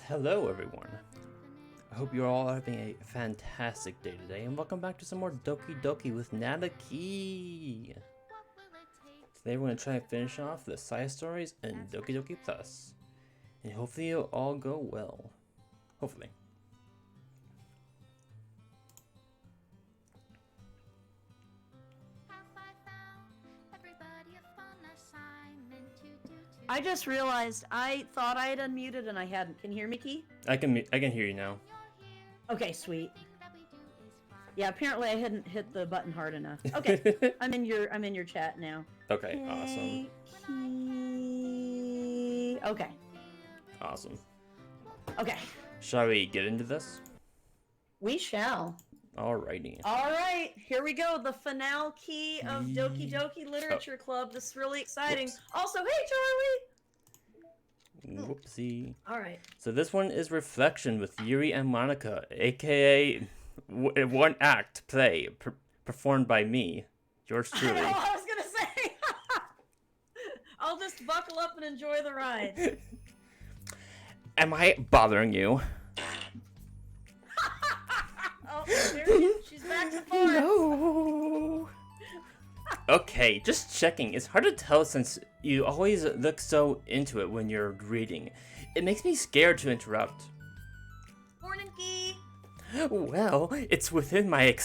Hello everyone, I hope you're all having a fantastic day today, and welcome back to some more Doki Doki with Nadaki! Today we're going to try and finish off the side stories in Doki Doki Plus, and hopefully it'll all go well. Hopefully. I just realized I thought I had unmuted and I hadn't. Can you hear me, Key? I can hear you now. Okay, sweet. Yeah, apparently I hadn't hit the button hard enough. Okay, I'm in your chat now. Okay, awesome. Key. Okay. Awesome. Okay. Shall we get into this? We shall. Alrighty. All right, here we go. The finale key of Doki Doki Literature Club. This is really exciting. Whoops. Also, hey, Charlie. Whoopsie. All right. So this one is Reflection with Yuri and Monica, aka one act play performed by me, yours truly. I know, I was gonna say. I'll just buckle up and enjoy the ride. Am I bothering you? Oh, there she's back to form. No. Okay, just checking. It's hard to tell since you always look so into it when you're reading. It makes me scared to interrupt. Morning, Key. Well, it's within my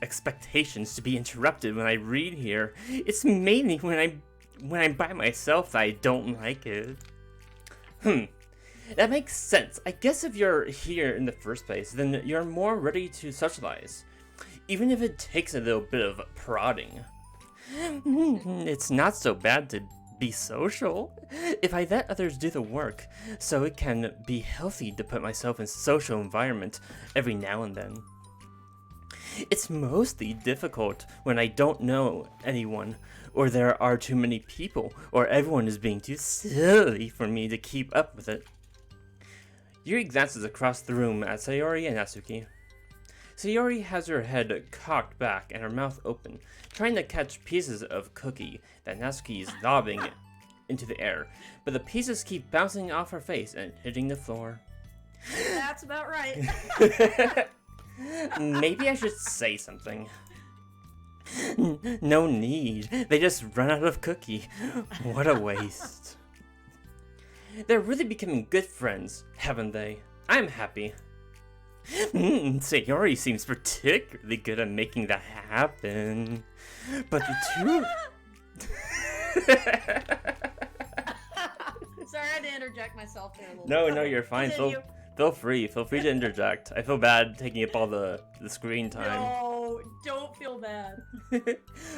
expectations to be interrupted when I read here. It's mainly when I'm by myself that I don't like it. That makes sense. I guess if you're here in the first place, then you're more ready to socialize. Even if it takes a little bit of prodding. It's not so bad to be social, if I let others do the work, so it can be healthy to put myself in social environment every now and then. It's mostly difficult when I don't know anyone, or there are too many people, or everyone is being too silly for me to keep up with it. Yuri glances across the room at Sayori and Natsuki. Sayori has her head cocked back and her mouth open, trying to catch pieces of cookie that Natsuki is lobbing into the air, but the pieces keep bouncing off her face and hitting the floor. That's about right. Maybe I should say something. No need. They just run out of cookie. What a waste. They're really becoming good friends, haven't they? I'm happy. Sayori seems particularly good at making that happen. But the two... Sorry, I had to interject myself there a little No, bit. no, you're fine. Continue. Feel free to interject. I feel bad taking up all the screen time. No, don't feel bad.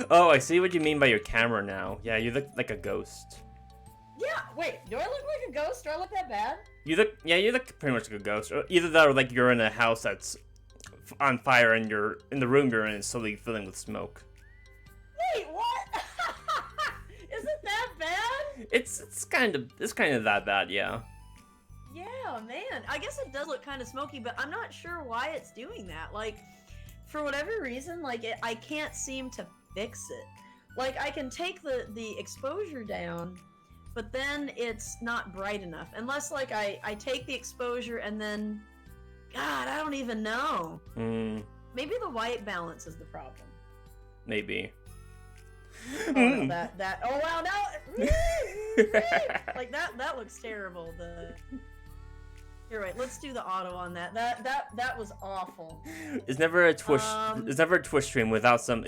Oh, I see what you mean by your camera now. Yeah, you look like a ghost. Yeah, wait, do I look like a ghost? Do I look that bad? You look pretty much like a ghost. Or either that or like you're in a house that's on fire and you're in the room you're in is slowly filling with smoke. Wait, what? Is it that bad? It's kind of that bad, yeah. Yeah, man. I guess it does look kind of smoky, but I'm not sure why it's doing that. Like, for whatever reason, like I can't seem to fix it. Like, I can take the exposure down, but then it's not bright enough. Unless, like, I take the exposure and then... God, I don't even know. Maybe the white balance is the problem. Maybe. Oh, no, that... Oh, wow, no! Like, that looks terrible. Here, wait, let's do the auto on that. That was awful. It's never a Twitch... It's never a Twitch stream without some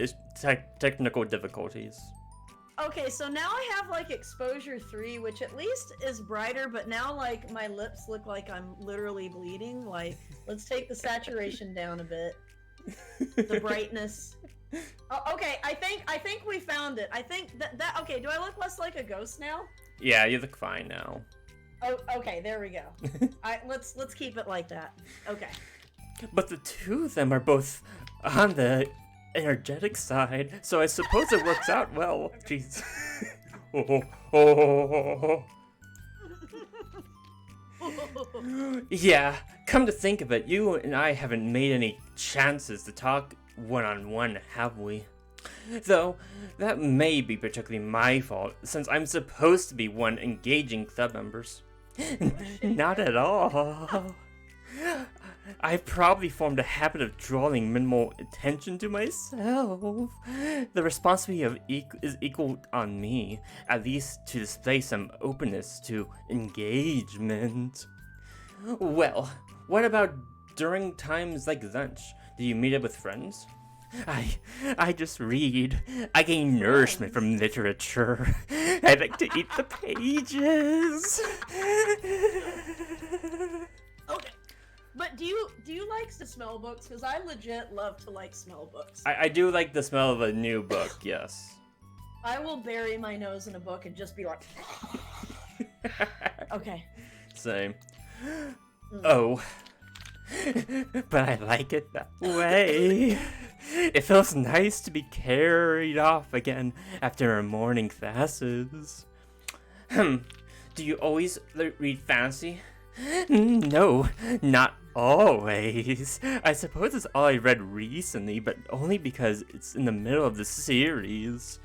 technical difficulties. Okay, so now I have, like, exposure 3, which at least is brighter, but now, like, my lips look like I'm literally bleeding. Like, let's take the saturation down a bit. The brightness. Oh, okay, I think we found it. I think that okay, do I look less like a ghost now? Yeah, you look fine now. Oh, okay, there we go. Let's keep it like that. Okay. But the two of them are both on the energetic side, so I suppose it works out well. Jeez. Yeah, come to think of it, you and I haven't made any chances to talk one-on-one, have we? Though, that may be particularly my fault, since I'm supposed to be one engaging club members. Not at all. I've probably formed a habit of drawing minimal attention to myself. The responsibility is equal on me, at least to display some openness to engagement. Well, what about during times like lunch? Do you meet up with friends? I just read. I gain nourishment from literature. I like to eat the pages. Okay. But do you like to smell books? Because I legit love to smell books. I do like the smell of a new book, yes. I will bury my nose in a book and just be like, okay. Same. Oh. But I like it that way. It feels nice to be carried off again after our morning classes. Do you always read fantasy? No, not always. I suppose it's all I read recently, but only because it's in the middle of the series.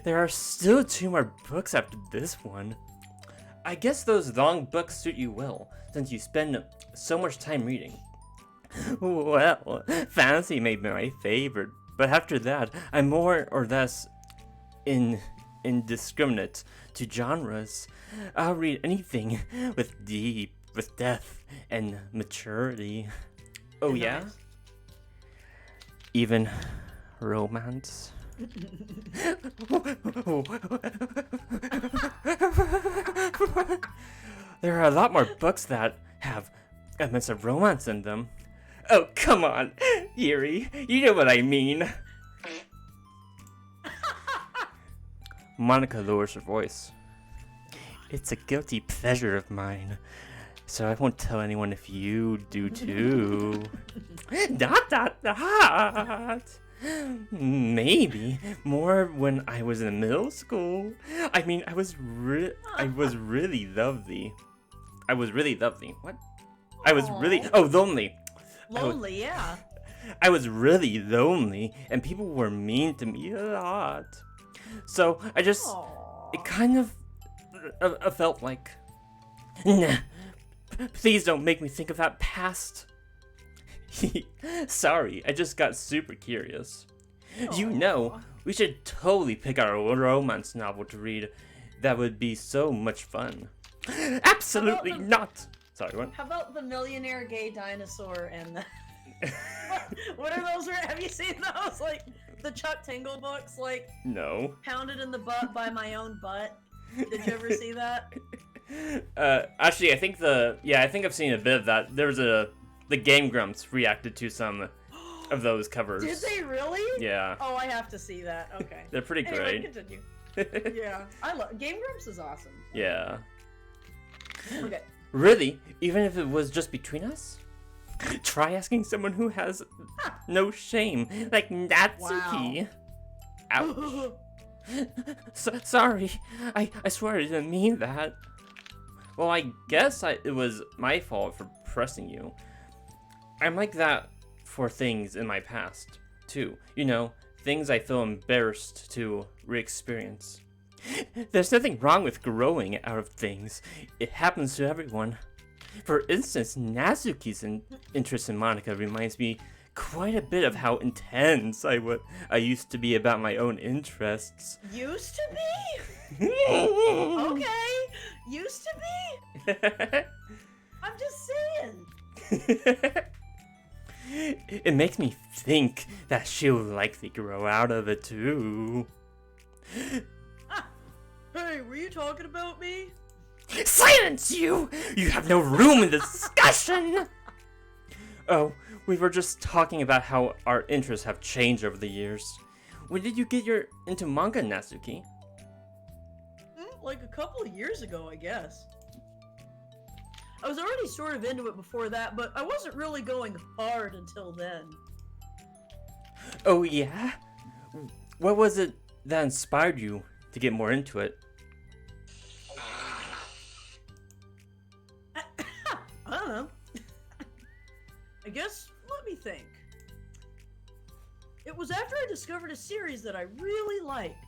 There are still 2 more books after this one. I guess those long books suit you well, since you spend so much time reading. Well, fantasy may be my favorite, but after that, I'm more or less indiscriminate to genres. I'll read anything with depth and maturity. Oh yeah? Even romance? There are a lot more books that have elements of romance in them. Oh, come on, Yuri, you know what I mean. Monica lowers her voice. It's a guilty pleasure of mine, so I won't tell anyone if you do too. Dot. Maybe more when I was in middle school. I mean, I was really lovely. What? I was really lonely. Lonely, yeah. I was really lonely, and people were mean to me a lot. So I just, it kind of felt like, nah, please don't make me think of that past. Sorry, I just got super curious. You know, we should totally pick out a romance novel to read. That would be so much fun. Absolutely not. Sorry, what? How about the Millionaire Gay Dinosaur and the... What are those? Have you seen those? Like, the Chuck Tingle books? Like, no. Pounded in the Butt by My Own Butt. Did you ever see that? Actually, I think I've seen a bit of that. The Game Grumps reacted to some of those covers. Did they really? Yeah. Oh, I have to see that. Okay. They're pretty anyway, great. Continue. Yeah, I love Game Grumps is awesome. Yeah. Okay. Really? Even if it was just between us? Try asking someone who has no shame, like Natsuki. Wow. Ouch. Sorry. I swear I didn't mean that. Well, I guess it was my fault for pressing you. I'm like that for things in my past, too. You know, things I feel embarrassed to re-experience. There's nothing wrong with growing out of things. It happens to everyone. For instance, Natsuki's interest in Monica reminds me quite a bit of how intense I used to be about my own interests. Used to be? Okay. Used to be? I'm just saying. It makes me think that she'll likely grow out of it too. Hey, were you talking about me? Silence you! You have no room in this discussion! Oh, we were just talking about how our interests have changed over the years. When did you get into manga, Natsuki? Like a couple of years ago, I guess. I was already sort of into it before that, but I wasn't really going hard until then. Oh yeah? What was it that inspired you to get more into it? I don't know. I guess, let me think. It was after I discovered a series that I really liked.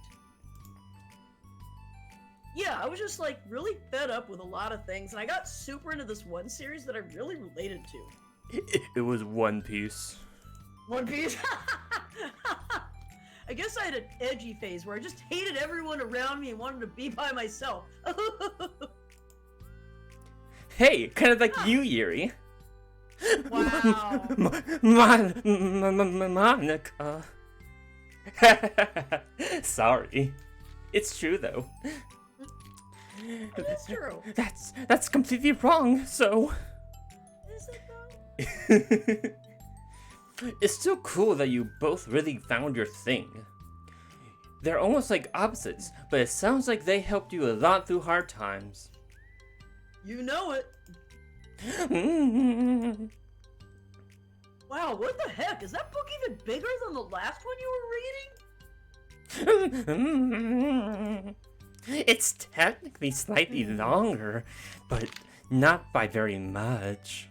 yeah, I was just like really fed up with a lot of things, and I got super into this one series that I really related to. It was One Piece. One Piece. I guess I had an edgy phase where I just hated everyone around me and wanted to be by myself. Hey, kind of like you, Yuri. Wow. Monica. Sorry. It's true though. That's true. That's completely wrong, so Is it though? it's still cool that you both really found your thing. They're almost like opposites, but it sounds like they helped you a lot through hard times. You know it. Wow, what the heck? Is that book even bigger than the last one you were reading? It's technically slightly longer, but not by very much.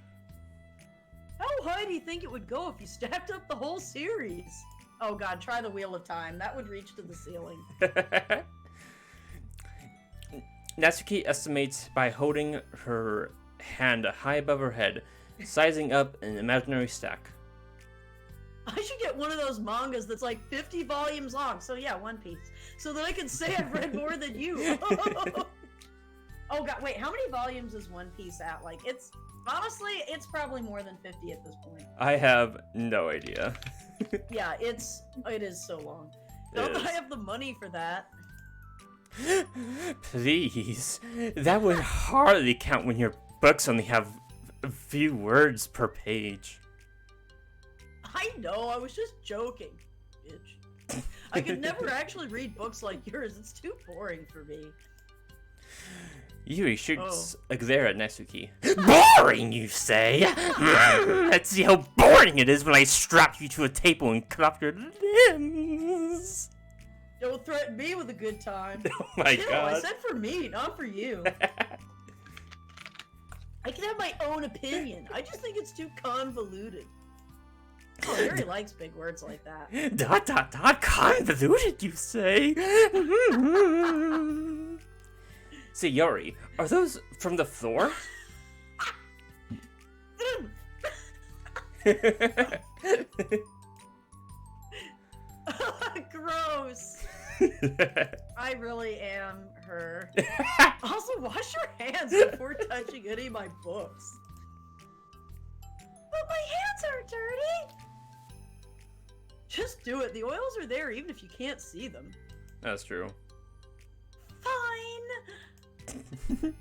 How high do you think it would go if you stacked up the whole series? Oh god, try the Wheel of Time. That would reach to the ceiling. Natsuki estimates by holding her hand high above her head, sizing up an imaginary stack. I should get one of those mangas that's like 50 volumes long. So yeah, One Piece. So that I can say I've read more than you. Oh god, wait, how many volumes is One Piece at? Like, honestly, it's probably more than 50 at this point. I have no idea. Yeah, it is so long. Don't I have the money for that? Please, that would hardly count when your books only have a few words per page. I know, I was just joking, bitch. I could never actually read books like yours. It's too boring for me. Yuri shoots a glare at Natsuki. Boring, you say? Let's see how boring it is when I strap you to a table and cut off your limbs. Don't threaten me with a good time. Oh my Chill, god. I said for me, not for you. I can have my own opinion. I just think it's too convoluted. Oh, Yuri likes big words like that. Convoluted, you say? Say, Yuri, are those from the floor? Gross. I really am her. Also, wash your hands before touching any of my books. But my hands are dirty. Just do it. The oils are there even if you can't see them. That's true. Fine.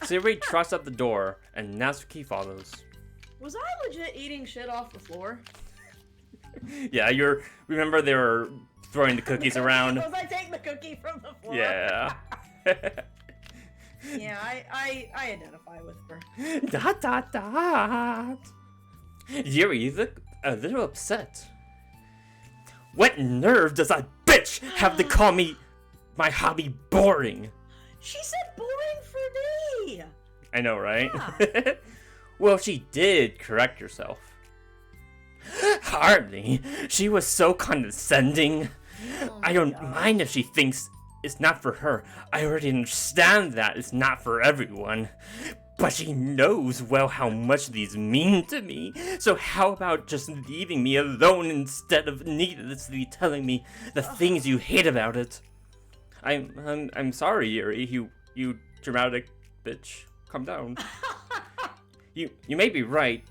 Sayori trots out the door, and Natsuki follows. Was I legit eating shit off the floor? Yeah, remember they were throwing the cookies around? Was I taking the cookie from the floor? Yeah. Yeah, I identify with her. Dot dot dot. Yuri, you look a little upset. What nerve does that bitch have to call my hobby boring? She said boring for me. I know, right? Yeah. Well, she did correct herself. Hardly. She was so condescending. Oh I don't God. mind if she thinks it's not for her. I already understand that it's not for everyone. But she knows well how much these mean to me. So how about just leaving me alone instead of needlessly telling me the things you hate about it? I'm sorry, Yuri. You dramatic bitch. Calm down. You may be right.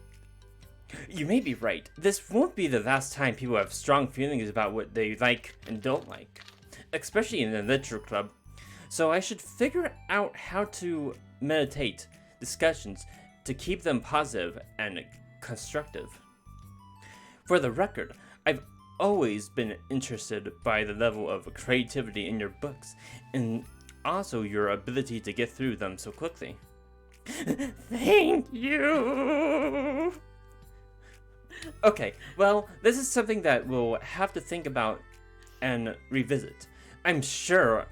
You may be right. This won't be the last time people have strong feelings about what they like and don't like, especially in the literature club. So I should figure out how to meditate discussions to keep them positive and constructive. For the record, I've always been interested by the level of creativity in your books, and also your ability to get through them so quickly. Thank you! Okay, well, this is something that we'll have to think about and revisit. I'm sure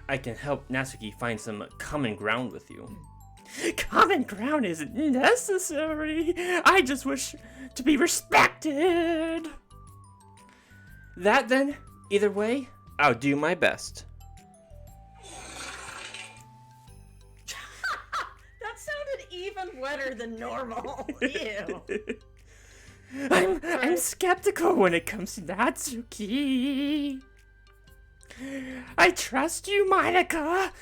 I can help Natsuki find some common ground with you. Common ground isn't necessary. I just wish to be respected. That then, either way, I'll do my best. wetter than normal. Ew. I'm skeptical when it comes to Natsuki. I trust you, Monica,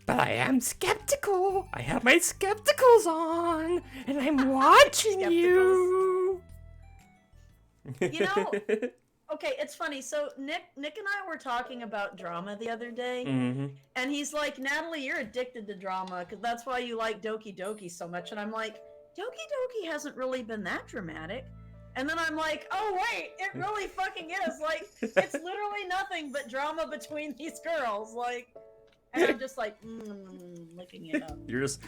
but I am skeptical. I have my skepticals on, and I'm watching you. You know, okay, it's funny. So Nick and I were talking about drama the other day, and he's like, Natalie, you're addicted to drama because that's why you like Doki Doki so much. And I'm like, Doki Doki hasn't really been that dramatic. And then I'm like, oh wait, it really fucking is. Like, it's literally nothing but drama between these girls. Like, and I'm just like, licking it up. You're just.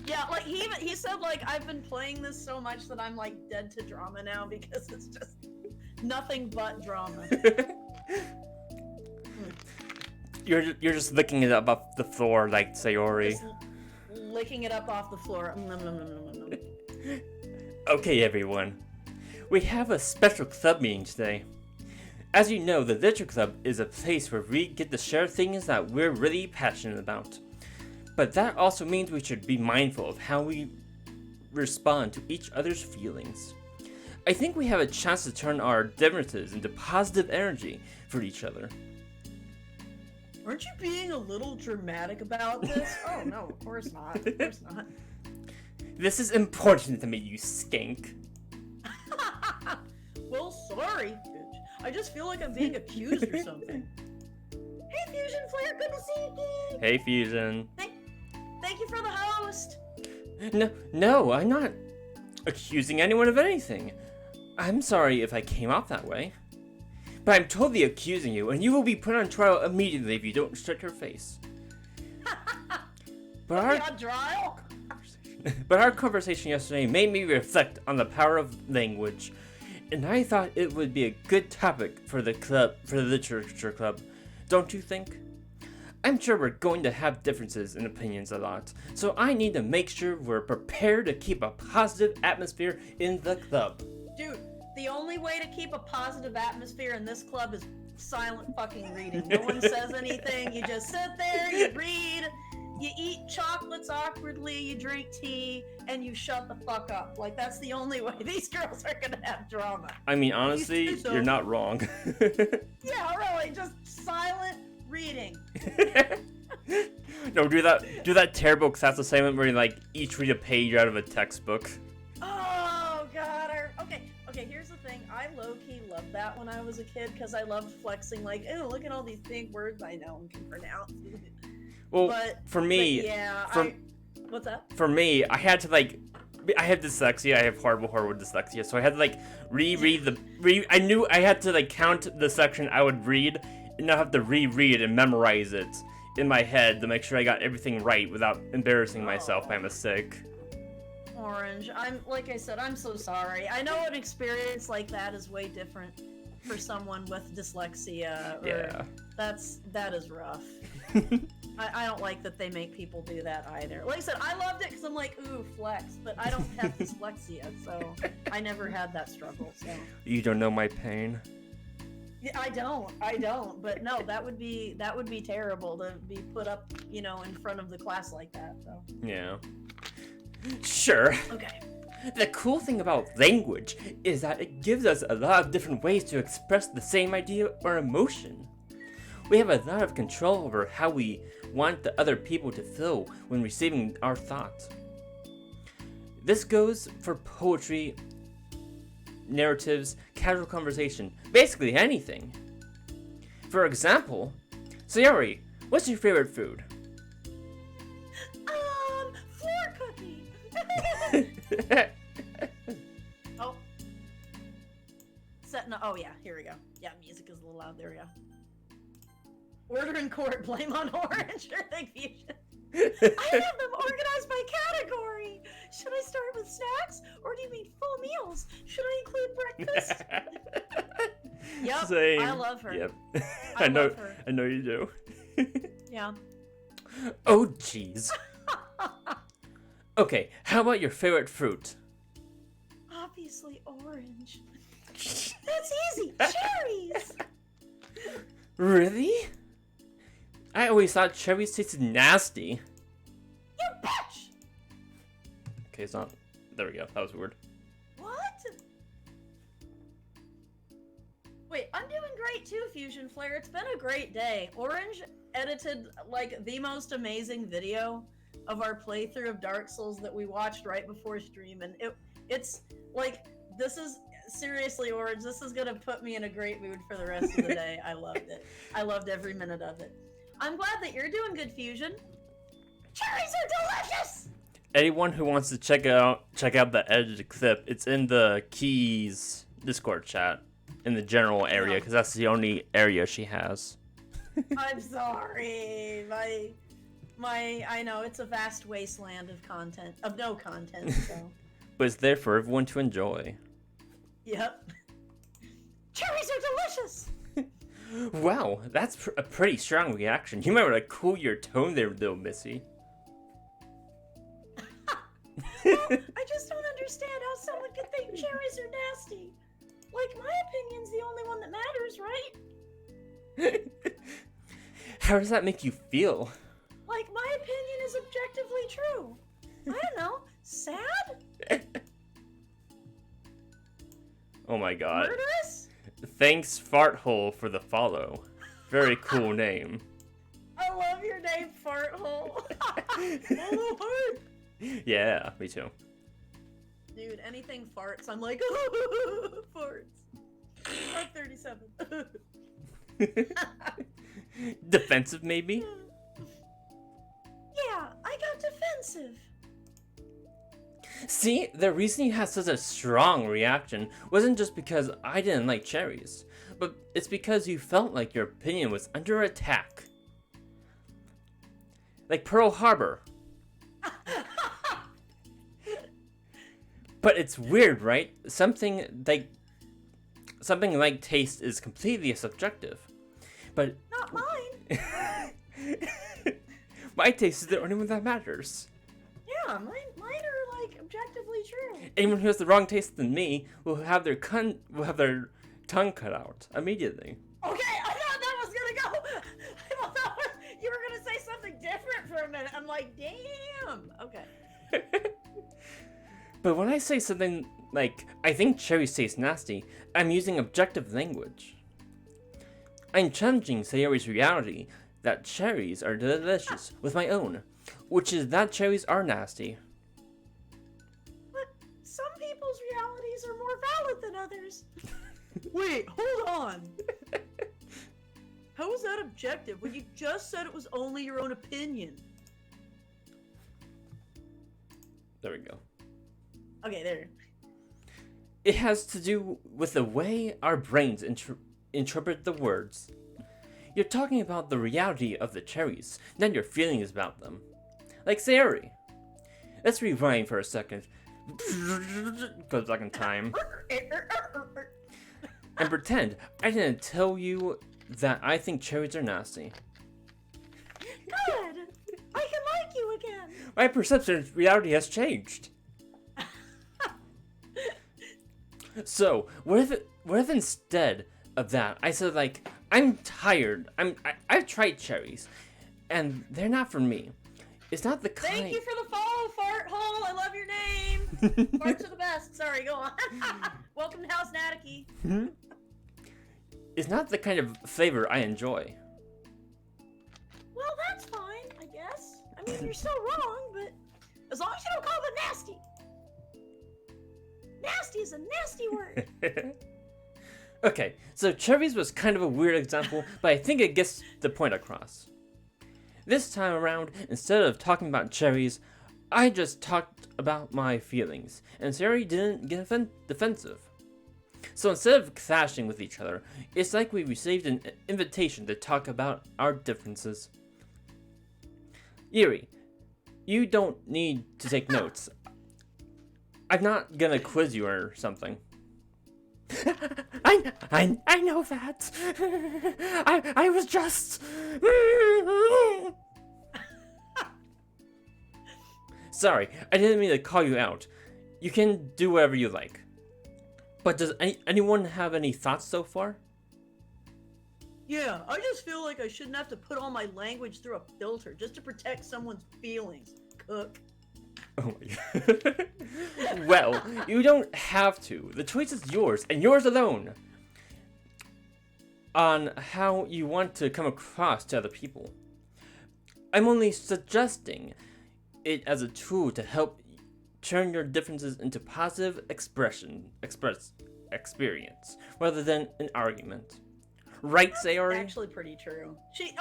Yeah, like he said, like, I've been playing this so much that I'm like dead to drama now because it's just nothing but drama. You're just licking it up off the floor like Sayori. Just licking it up off the floor. Okay, everyone. We have a special club meeting today. As you know, the Literature Club is a place where we get to share things that we're really passionate about. But that also means we should be mindful of how we respond to each other's feelings. I think we have a chance to turn our differences into positive energy for each other. Aren't you being a little dramatic about this? Oh no, of course not. Of course not. This is important to me, you skank. Well, sorry, bitch. I just feel like I'm being accused or something. Hey, Fusion Flare, good to see you again. Hey, Fusion. Thank you for the host. No, I'm not accusing anyone of anything. I'm sorry if I came off that way. But I'm totally accusing you, and you will be put on trial immediately if you don't shut your face. On trial? But our conversation yesterday made me reflect on the power of language, and I thought it would be a good topic for the Literature Club. Don't you think? I'm sure we're going to have differences in opinions a lot, so I need to make sure we're prepared to keep a positive atmosphere in the club. Dude, the only way to keep a positive atmosphere in this club is silent fucking reading. No one says anything, you just sit there, you read, you eat chocolates awkwardly, you drink tea, and you shut the fuck up. Like, that's the only way these girls are gonna have drama. I mean, honestly, you're not wrong. Yeah, really, just silent reading. No, do that terrible class assignment where you like each read a page out of a textbook. Oh god. Okay, here's the thing. I low-key loved that when I was a kid because I loved flexing, like, oh, look at all these big words I know and can pronounce. Well, what's up? For me, I had to like, I have dyslexia. I have horrible dyslexia. So I had to like I knew I had to like count the section I would read, and not have to reread and memorize it in my head to make sure I got everything right without embarrassing myself by mistake. Orange, like I said, I'm so sorry. I know an experience like that is way different for someone with dyslexia. Yeah. That is rough. I don't like that they make people do that either. Like I said, I loved it because I'm like, ooh, flex, but I don't have dyslexia, so I never had that struggle. So You don't know my pain. yeah, I don't. But no, that would be terrible to be put up, in front of the class like that. So Yeah. Sure. okay. The cool thing about language is that it gives us a lot of different ways to express the same idea or emotion. We have a lot of control over how we want the other people to feel when receiving our thoughts. This goes for poetry, narratives, casual conversation, basically anything. For example, Sayori, what's your favorite food? Floor cookie. Oh. Oh yeah, here we go. Yeah, music is a little loud. There we go. Order in court, blame on Orange or Fusion. I have them organized by category. Should I start with snacks, or do you mean full meals? Should I include breakfast? Yep, Same. I love her. Yep. I love her. I know you do. Yeah. Oh, jeez. Okay, how about your favorite fruit? Obviously orange. That's easy. Cherries. Really? I always thought cherries tasted nasty. You bitch! Okay, it's not. There we go. That was weird. What? Wait, I'm doing great too, Fusion Flare. It's been a great day. Orange edited like the most amazing video of our playthrough of Dark Souls that we watched right before stream, and it's like, this is seriously, Orange, this is gonna put me in a great mood for the rest of the day. I loved it. I loved every minute of it. I'm glad that you're doing good, Fusion. Cherries are delicious! Anyone who wants to check out the edited clip, it's in the Keys Discord chat in the general area, because that's the only area she has. I'm sorry. I know it's a vast wasteland of content, of no content, so. But it's there for everyone to enjoy. Yep. Cherries are delicious! Wow, that's a pretty strong reaction. You might want to cool your tone there, little Missy. Well, I just don't understand how someone could think cherries are nasty. Like, my opinion's the only one that matters, right? How does that make you feel? Like, my opinion is objectively true. I don't know. Sad? Oh my god. Murderous? Thanks, Farthole, for the follow. Very cool name. I love your name, Farthole. Yeah, me too. Dude, anything farts, I'm like, farts. I'm 37. Defensive, maybe? Yeah, I got defensive. See, the reason you had such a strong reaction wasn't just because I didn't like cherries, but it's because you felt like your opinion was under attack. Like Pearl Harbor. But it's weird, right? Something like taste is completely subjective. But Not mine. my taste is the only one that matters. Yeah, mine are like objectively true. Anyone who has the wrong taste than me will have their tongue cut out immediately. Okay, I thought that was gonna go. I thought you were gonna say something different for a minute. I'm like, damn. Okay. But when I say something like, I think cherries taste nasty, I'm using objective language. I'm challenging Sayori's reality that cherries are delicious with my own, which is that cherries are nasty. But some people's realities are more valid than others. Wait, hold on. How is that objective when you just said it was only your own opinion? There we go. Okay, there. It has to do with the way our brains interpret the words. You're talking about the reality of the cherries, not your feelings about them. Like Sayori. Let's rewind for a second. Go back in time. And pretend I didn't tell you that I think cherries are nasty. Good! I can like you again! My perception of reality has changed. So, what if instead of that, I said like, I'm tired, I've tried cherries, and they're not for me. It's not the kind... Thank you for the follow, Fart Hole! I love your name! Farts are the best. Sorry, go on. Welcome to House Natiki. It's not the kind of flavor I enjoy. Well, that's fine, I guess. I mean, you're still wrong, but as long as you don't call it nasty. Nasty is a nasty word. Okay, so cherries was kind of a weird example, but I think it gets the point across. This time around, instead of talking about cherries, I just talked about my feelings, and Sayori didn't get defensive. So instead of clashing with each other, it's like we received an invitation to talk about our differences. Yuri, you don't need to take notes. I'm not gonna quiz you or something. I know that. I was just... Sorry, I didn't mean to call you out. You can do whatever you like. But does anyone have any thoughts so far? Yeah, I just feel like I shouldn't have to put all my language through a filter just to protect someone's feelings. Cook. Oh my god. Well, you don't have to. The choice is yours, and yours alone. On how you want to come across to other people. I'm only suggesting it as a tool to help turn your differences into positive experience, rather than an argument. Right, Sayori? Actually pretty true. They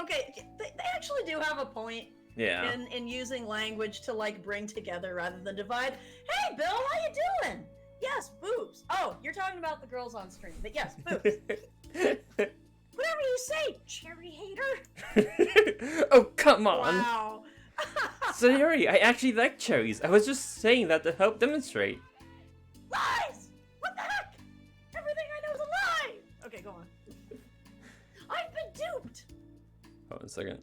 actually do have a point. Yeah. In using language to like bring together rather than divide. Hey, Bill, how you doing? Yes, boobs. Oh, you're talking about the girls on stream, but yes, boobs. Whatever you say, cherry hater. Oh, come on. Wow. Sayori, I actually like cherries. I was just saying that to help demonstrate. Lies! What the heck? Everything I know is a lie! Okay, go on. I've been duped! Hold on a second.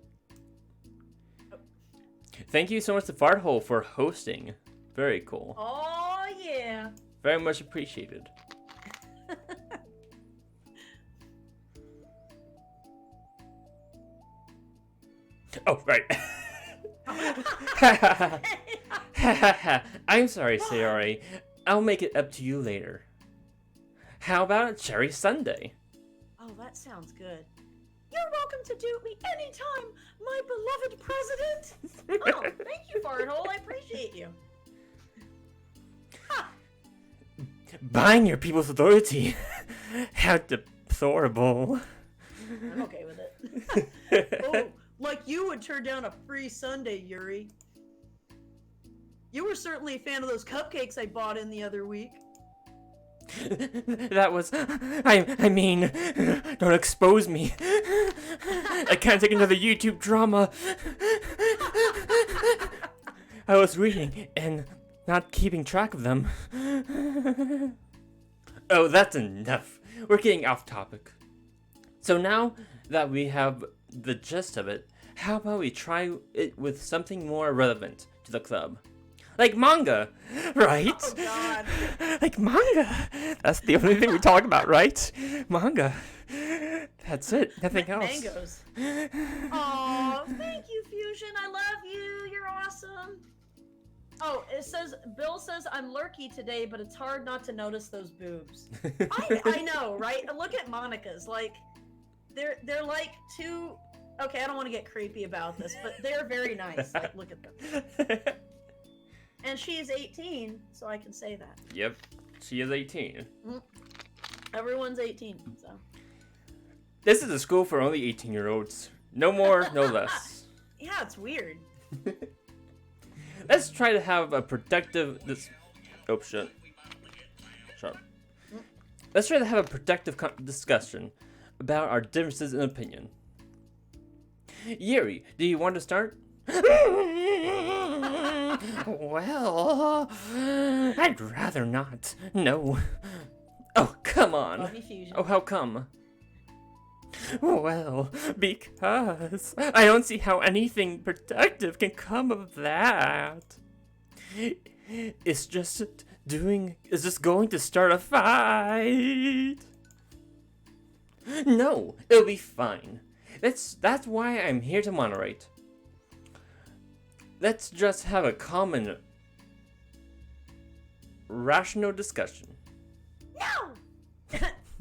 Thank you so much to Farthole for hosting. Very cool. Oh, yeah. Very much appreciated. Oh, right. I'm sorry, Sayori. I'll make it up to you later. How about a cherry sundae? Oh, that sounds good. You're welcome to dupe me anytime, my beloved president. Oh, thank you, Farthole. I appreciate you. Ha! Buying your people's authority. How deplorable. I'm okay with it. Oh, like you would turn down a free sundae, Yuri. You were certainly a fan of those cupcakes I bought in the other week. That was... I mean... Don't expose me. I can't take another YouTube drama. I was reading and not keeping track of them. Oh, that's enough. We're getting off topic. So now that we have the gist of it, how about we try it with something more relevant to the club? Like manga, right? Oh, God. Like manga. That's the only thing we talk about, right? Manga. That's it. Nothing else. Mangoes. Aw, thank you, Fusion. I love you. You're awesome. Oh, Bill says, I'm lurky today, but it's hard not to notice those boobs. I know, right? Look at Monica's. Like, they're like two... Okay, I don't want to get creepy about this, but they're very nice. Like, look at them. And she is 18, so I can say that. Yep, she is 18. Everyone's 18, so. This is a school for only 18-year-olds. No more, no less. Yeah, it's weird. Let's try to have a productive... Oh, shit. Shut up. Let's try to have a productive discussion about our differences in opinion. Yuri, do you want to start? Well, I'd rather not. No. Oh, come on. Love you, Fusion. Oh, how come? Well, because I don't see how anything productive can come of that. It's just going to start a fight. No, it'll be fine. That's why I'm here to moderate. Let's just have a common, rational discussion. No!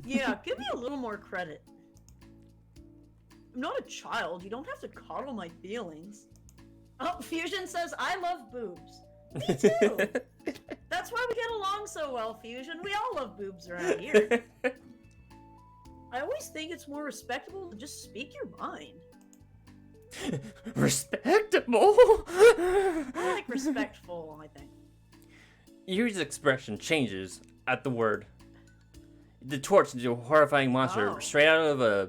Yeah, give me a little more credit. I'm not a child. You don't have to coddle my feelings. Oh, Fusion says, I love boobs. Me too! That's why we get along so well, Fusion. We all love boobs around here. I always think it's more respectable to just speak your mind. Respectable? I like respectful, I think. Yuri's expression changes at the word. The torch into a horrifying monster straight out of a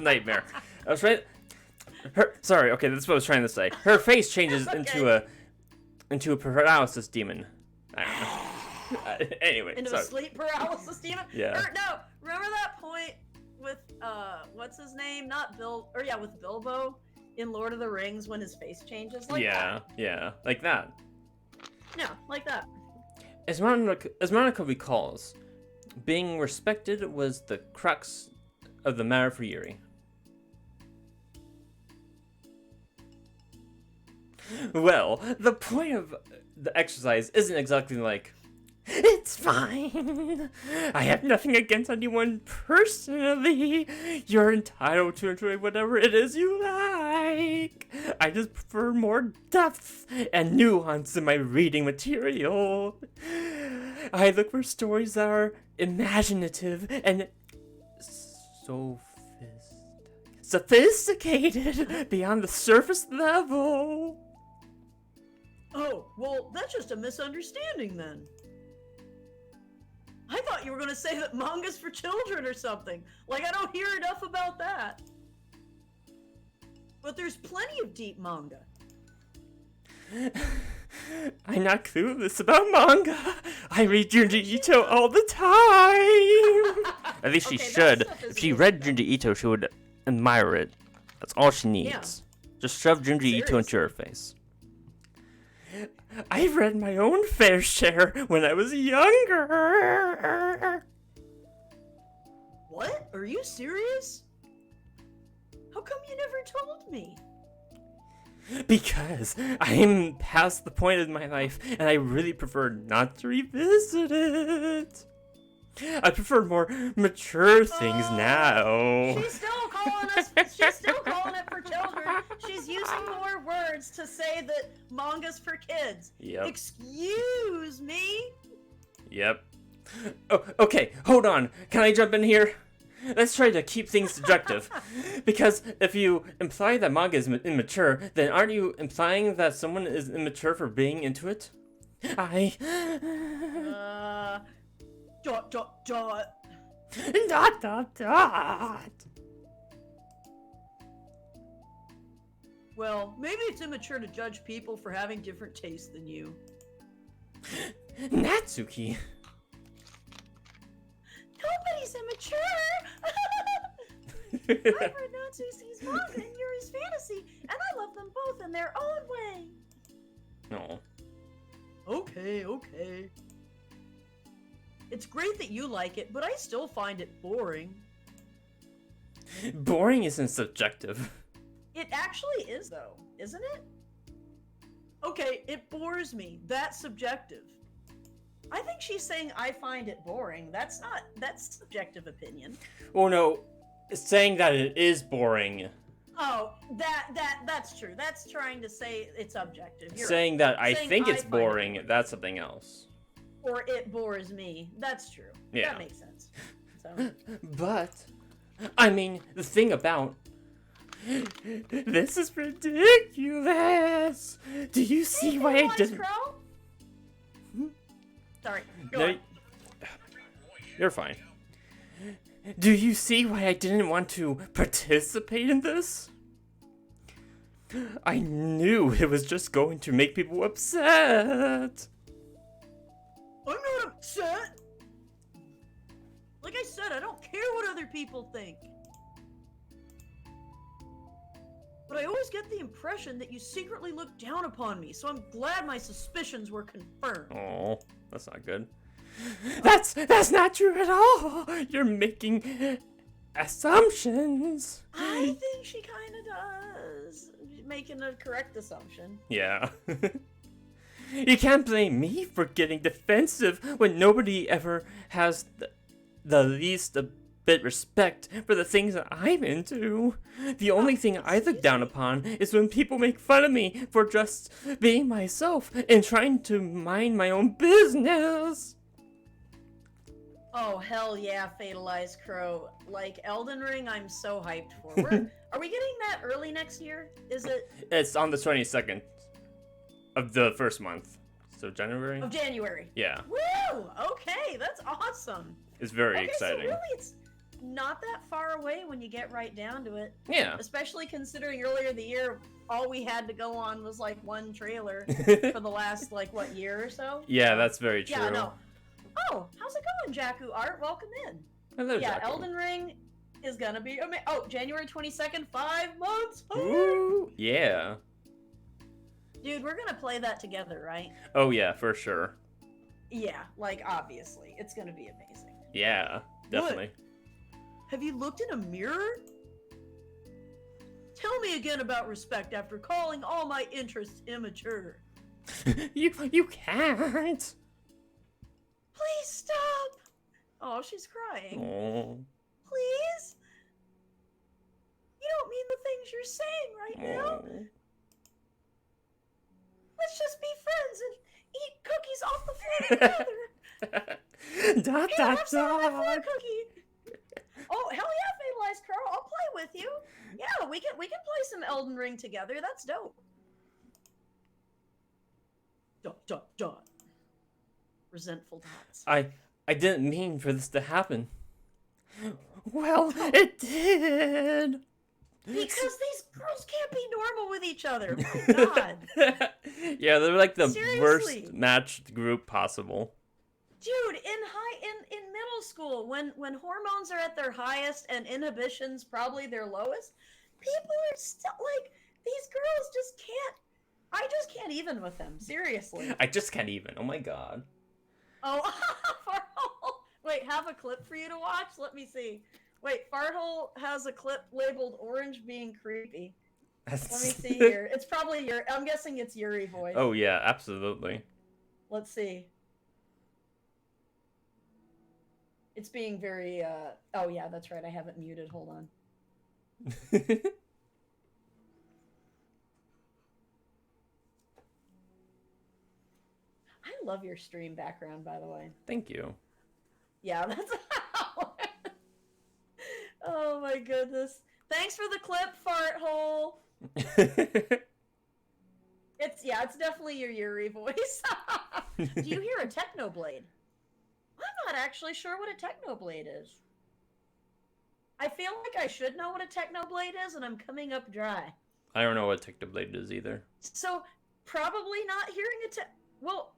nightmare. I was trying. Sorry. Okay, that's what I was trying to say. Her face changes into a paralysis demon. I don't know. Anyway, into a sleep paralysis demon. Yeah. No, remember that point with what's his name? Not Bill, or yeah, with Bilbo in Lord of the Rings when his face changes like that. Yeah, like that. Yeah, like that. As Monica recalls, being respected was the crux of the matter for Yuri. Well, the point of the exercise isn't exactly like, it's fine. I have nothing against anyone personally. You're entitled to enjoy whatever it is you like. I just prefer more depth and nuance in my reading material. I look for stories that are imaginative and sophisticated beyond the surface level. Oh, well, that's just a misunderstanding then. I thought you were going to say that manga's for children or something. Like, I don't hear enough about that. But there's plenty of deep manga. I'm not clueless about manga. I read Junji Ito all the time. At least she Okay, that should. stuff is If she really read good. Junji Ito, she would admire it. That's all she needs. Just shove Junji Ito into her face. I've read my own fair share when I was younger. What? Are you serious? How come you never told me? Because I'm past the point in my life, and I really prefer not to revisit it. I prefer more mature things now. She's still calling it for children. She's using more words to say that manga's for kids. Yep. Excuse me? Yep. Oh, okay, hold on. Can I jump in here? Let's try to keep things subjective. Because if you imply that manga is immature, then aren't you implying that someone is immature for being into it? Dot. Dot. Well, maybe it's immature to judge people for having different tastes than you. Natsuki. Nobody's immature! I've read Natsuki's manga and Yuri's fantasy, and I love them both in their own way. No. Okay. It's great that you like it, but I still find it boring. Boring isn't subjective. It actually is, though, isn't it? Okay, it bores me. That's subjective. I think she's saying I find it boring. That's subjective opinion. Oh no, saying that it is boring. Oh, that's true. That's trying to say it's objective. You're Saying right. that I Saying think it's find it boring, that's something else. Or it bores me. That's true. Yeah. That makes sense. So. But, I mean, the thing about... This is ridiculous! Do you see why I didn't... Crow? Sorry. Go No, on. you're fine. Do you see why I didn't want to participate in this? I knew it was just going to make people upset. I'm not upset. Like I said, I don't care what other people think. But I always get the impression that you secretly look down upon me, so I'm glad my suspicions were confirmed. Oh, that's not good. That's not true at all. You're making assumptions. I think she kind of does. Making a correct assumption. Yeah. You can't blame me for getting defensive when nobody ever has the least bit respect for the things that I'm into. The only thing I look down upon is when people make fun of me for just being myself and trying to mind my own business. Oh, hell yeah, Fatalized Crow. Like, Elden Ring, I'm so hyped for. Are we getting that early next year? Is it? It's on the 22nd of the first month. So January? Of January. Yeah. Woo! Okay, that's awesome. It's very Okay, exciting. so really it's not that far away when you get right down to it. Yeah. Especially considering earlier the year, all we had to go on was like one trailer for the last, like, what, year or so? Yeah, that's very true. Yeah, no. Oh, how's it going, Jakku Art? Welcome in. Hello, Yeah, Jackie. Elden Ring is gonna be January 22nd, 5 months. Ooh, yeah. Dude, we're gonna play that together, right? Oh yeah, for sure. Yeah, like obviously, it's gonna be amazing. Yeah, definitely. Have you looked in a mirror? Tell me again about respect after calling all my interests immature. You can't. Please stop. Oh, she's crying. Oh. Please? You don't mean the things you're saying right now. Let's just be friends and eat cookies off the floor together. Dot Here, dot have some of my floor dot. cookie. Oh, hell yeah, Fatalized Crow. I'll play with you. Yeah, we can play some Elden Ring together. That's dope. Dot dot dot. Resentful dots. I didn't mean for this to happen. Well, it did. Because these girls can't be normal with each other. My God. Yeah, they're like the Seriously. worst matched group possible. Dude, in middle school, when hormones are at their highest and inhibitions probably their lowest, people are still like, these girls just can't. I just can't even with them. Seriously. I just can't even. Oh my god. Oh, Farthole. Wait, have a clip for you to watch? Let me see. Wait, Farthole has a clip labeled "Orange being creepy." Let me see here. It's probably I'm guessing it's Yuri voice. Oh yeah, absolutely. Let's see. It's being very, oh yeah, that's right, I have it muted, hold on. I love your stream background, by the way. Thank you. Yeah, that's oh my goodness. Thanks for the clip, Farthole. It's definitely your Yuri voice. Do you hear a Technoblade? I'm not actually sure what a Technoblade is. I feel like I should know what a Technoblade is, and I'm coming up dry. I don't know what Technoblade is either. So, probably not hearing well...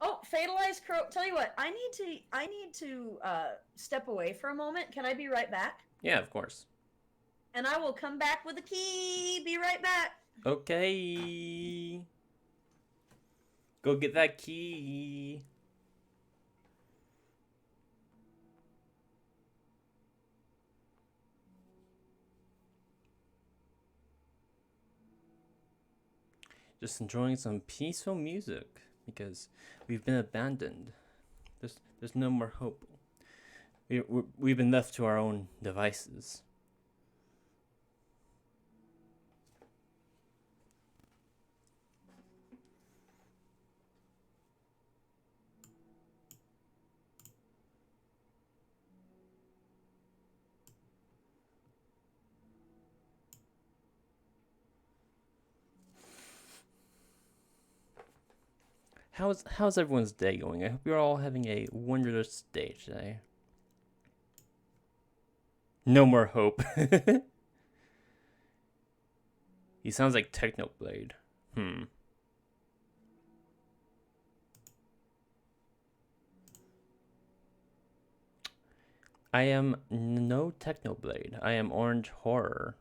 Oh, Fatalized Crow, tell you what, I need to step away for a moment. Can I be right back? Yeah, of course. And I will come back with a key. Be right back. Okay. Go get that key. Just enjoying some peaceful music because we've been abandoned. There's no more hope. We've been left to our own devices. How's everyone's day going? I hope you're all having a wondrous day today. No more hope. He sounds like Technoblade. I am no Technoblade. I am Orange Horror.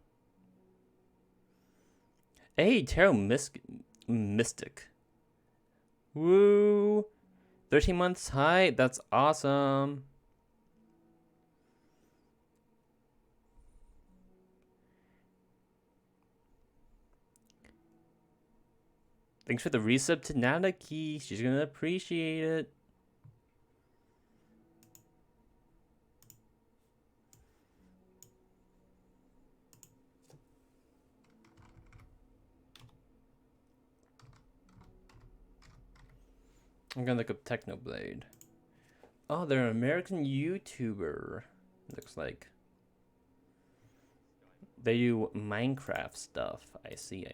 Hey, Tarot Mystic. Woo! 13 months high? That's awesome. Thanks for the resub to Nanaki. She's gonna appreciate it. I'm gonna look up Technoblade. Oh, they're an American YouTuber. Looks like. They do Minecraft stuff. I see.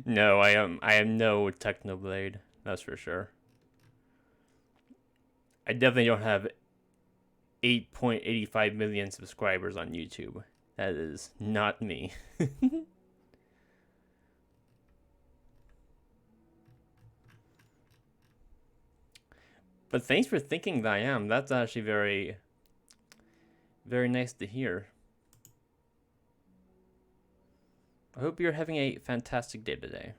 No, I am no Technoblade. That's for sure. I definitely don't have 8.85 million subscribers on YouTube. That is not me. But thanks for thinking that I am. That's actually very, very nice to hear. I hope you're having a fantastic day today.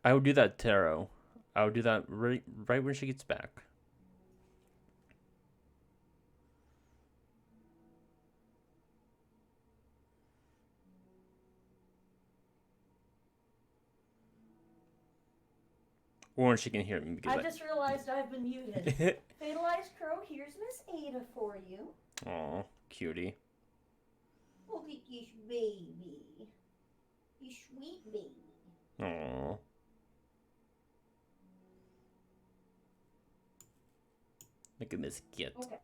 I will do that, Taro. I will do that right when she gets back. Or when she can hear me. I just realized I've been muted. Fatalized Crow, here's Miss Ada for you. Aw, cutie. Look at this baby. You sweet baby. Aw. Look at Miss Git. Okay.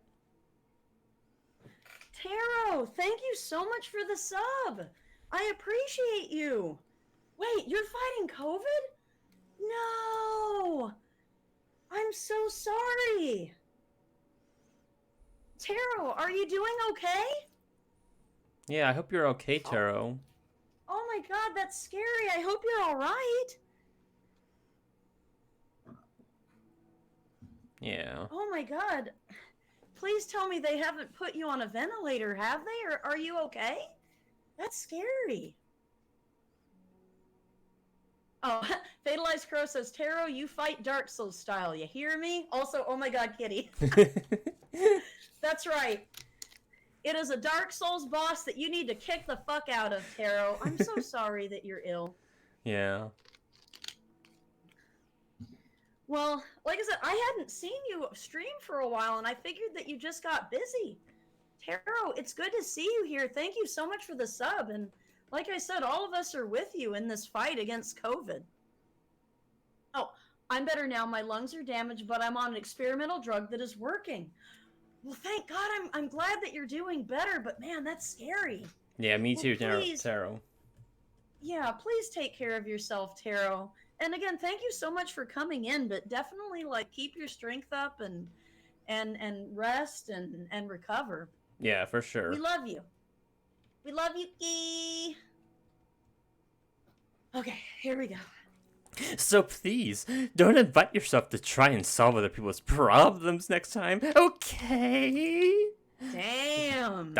Taro, thank you so much for the sub. I appreciate you. Wait, you're fighting COVID? No! I'm so sorry. Taro, are you doing okay? Yeah, I hope you're okay, Taro. Oh my god, that's scary. I hope you're alright. Yeah. Oh my god. Please tell me they haven't put you on a ventilator, have they? Or are you okay? That's scary. Oh, Fatalized Crow says, Taro, you fight Dark Souls style. You hear me? Also, oh my god, Kitty. That's right. It is a Dark Souls boss that you need to kick the fuck out of, Taro. I'm so sorry that you're ill. Yeah. Well, like I said, I hadn't seen you stream for a while, and I figured that you just got busy. Taro, it's good to see you here. Thank you so much for the sub, and like I said, all of us are with you in this fight against COVID. Oh, I'm better now. My lungs are damaged, but I'm on an experimental drug that is working. Well, thank God. I'm glad that you're doing better, but man, that's scary. Yeah, me too, please, Taro. Yeah, please take care of yourself, Taro. And again, thank you so much for coming in, but definitely like keep your strength up and rest and recover. Yeah, for sure. We love you. We love you, Key. Okay, here we go. So please, don't invite yourself to try and solve other people's problems next time, okay? Damn. ...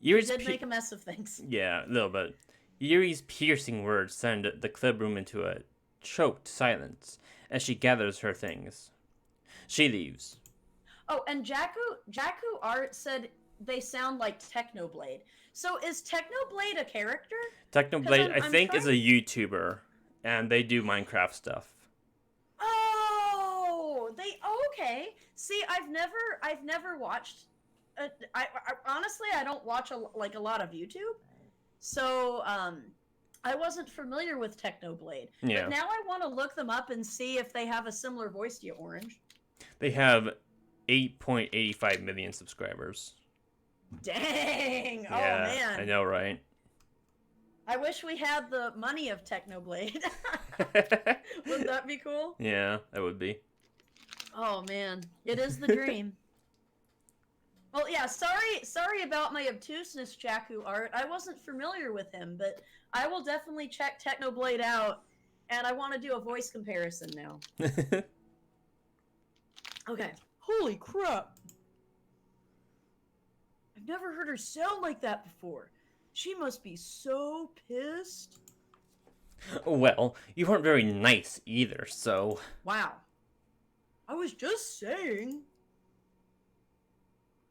You did make a mess of things. Yeah, a little bit. Yuri's piercing words send the club room into a choked silence as she gathers her things. She leaves. Oh, and Jakku Art said they sound like Technoblade. So is Technoblade a character? Technoblade, I think, is a YouTuber, and they do Minecraft stuff. Oh, okay. See, I've never watched. I honestly, I don't watch a lot of YouTube, so I wasn't familiar with Technoblade. Yeah. But now I want to look them up and see if they have a similar voice to you, Orange. They have 8.85 million subscribers. Dang! Yeah, Oh man! I know, right? I wish we had the money of Technoblade. Wouldn't that be cool? Yeah, that would be. Oh man, it is the dream. Well, yeah, sorry about my obtuseness, Jakku Art. I wasn't familiar with him, but I will definitely check Technoblade out, and I want to do a voice comparison now. Okay. Holy crap! I've never heard her sound like that before. She must be so pissed. Well, you weren't very nice either, so... Wow. I was just saying.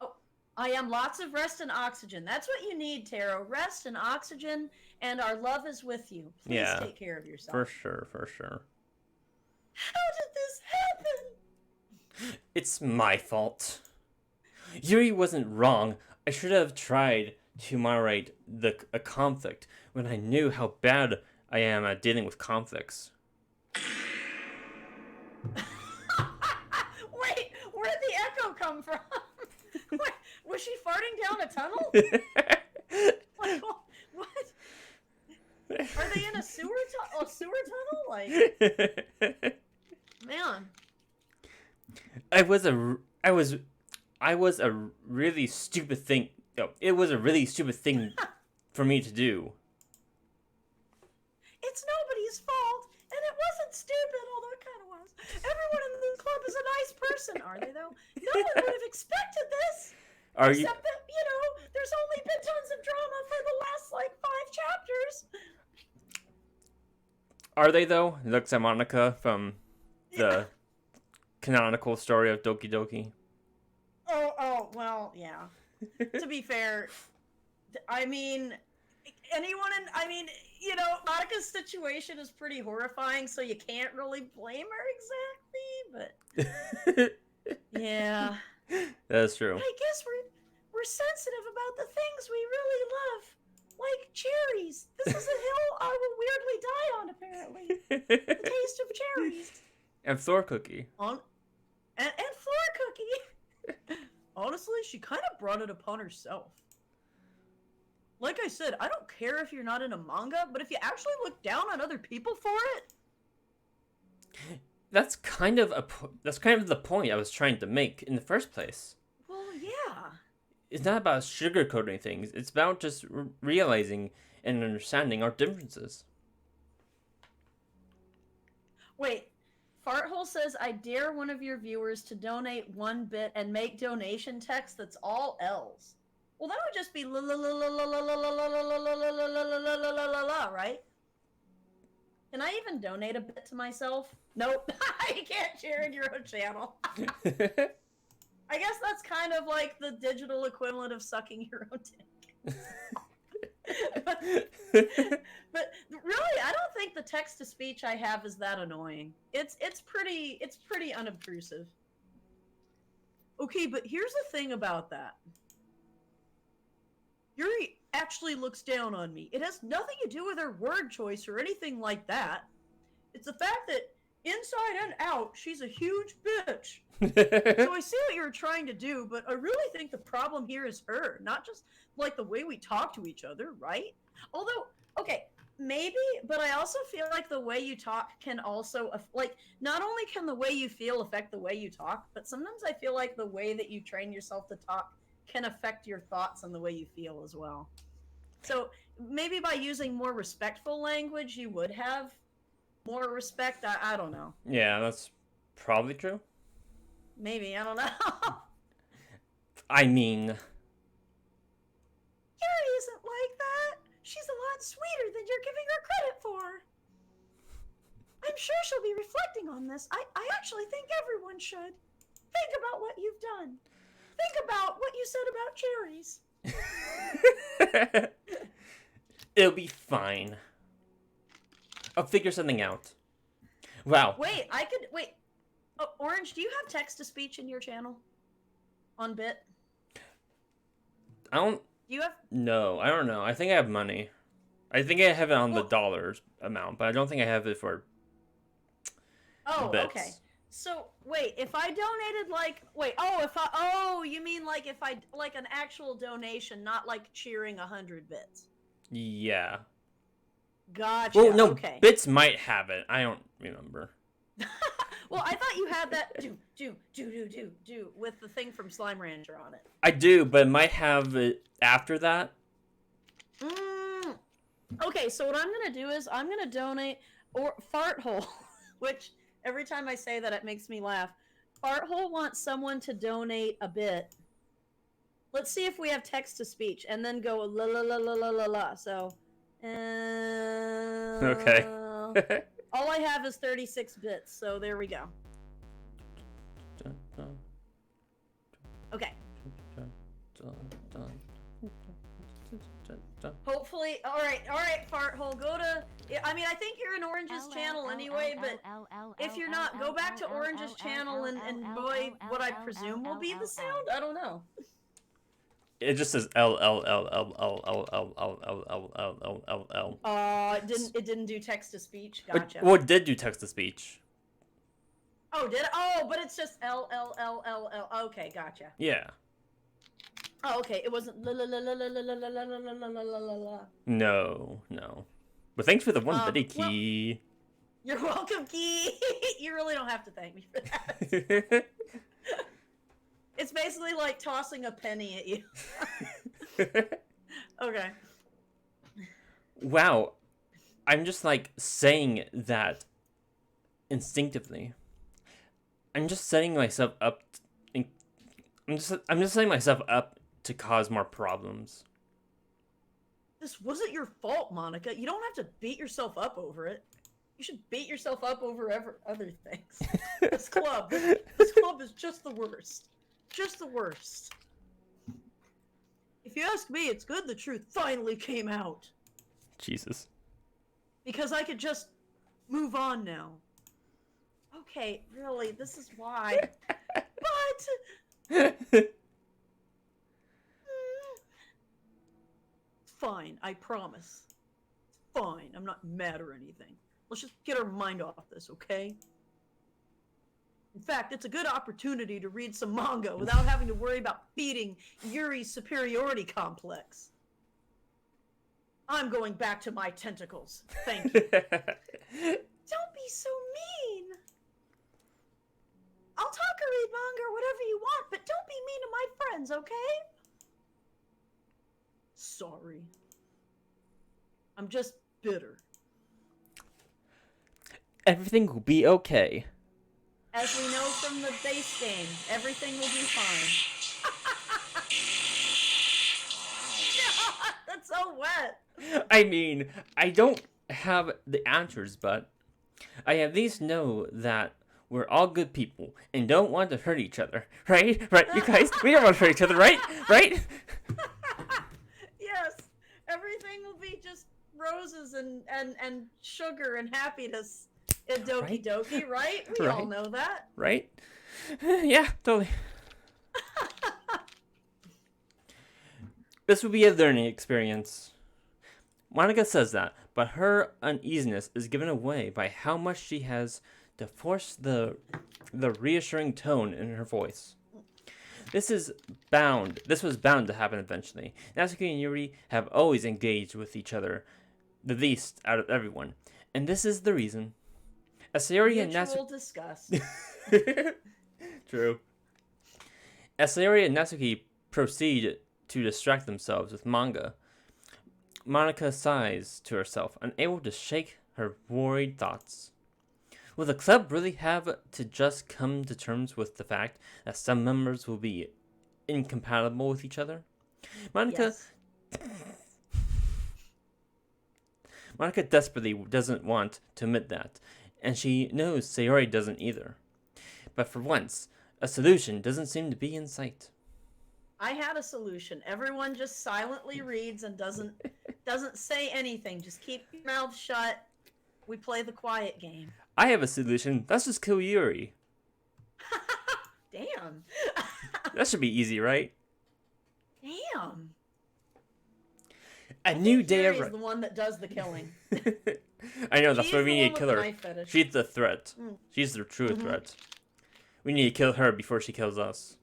Oh, I am lots of rest and oxygen. That's what you need, Taro. Rest and oxygen, and our love is with you. Please take care of yourself. For sure, for sure. How did this happen? It's my fault. Yuri wasn't wrong. I should have tried to moderate a conflict when I knew how bad I am at dealing with conflicts. Wait, where did the echo come from? Wait, was she farting down a tunnel? Like, what? Are they in a sewer tunnel? Like, man. I was a really stupid thing. No, it was a really stupid thing for me to do. It's nobody's fault, and it wasn't stupid, although it kind of was. Everyone in the club is a nice person, are they, though? No one would have expected this. Except that, there's only been tons of drama for the last, 5 chapters. Are they though? Lux and Monica from the Yeah. canonical story of Doki Doki. Oh, well, yeah. To be fair, I mean, I mean, Monica's situation is pretty horrifying, so you can't really blame her exactly, but yeah. That's true. But I guess we're sensitive about the things we really love. Like cherries. This is a hill I will weirdly die on, apparently. The taste of cherries. And Thor Cookie. And Floor Cookie. Honestly, she kind of brought it upon herself. Like I said, I don't care if you're not in a manga, but if you actually look down on other people for it, That's kind of the point I was trying to make in the first place. well, yeah. It's not about sugarcoating things. It's about just realizing and understanding our differences. Wait, Farthole says, I dare one of your viewers to donate 1 bit and make donation text that's all L's. Well, that would just be la la la la la la la la la la la la la la la la la, right? Can I even donate a bit to myself? Nope. You can't share in your own channel. I guess that's kind of like the digital equivalent of sucking your own dick. But really, I don't think the text-to-speech I have is that annoying. It's pretty unobtrusive. Okay, but here's the thing about that. Yuri actually looks down on me. It has nothing to do with her word choice or anything like that. It's the fact that inside and out, she's a huge bitch. So I see what you're trying to do, but I really think the problem here is her, not just like the way we talk to each other, right? Although, okay, maybe, but I also feel like the way you talk can also, like, not only can the way you feel affect the way you talk, but sometimes I feel like the way that you train yourself to talk can affect your thoughts and the way you feel as well. So maybe by using more respectful language, you would have more respect. I don't know. Yeah, that's probably true. Maybe, I don't know. I mean... Yuri isn't like that. She's a lot sweeter than you're giving her credit for. I'm sure she'll be reflecting on this. I actually think everyone should. Think about what you've done. Think about what you said about cherries. It'll be fine. I'll figure something out. Wow. Wait. Oh, Orange, do you have text-to-speech in your channel? On Bit? I don't... Do you have... No, I don't know. I think I have money. I think I have it on the dollars amount, but I don't think I have it for bits. Okay. So, wait, if I donated, you mean like if I, like an actual donation, not like cheering 100 bits? Yeah. Gotcha, Well, no, okay. Bits might have it. I don't remember. Well, I thought you had that do with the thing from Slime Rancher on it. I do, but it might have it after that. Okay, so what I'm gonna do is I'm gonna donate or Farthole, which every time I say that it makes me laugh. Farthole wants someone to donate a bit. Let's see if we have text to speech, and then go la la la la la la la. So, okay. all I have is 36 bits, so there we go. Okay. Hopefully, all right, Farthole, go to. I mean, I think you're in Orange's channel anyway, but if you're not, go back to Orange's channel and enjoy what I presume will be the sound. I don't know. It just says L L L L L L L L L L L L L. It didn't do text to speech. Gotcha. Well, it did do text to speech. Oh, did it? Oh, but it's just L L L L L. Okay, gotcha. Yeah. Oh, okay. It wasn't la la la la la la la la la la la la la la la. No. But thanks for the one bitty well, key. You're welcome, Key. You really don't have to thank me for that. It's basically like tossing a penny at you. Okay. Wow. I'm just like saying that instinctively. I'm just setting myself up. I'm just setting myself up to cause more problems. This wasn't your fault, Monica. You don't have to beat yourself up over it. You should beat yourself up over other things. This club is just the worst. Just the worst. If you ask me, it's good the truth finally came out. Jesus. Because I could just move on now. Okay, really, this is why. But... Fine, I promise. Fine, I'm not mad or anything. Let's just get our mind off this, okay? In fact, it's a good opportunity to read some manga without having to worry about feeding Yuri's superiority complex. I'm going back to my tentacles. Thank you. Don't be so mean. I'll talk or read manga or whatever you want, but don't be mean to my friends, okay? Sorry. I'm just bitter. Everything will be okay. As we know from the base game, everything will be fine. That's so wet. I mean, I don't have the answers, but I at least know that we're all good people and don't want to hurt each other, right? Right, you guys? We don't want to hurt each other, right? Right? Yes, everything will be just roses and sugar and happiness in Doki Right? Doki, right? We all know that. Right? Yeah, totally. This will be a learning experience. Monica says that, but her uneasiness is given away by how much she has to force the reassuring tone in her voice. This was bound to happen eventually. Natsuki and Yuri have always engaged with each other, the least out of everyone. And this is the reason. As Sayori and Natsuki... discuss. True. As Sayori and Natsuki proceed to distract themselves with manga, Monica sighs to herself, unable to shake her worried thoughts. Will the club really have to just come to terms with the fact that some members will be incompatible with each other? Monica desperately doesn't want to admit that, and she knows Sayori doesn't either. But for once, a solution doesn't seem to be in sight. I had a solution. Everyone just silently reads and doesn't say anything. Just keep your mouth shut. We play the quiet game. I have a solution. Let's just kill Yuri. Damn. That should be easy, right? Damn. A new day Yuri is arrives. the one that does the killing. I know, that's She's why we the need one to kill with the her. knife fetish. She's the threat. Mm. She's the true threat. We need to kill her before she kills us.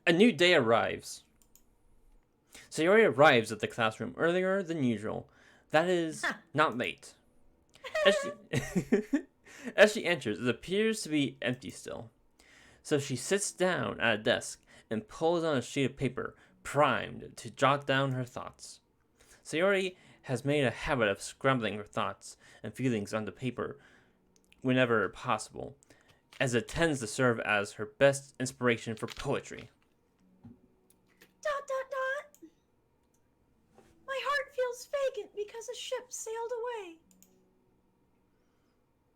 A new day arrives. Sayori arrives at the classroom earlier than usual. That is, not late. As she enters, it appears to be empty still. So she sits down at a desk and pulls on a sheet of paper, primed to jot down her thoughts. Sayori has made a habit of scrambling her thoughts and feelings onto paper whenever possible, as it tends to serve as her best inspiration for poetry. ... My heart feels vacant because a ship sailed away.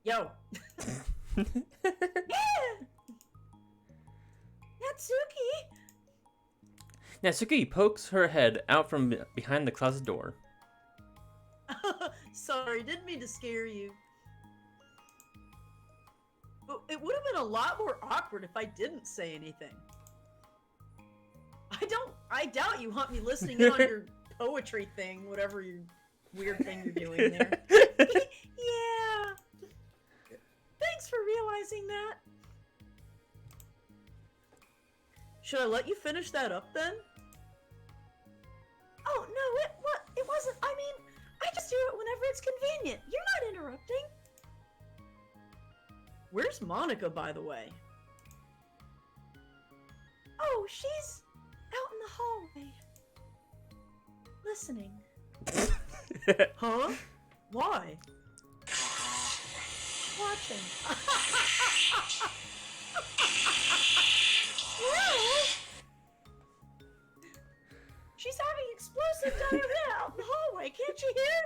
Yo. Yeah. Natsuki. Natsuki pokes her head out from behind the closet door. Sorry, didn't mean to scare you. But it would have been a lot more awkward if I didn't say anything. I doubt you want me listening in on your poetry thing, whatever your weird thing you're doing there. Yeah. Thanks for realizing that. Should I let you finish that up then? Oh, no, it wasn't. I mean, I just do it whenever it's convenient. You're not interrupting. Where's Monica, by the way? Oh, she's out in the hallway. Listening. Huh? Why? Watching. Well, she's having explosive diarrhea out in the hallway. Can't you hear?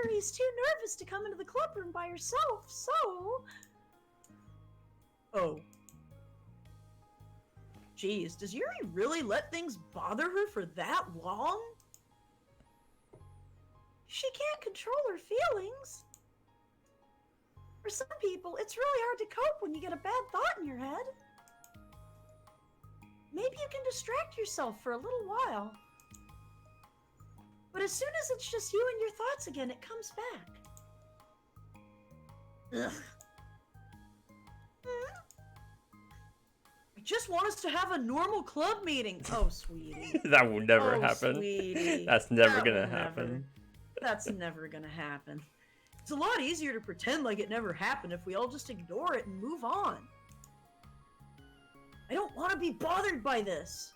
Yuri's too nervous to come into the club room by herself, so... Oh. Jeez, does Yuri really let things bother her for that long? She can't control her feelings. For some people, it's really hard to cope when you get a bad thought in your head. Maybe you can distract yourself for a little while. But as soon as it's just you and your thoughts again, it comes back. Ugh. I just want us to have a normal club meeting. Oh, sweetie. That will never Oh, happen. Sweetie. That's never That gonna will happen. That's never gonna happen. It's a lot easier to pretend like it never happened if we all just ignore it and move on. I don't want to be bothered by this.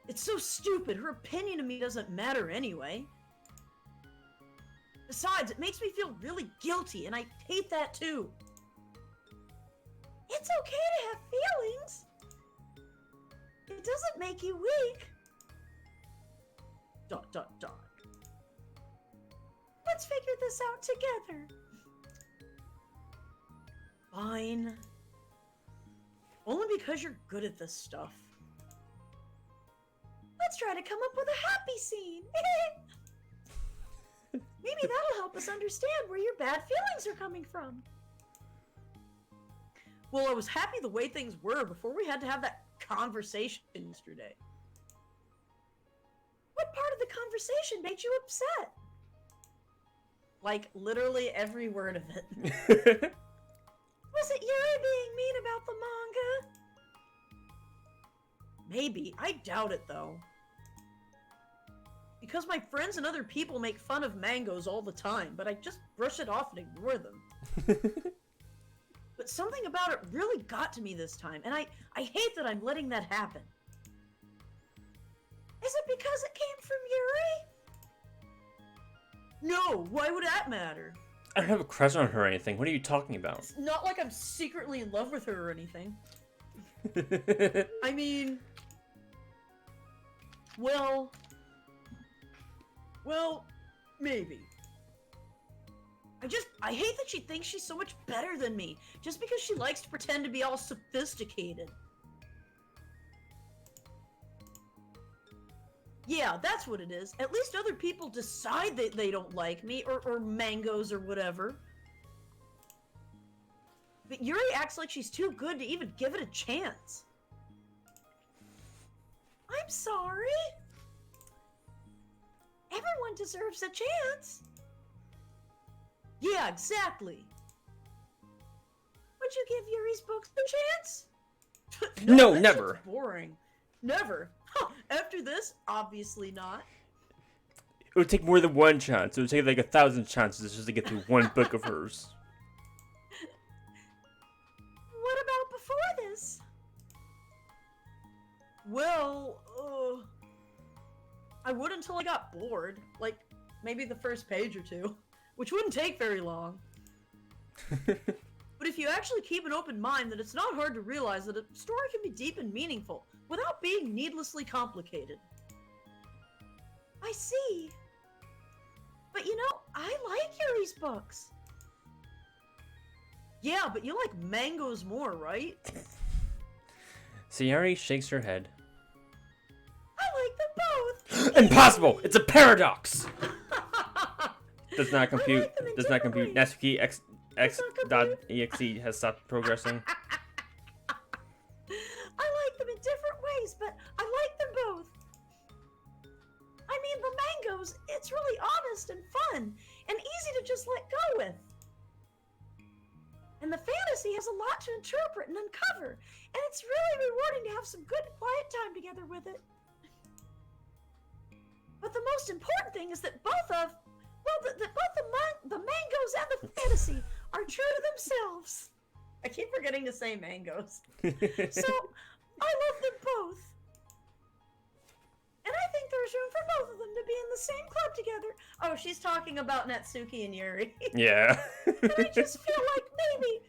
It's so stupid. Her opinion of me doesn't matter anyway. Besides, it makes me feel really guilty, and I hate that too. It's okay to have feelings. It doesn't make you weak. ... Let's figure this out together. Fine. Only because you're good at this stuff. Let's try to come up with a happy scene. Maybe that'll help us understand where your bad feelings are coming from. Well, I was happy the way things were before we had to have that conversation yesterday. What part of the conversation made you upset? Like, literally every word of it. Was it Yuri being mean about the manga? Maybe. I doubt it, though. Because my friends and other people make fun of mangoes all the time, but I just brush it off and ignore them. But something about it really got to me this time, and I hate that I'm letting that happen. Is it because it came from Yuri? No, why would that matter? I don't have a crush on her or anything. What are you talking about? It's not like I'm secretly in love with her or anything. I mean... Well, maybe. I hate that she thinks she's so much better than me, just because she likes to pretend to be all sophisticated. Yeah, that's what it is. At least other people decide that they don't like me, or mangoes, or whatever. But Yuri acts like she's too good to even give it a chance. I'm sorry. Everyone deserves a chance. Yeah, exactly. Would you give Yuri's books a chance? No, that never. sounds boring. Never. Huh, after this, obviously not. It would take more than one chance. It would take like 1,000 chances just to get through one book of hers. What about before this? Well, I would until I got bored. Like, maybe the first page or two. Which wouldn't take very long. But if you actually keep an open mind, then it's not hard to realize that a story can be deep and meaningful without being needlessly complicated. I see. But you know, I like Yuri's books. Yeah, but you like mangoes more, right? Sayuri shakes her head. I like them both. Impossible! It's a paradox! Does not compute. like them in Does not different compute. ways. Natsuki X.exe has stopped progressing. I like them in different ways, but I like them both. I mean, the mangoes, it's really honest and fun, and easy to just let go with. And the fantasy has a lot to interpret and uncover, and it's really rewarding to have some good quiet time together with it. But the most important thing is that both the mangoes and the fantasy are true to themselves. I keep forgetting to say mangoes. So, I love them both. And I think there's room for both of them to be in the same club together. Oh, she's talking about Natsuki and Yuri. Yeah. And I just feel like maybe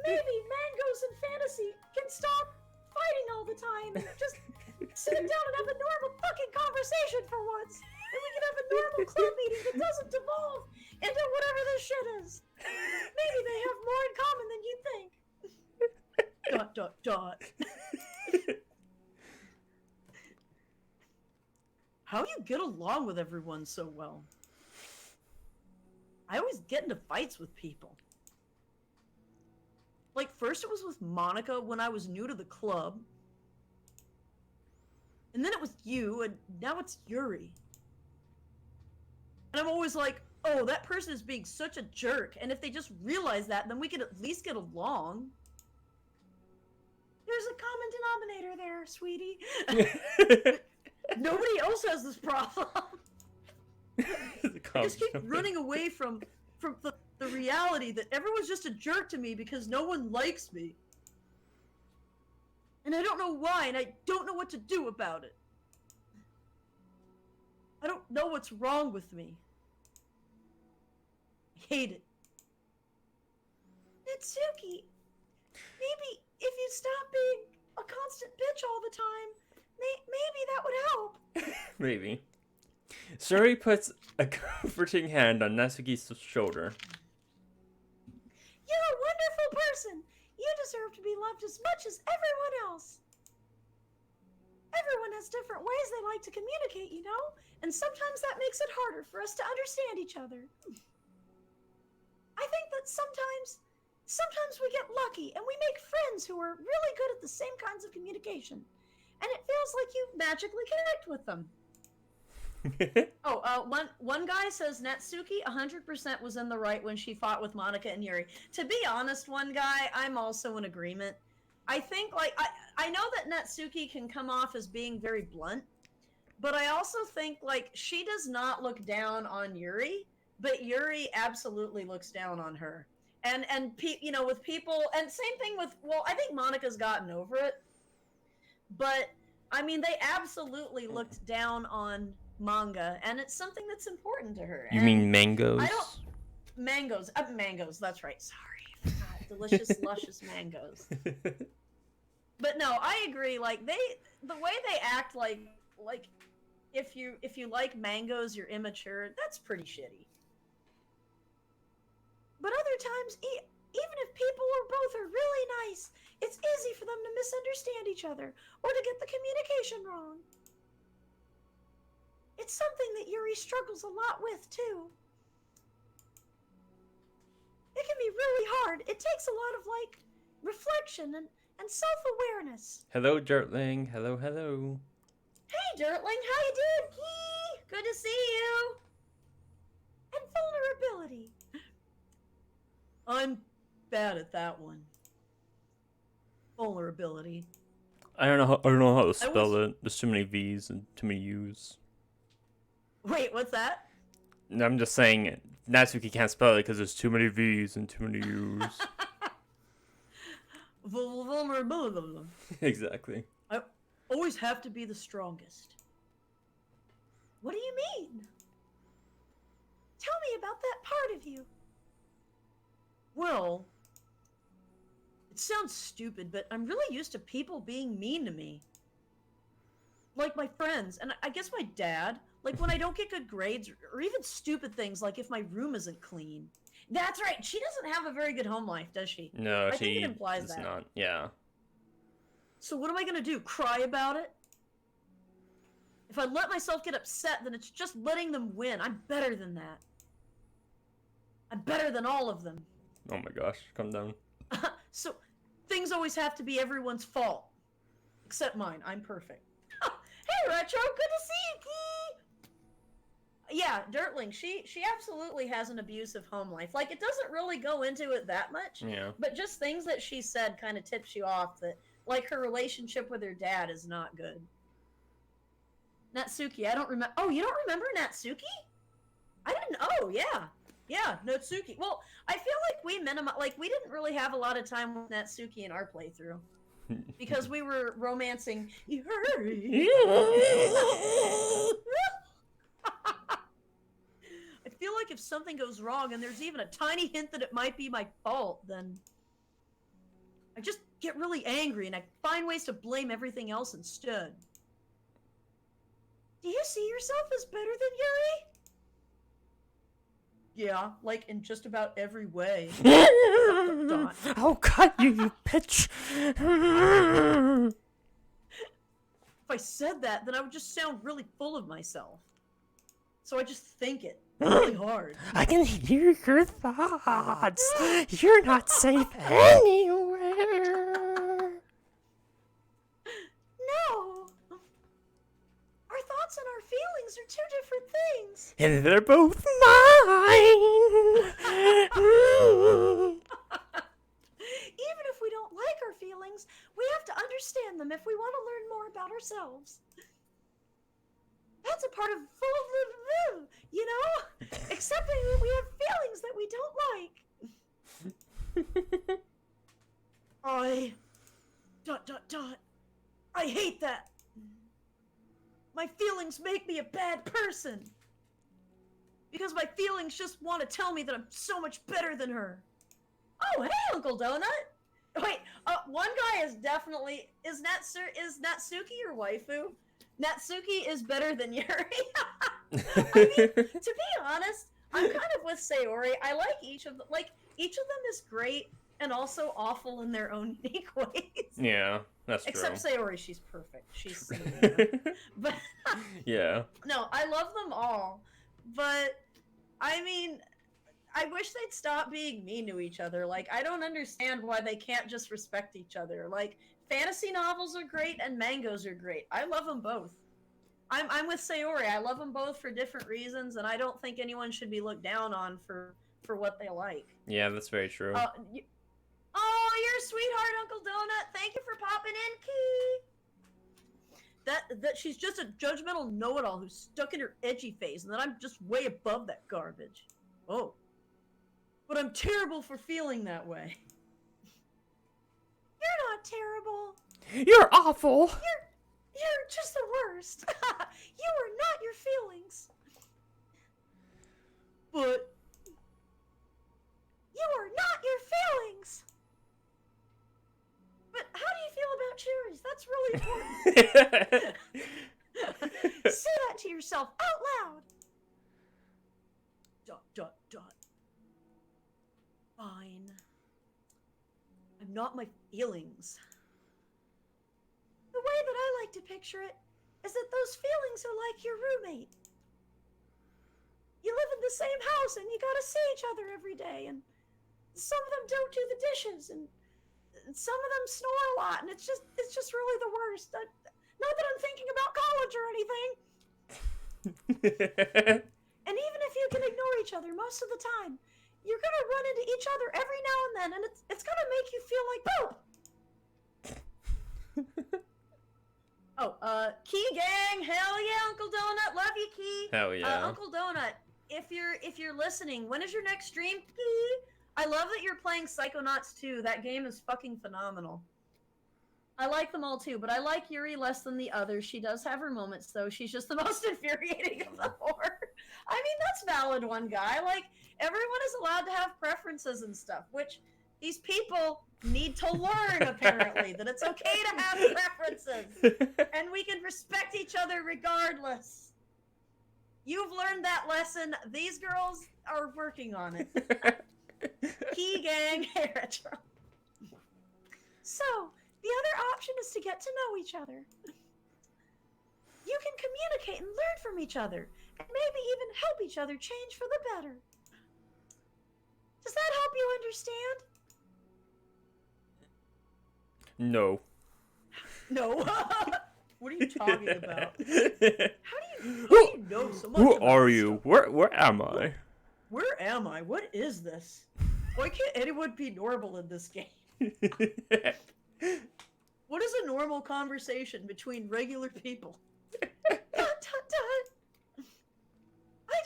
mangoes and fantasy can stop fighting all the time and just sit down and have a normal fucking conversation for once. and we can have a normal club meeting that doesn't devolve into whatever this shit is. Maybe they have more in common than you think. ... How do you get along with everyone so well? I always get into fights with people. Like, first it was with Monica when I was new to the club. And then it was you, and now it's Yuri. And I'm always like, oh, that person is being such a jerk, and if they just realize that, then we could at least get along. There's a common denominator there, sweetie. Nobody else has this problem. I just keep running away from the reality that everyone's just a jerk to me because no one likes me. And I don't know why, and I don't know what to do about it. I don't know what's wrong with me. I hate it. Natsuki, maybe if you stop being a constant bitch all the time, maybe that would help. Maybe. Suri puts a comforting hand on Natsuki's shoulder. You're a wonderful person. You deserve to be loved as much as everyone else. Everyone has different ways they like to communicate, you know? And sometimes that makes it harder for us to understand each other. I think that sometimes we get lucky and we make friends who are really good at the same kinds of communication. And it feels like you magically connect with them. One guy says Natsuki 100% was in the right when she fought with Monica and Yuri. To be honest, one guy, I'm also in agreement. I think, like, I know that Natsuki can come off as being very blunt, but I also think, like, she does not look down on Yuri, but Yuri absolutely looks down on her. And you know, with people, and same thing with, well, I think Monica's gotten over it, but, I mean, they absolutely looked down on manga, and it's something that's important to her. You mean mangoes? Mangoes, that's right, sorry. God, delicious, luscious mangoes. But no, I agree, like, the way they act, like, if you like mangoes, you're immature, that's pretty shitty. But other times, even if people are really nice, it's easy for them to misunderstand each other, or to get the communication wrong. It's something that Yuri struggles a lot with, too. It can be really hard. It takes a lot of, like, reflection and self-awareness. Hello, Dirtling. Hello, hello. Hey, Dirtling, how you doing? Good to see you. And vulnerability. I'm bad at that one. Vulnerability. I don't know how to spell it. There's too many V's and too many U's. Wait, what's that? No, I'm just saying Natsuki can't spell it because there's too many V's and too many U's. Vulnerability. Exactly. I always have to be the strongest. What do you mean? Tell me about that part of you. Well, it sounds stupid, but I'm really used to people being mean to me. Like my friends, and I guess my dad. Like when I don't get good grades, or even stupid things like if my room isn't clean. That's right, she doesn't have a very good home life, does she? No, I think it implies it's that. not. Yeah. So what am I gonna do? Cry about it? If I let myself get upset, then it's just letting them win. I'm better than that. I'm better than all of them. Oh my gosh, calm down. So, things always have to be everyone's fault. Except mine. I'm perfect. Hey, Retro! Good to see you, Key! Yeah, Dirtling, she absolutely has an abusive home life. Like, it doesn't really go into it that much. Yeah. But just things that she said kind of tips you off that, like, her relationship with her dad is not good. Natsuki, I don't remember. Oh, you don't remember Natsuki? I didn't. Oh, yeah. Yeah, Natsuki. Well, I feel like we didn't really have a lot of time with Natsuki in our playthrough. Because we were romancing Yuri. I feel like if something goes wrong and there's even a tiny hint that it might be my fault, then I just get really angry and I find ways to blame everything else instead. Do you see yourself as better than Yuri? Yeah, like in just about every way. I'll cut you, you bitch. If I said that, then I would just sound really full of myself. So I just think it really hard. I can hear your thoughts. You're not safe anywhere. No! Our thoughts and our feelings are two different things. And they're both mine. Even if we don't like our feelings, we have to understand them if we want to learn more about ourselves. That's a part of you know? Accepting that we have feelings that we don't like. I hate that. My feelings make me a bad person. Because my feelings just want to tell me that I'm so much better than her. Oh, hey, Uncle Donut. Wait, one guy is definitely... Is Natsuki your waifu? Natsuki is better than Yuri. I mean, to be honest, I'm kind of with Sayori. I like each of them. Like, each of them is great and also awful in their own unique ways. Yeah, that's Except true. Sayori, she's perfect. She's Selena. But Yeah. no, I love them all. But I mean, I wish they'd stop being mean to each other. Like, I don't understand why they can't just respect each other. Like, fantasy novels are great and mangas are great. I love them both. I'm with Sayori. I love them both for different reasons, and I don't think anyone should be looked down on for what they like. Yeah, that's very true. Oh, you're a sweetheart, Uncle Donut. Thank you for popping in, Key. That she's just a judgmental know-it-all who's stuck in her edgy phase, and that I'm just way above that garbage. Oh. But I'm terrible for feeling that way. You're not terrible. You're awful. You're just the worst. You are not your feelings. But you are not your feelings. But how do you feel about cherries? That's really important. Say that to yourself out loud. ... Fine. I'm not my feelings. The way that I like to picture it is that those feelings are like your roommate. You live in the same house and you gotta see each other every day, and some of them don't do the dishes, and some of them snore a lot, and it's just really the worst. Not that I'm thinking about college or anything. And even if you can ignore each other most of the time, you're gonna run into each other every now and then, and it's gonna make you feel like poop. Key gang, hell yeah, Uncle Donut, love you, Key. Hell yeah. Uncle Donut, if you're listening, when is your next stream, Key? I love that you're playing Psychonauts 2. That game is fucking phenomenal. I like them all too, but I like Yuri less than the others. She does have her moments, though. She's just the most infuriating of the four. I mean, that's valid, one guy. Like, everyone is allowed to have preferences and stuff, which these people need to learn, apparently, that it's okay to have preferences. And we can respect each other regardless. You've learned that lesson. These girls are working on it. Key gang, retro. So, the other option is to get to know each other. You can communicate and learn from each other, and maybe even help each other change for the better. Does that help you understand? No. No. What are you talking about? How do you know so much? Who are you? Where am I? Where am I? What is this? Why can't anyone be normal in this game? What is a normal conversation between regular people? I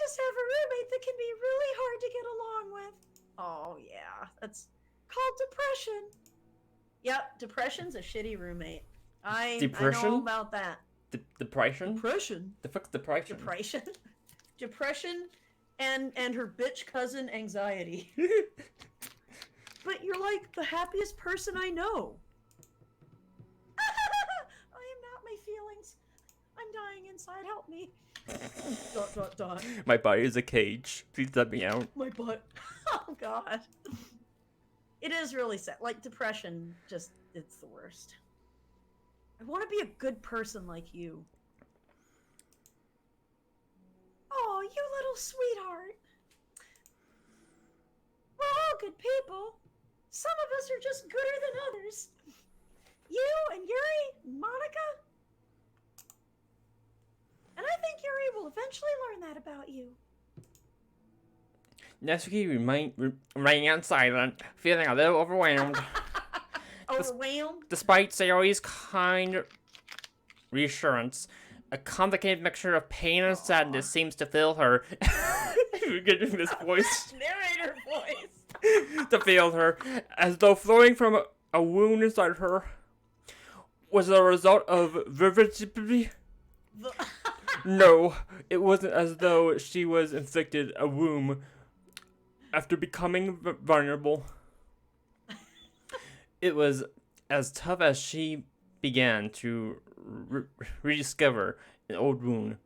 just have a roommate that can be really hard to get along with. Oh, yeah. That's called depression. Yep, depression's a shitty roommate. I know about that. Depression? Depression? The fuck's depression? Depression? Depression and her bitch cousin anxiety. But you're like the happiest person I know. I am not my feelings. I'm I'm dying inside. Help me. Dot, dot, dot. My body is a cage. Please let me out. My butt. Oh, God. It is really sad. Like, depression, just, it's the worst. I want to be a good person like you. Oh, you little sweetheart. We're all good people. Some of us are just gooder than others. You and Yuri, Monica. And I think Yuri will eventually learn that about you. Natsuki remained silent, feeling a little overwhelmed. Overwhelmed? Despite Sayori's kind reassurance, a complicated mixture of pain and sadness seems to fill her. You're getting this voice. Narrator voice. To fill her, as though flowing from a wound inside her was the result of vividity. No, it wasn't as though she was inflicted a wound after becoming vulnerable. It was as tough as she began to rediscover an old wound,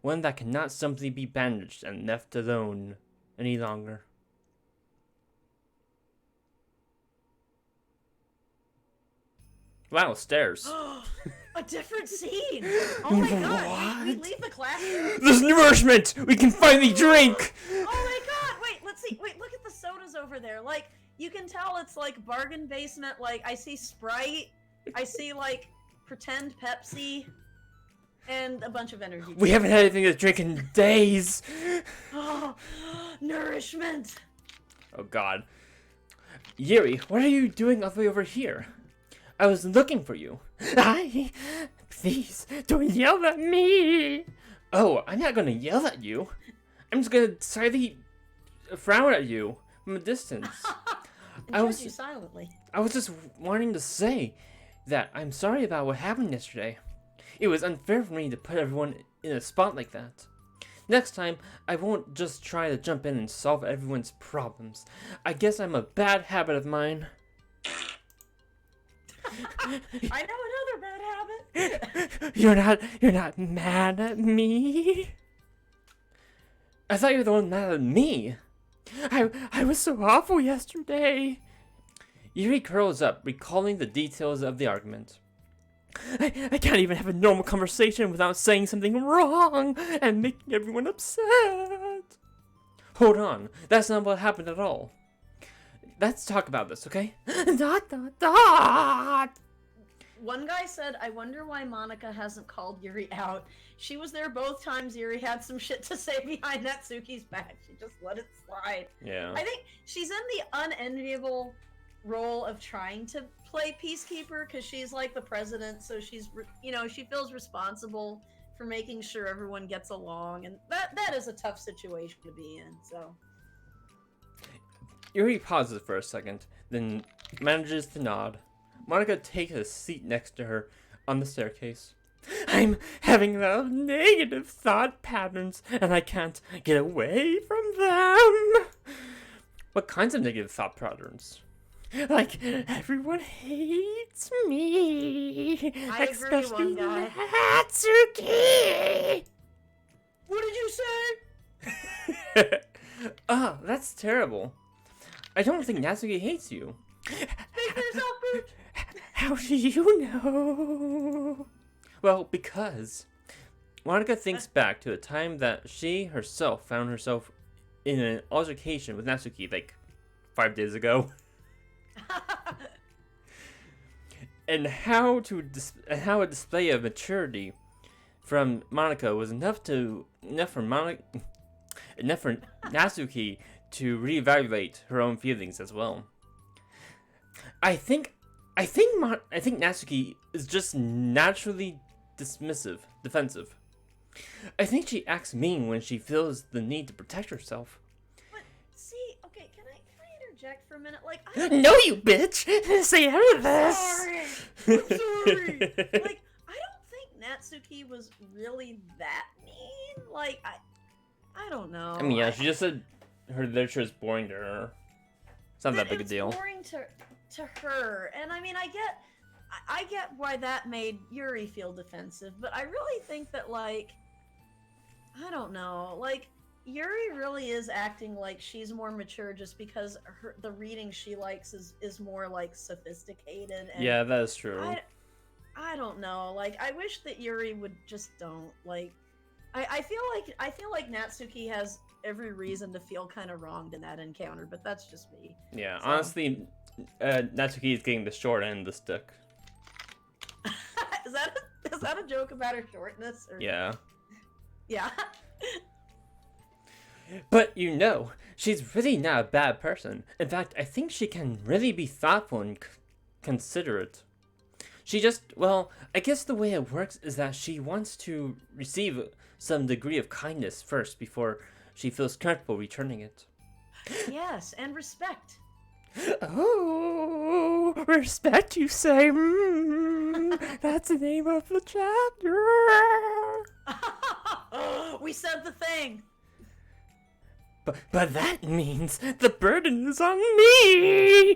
one that cannot simply be bandaged and left alone any longer. Wow, stairs. A different scene. Oh my God! We leave the classroom. There's nourishment. We can finally drink. Oh my God! Wait, let's see. Wait, look at the sodas over there. Like, you can tell it's like bargain basement. Like, I see Sprite. I see like pretend Pepsi, and a bunch of energy. We haven't had anything to drink in days. Oh, nourishment. Oh God. Yuri, what are you doing all the way over here? I was looking for you. Please, don't yell at me. Oh, I'm not gonna yell at you. I'm just gonna slightly frown at you from a distance. I was you silently. I was just wanting to say that I'm sorry about what happened yesterday. It was unfair for me to put everyone in a spot like that. Next time, I won't just try to jump in and solve everyone's problems. I guess I'm a bad habit of mine. I know another bad habit. You're not mad at me? I thought you were the one mad at me. I was so awful yesterday. Yuri curls up, recalling the details of the argument. I can't even have a normal conversation without saying something wrong and making everyone upset. Hold on, that's not what happened at all. Let's talk about this, okay? Dot, dot, dot. One guy said, I wonder why Monica hasn't called Yuri out. She was there both times Yuri had some shit to say behind Natsuki's back. She just let it slide. Yeah. I think she's in the unenviable role of trying to play peacekeeper because she's like the president, so she's, she feels responsible for making sure everyone gets along, and that is a tough situation to be in, so... Yuri pauses for a second, then manages to nod. Monica takes a seat next to her on the staircase. I'm having those negative thought patterns, and I can't get away from them. What kinds of negative thought patterns? Like, everyone hates me. I agree, one guy. Natsuki! What did you say? Oh, that's terrible. I don't think Natsuki hates you. Think yourself, bitch. How do you know? Well, because Monica thinks back to the time that she herself found herself in an altercation with Natsuki like 5 days ago. And how a display of maturity from Monica was enough for Natsuki to reevaluate her own feelings as well. I think Natsuki is just naturally defensive. I think she acts mean when she feels the need to protect herself. But see, okay, can I interject for a minute? Like, No, you bitch! Say out of this. Sorry. I'm sorry. Like, I don't think Natsuki was really that mean. Like, I don't know. I mean, yeah, she just said her literature is boring to her. It's not that big a deal. It's boring to her, and I mean, I get I get why that made Yuri feel defensive, but I really think that, like, I don't know, like, Yuri really is acting like she's more mature just because the reading she likes is more, like, sophisticated. And Yeah, that is true. I don't know. Like, I wish that Yuri would just don't, like, I feel like Natsuki has every reason to feel kind of wronged in that encounter, but that's just me. Yeah, So. honestly, Natsuki is getting the short end of the stick. is that a joke about her shortness? Or... Yeah. Yeah. But you know, she's really not a bad person. In fact, I think she can really be thoughtful and considerate. She just, well, I guess the way it works is that she wants to receive some degree of kindness first before she feels comfortable returning it. Yes, and respect. Oh, respect, you say? That's the name of the chapter. We said the thing. But that means the burden is on me.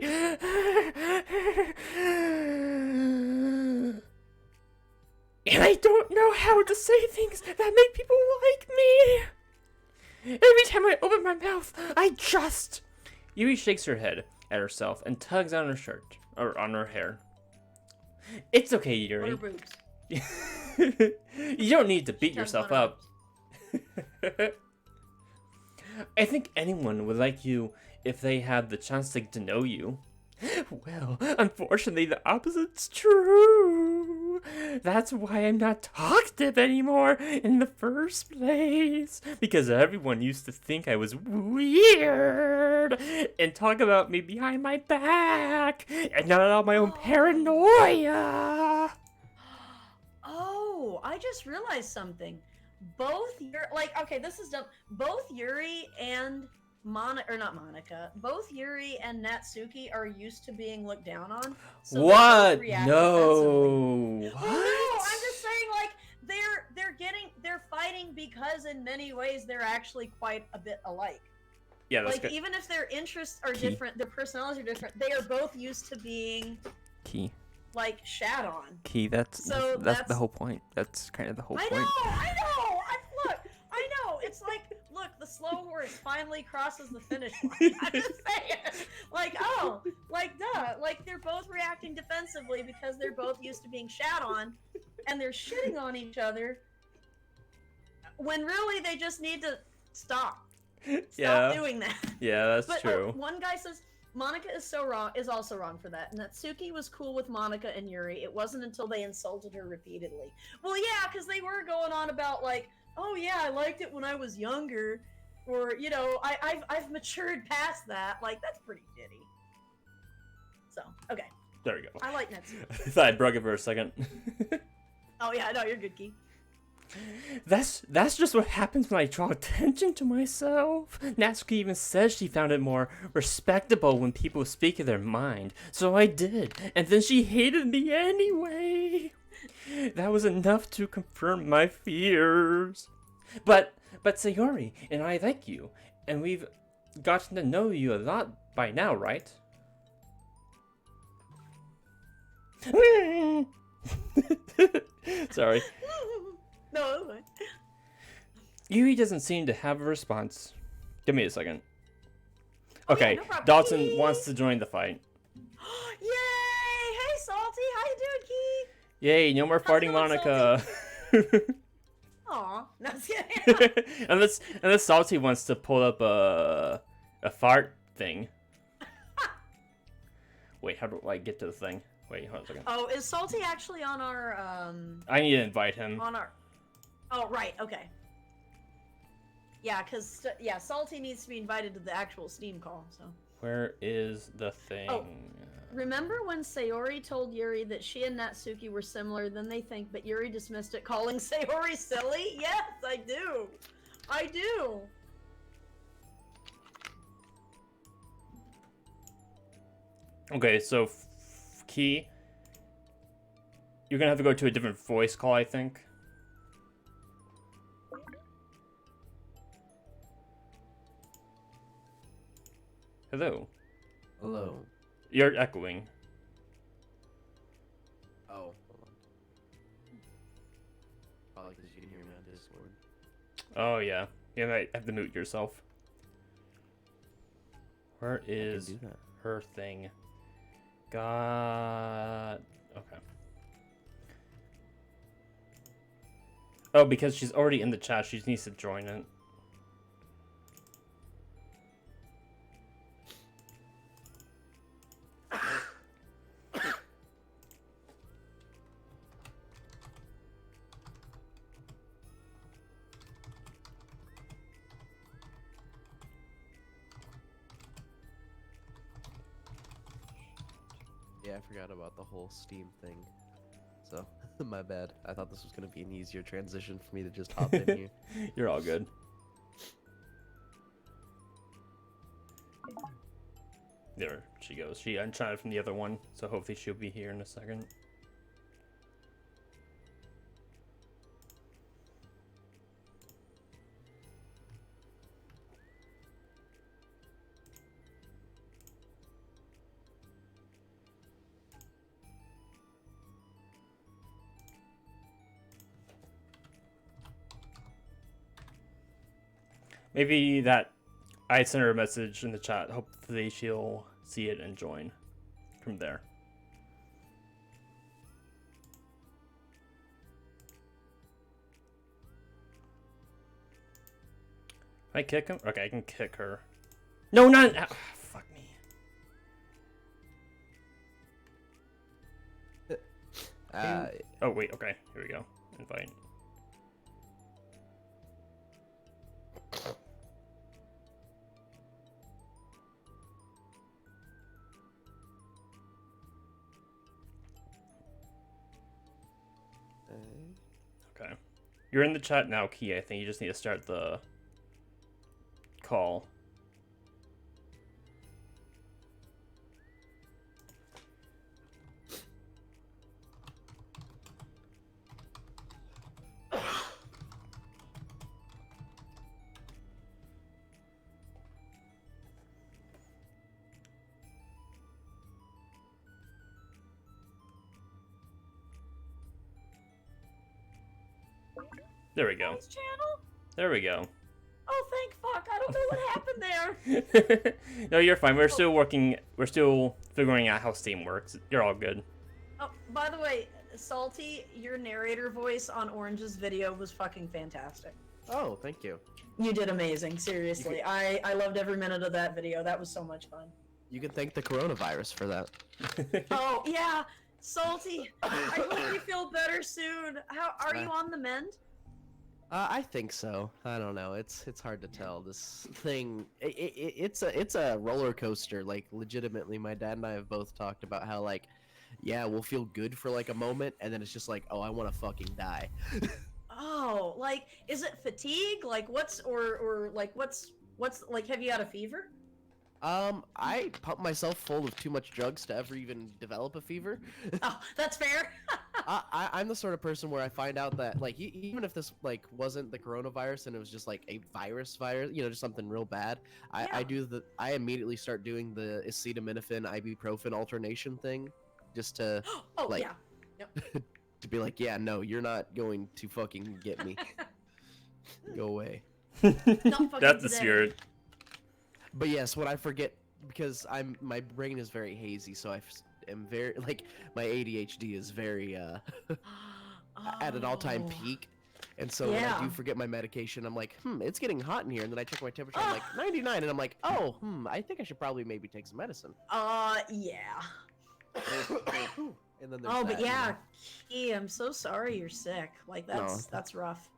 And I don't know how to say things that make people like me. Every time I open my mouth, I just... Yuri shakes her head at herself and tugs on her shirt, or on her hair. It's okay, Yuri. Or boobs. You don't need to beat yourself up. I think anyone would like you if they had the chance to get to know you. Well, unfortunately, the opposite's true. That's why I'm not talkative anymore in the first place. Because everyone used to think I was weird and talk about me behind my back and not on my own paranoia. Oh, I just realized something. Both this is dumb. Both Yuri and both Yuri and Natsuki are used to being looked down on. So what? Defensively. What? Well, no, I'm just saying, like, they're fighting because in many ways they're actually quite a bit alike. Yeah, that's like good. Even if their interests are different, their personalities are different. They are both used to being like shat on. That's the whole point. That's kind of the whole point. I know. It's like, look, the slow horse finally crosses the finish line. I'm just saying. Like, oh, like, duh. Like, they're both reacting defensively because they're both used to being shat on, and they're shitting on each other, when really they just need to stop. Stop doing that. Yeah, that's true. One guy says, Monika is also wrong for that. And Natsuki was cool with Monika and Yuri. It wasn't until they insulted her repeatedly. Well, yeah, because they were going on about, like, oh yeah, I liked it when I was younger, or, you know, I've matured past that. Like, that's pretty shitty. So, okay. There we go. I like Natsuki. I thought I broke it for a second. Oh yeah, no, you're good, Key. That's just what happens when I draw attention to myself. Natsuki even says she found it more respectable when people speak of their mind. So I did, and then she hated me anyway. That was enough to confirm my fears. But Sayori and I like you, and we've gotten to know you a lot by now, right? Sorry. No, okay. Yuri doesn't seem to have a response. Give me a second. Okay, yeah, no problem. Dawson wants to join the fight. Yay! Hey, Salty, how you doing, Key? Yay, no more farting Monika. Aw, no, just kidding. unless Salty wants to pull up a fart thing. Wait, how do I get to the thing? Wait, hold on a second. Oh, is Salty actually on our, I need to invite him. On our... Oh, right, okay. Yeah, because, Salty needs to be invited to the actual Steam call, so... Where is the thing? Oh, remember when Sayori told Yuri that she and Natsuki were similar, then they think, but Yuri dismissed it, calling Sayori silly? Yes, I do! I do! Okay, so, Key, you're gonna have to go to a different voice call, I think. Hello. Hello. You're echoing. Oh, hold on. Probably because you can hear me on Discord. Oh yeah, you might have to mute yourself. Where is do that. her thing? God. Okay. Oh, because she's already in the chat, she just needs to join it. Yeah, I forgot about the whole Steam thing. So, my bad. I thought this was going to be an easier transition for me to just hop in here. You're all good. There she goes. She unchatted from the other one, so hopefully she'll be here in a second. Maybe that I sent her a message in the chat. Hopefully she'll see it and join from there. Can I kick him? Okay, I can kick her. No, not. Ah, fuck me. Oh, wait, okay. Here we go. Invite. Okay. You're in the chat now, Key. I think you just need to start the call. There we go. Nice channel? There we go. Oh, thank fuck. I don't know what happened there. No, you're fine. We're still working. We're still figuring out how Steam works. You're all good. Oh, by the way, Salty, your narrator voice on Orange's video was fucking fantastic. Oh, thank you. You did amazing, seriously. I loved every minute of that video. That was so much fun. You can thank the coronavirus for that. Oh, yeah. Salty, I hope you feel better soon. How are you on the mend? I think so. I don't know. It's hard to tell. This thing, it's a roller coaster. Like, legitimately, my dad and I have both talked about how, like, yeah, we'll feel good for like a moment, and then it's just like, oh, I want to fucking die. Oh, like, is it fatigue? Like, what's like, have you had a fever? I pump myself full of too much drugs to ever even develop a fever. Oh, that's fair. I'm the sort of person where I find out that, like, even if this, like, wasn't the coronavirus and it was just, like, a virus, you know, just something real bad, I immediately start doing the acetaminophen, ibuprofen alternation thing, just to, oh, like, yeah. Yep. to be like, yeah, no, you're not going to fucking get me. Go away. That's the spirit. But yes, what I forget, because my brain is very hazy, so am very, like, my ADHD is very at an all-time peak, and so when I do forget my medication, I'm like, it's getting hot in here, and then I check my temperature, I'm like 99, and I'm like, oh, I think I should probably maybe take some medicine. Yeah. And then there's but that, yeah, you know. Key, I'm so sorry you're sick. Like, that's rough.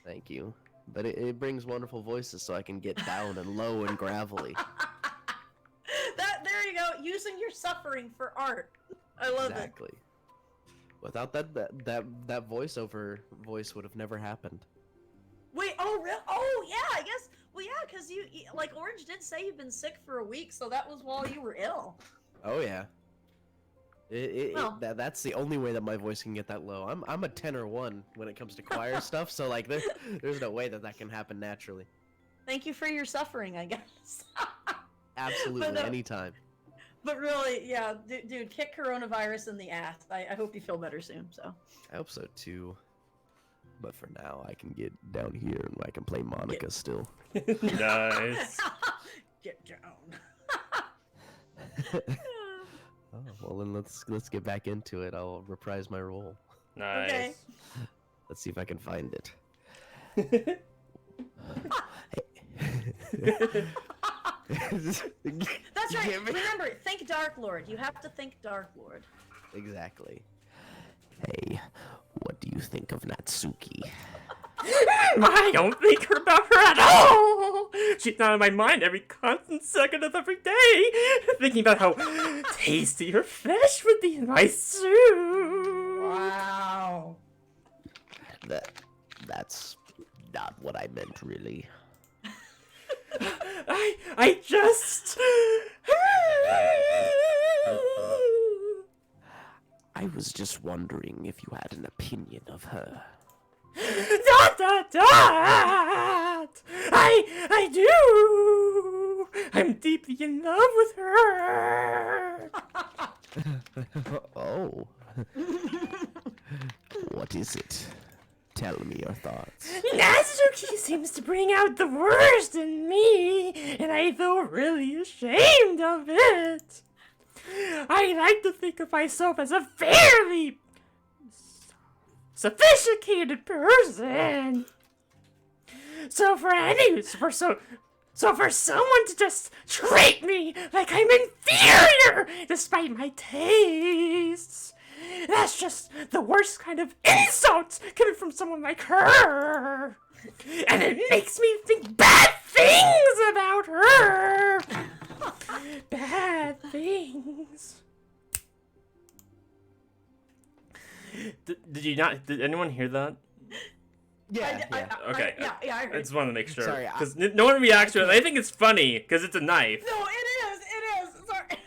Thank you. But it brings wonderful voices, so I can get down and low and gravelly. There you go, using your suffering for art. I love it. Exactly. Without that voiceover voice would have never happened. Wait, oh, really? Oh, yeah, I guess. Well, yeah, because you, like, Orange did say you've been sick for a week, so that was while you were ill. Oh, yeah. That's the only way that my voice can get that low. I'm a tenor 1 when it comes to choir stuff, so, like, there's no way that can happen naturally. Thank you for your suffering, I guess. Absolutely, anytime. But really, yeah, dude, kick coronavirus in the ass. I hope you feel better soon. So. I hope so too. But for now, I can get down here and I can play Monica still. Nice. Get down. Oh, well then let's get back into it. I'll reprise my role. Nice. Okay. Let's see if I can find it. That's right. Remember, think Dark Lord. You have to think Dark Lord. Exactly. Hey, what do you think of Natsuki? I don't think about her at all. She's not in my mind every constant second of every day, thinking about how tasty her flesh would be in my soup. Wow. That's not what I meant, really. I just... I was just wondering if you had an opinion of her. Dot, dot, dot! I do! I'm deeply in love with her! Oh. What is it? Tell me your thoughts. Natsuki seems to bring out the worst in me, and I feel really ashamed of it. I like to think of myself as a fairly sophisticated person. So for someone to just treat me like I'm inferior despite my tastes, that's just the worst kind of insult coming from someone like her. And it makes me think bad things about her. Bad things. Did anyone hear that? Yeah, Okay. Yeah, I heard. I just wanted to make sure. Sorry, Because no one reacts to it. I think it's funny because it's a knife. No, it is. Sorry.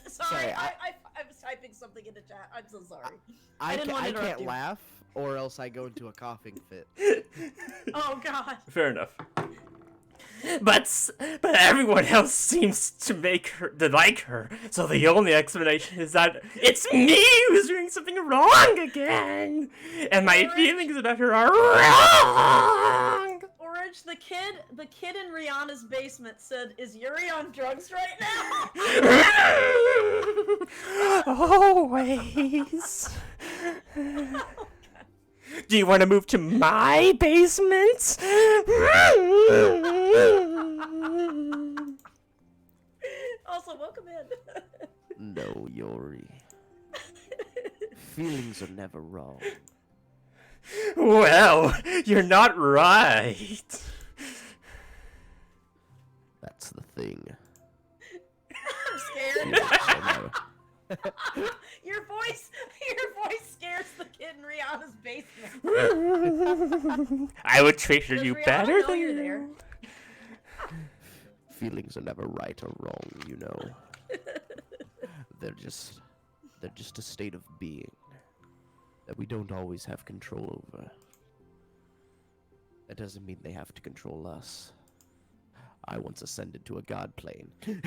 Sorry, I was typing something in the chat. I'm so sorry. I didn't want to interrupt can't you. laugh, or else I go into a coughing fit. Oh God. Fair enough. But everyone else seems to like her. So the only explanation is that it's me who's doing something wrong again, and my feelings about her are wrong. Orange, the kid in Rihanna's basement said, "Is Yuri on drugs right now?" Always. Do you want to move to my basement? Also, welcome in. No, Yori. Feelings are never wrong. Well, you're not right. That's the thing. I'm scared. Your voice scares the kid in Rihanna's basement. I would treasure Does you Rihanna better know than you're there? Feelings are never right or wrong, you know. They're just a state of being that we don't always have control over. That doesn't mean they have to control us. I once ascended to a god plane. and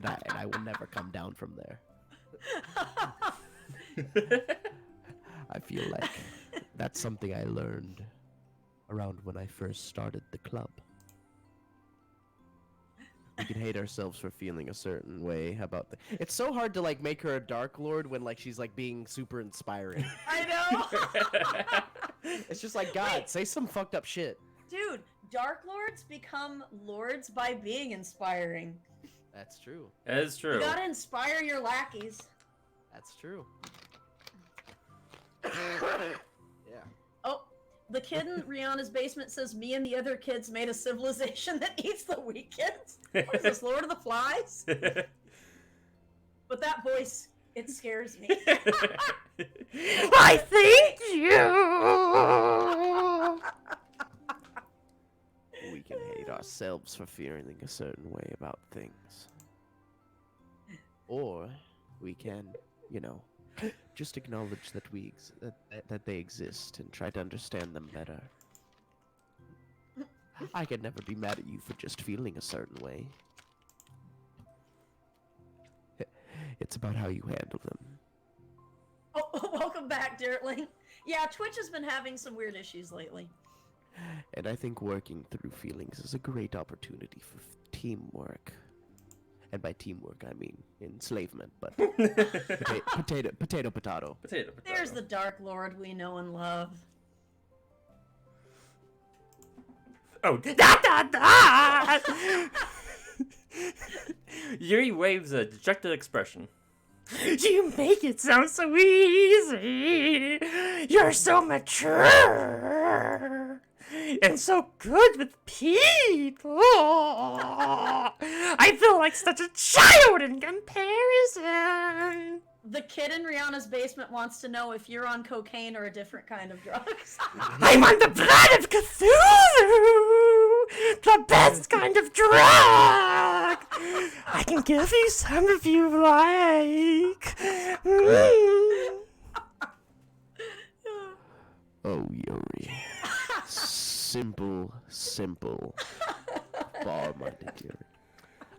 I will never come down from there. I feel like that's something I learned around when I first started the club. We can hate ourselves for feeling a certain way about it's so hard to like make her a Dark Lord when like she's like being super inspiring. I know. It's just like, God, say some fucked up shit. Dude, Dark Lords become lords by being inspiring. That's true. That is true. You gotta inspire your lackeys. That's true. Yeah. Oh, the kid in Rihanna's basement says, "Me and the other kids made a civilization that eats the weak kids." What is this, Lord of the Flies? But that voice, it scares me. I thank you. We can hate ourselves for feeling a certain way about things. Or we can, you know, just acknowledge that that they exist and try to understand them better. I could never be mad at you for just feeling a certain way. It's about how you handle them. Oh, welcome back, Dirtling. Yeah, Twitch has been having some weird issues lately. And I think working through feelings is a great opportunity for teamwork. And by teamwork, I mean enslavement, but potato. Potato. There's the Dark Lord we know and love. Oh, da! Yuri waves a dejected expression. You make it sound so easy. You're so mature. And so good with people. I feel like such a child in comparison. The kid in Rihanna's basement wants to know if you're on cocaine or a different kind of drugs. I'm on the blood of Cthulhu! The best kind of drug! I can give you some if you like. Oh, Yuri. Simple. Bar-minded Yuri.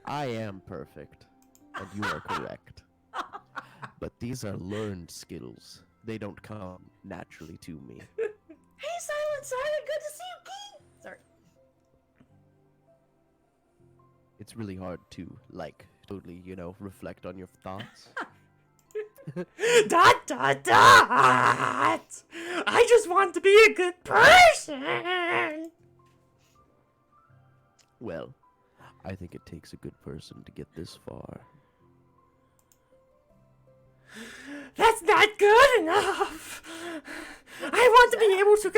I am perfect, and you are correct. But these are learned skills. They don't come naturally to me. Hey, Silent, good to see you, King! Sorry. It's really hard to, totally, reflect on your thoughts. Dot! I just want to be a good person! Well, I think it takes a good person to get this far. That's not good enough! I want to be able to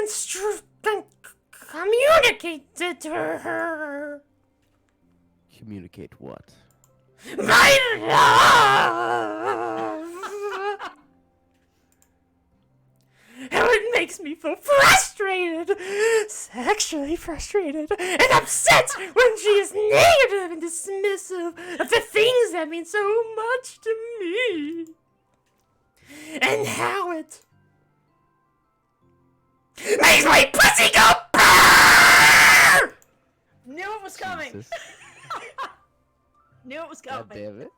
communicate to her! Communicate what? My love! How it makes me feel frustrated, sexually frustrated, and upset when she is negative and dismissive of the things that mean so much to me. And how it makes my pussy go brrrr! Knew it was coming! Jesus. Knew it was God coming. damn it.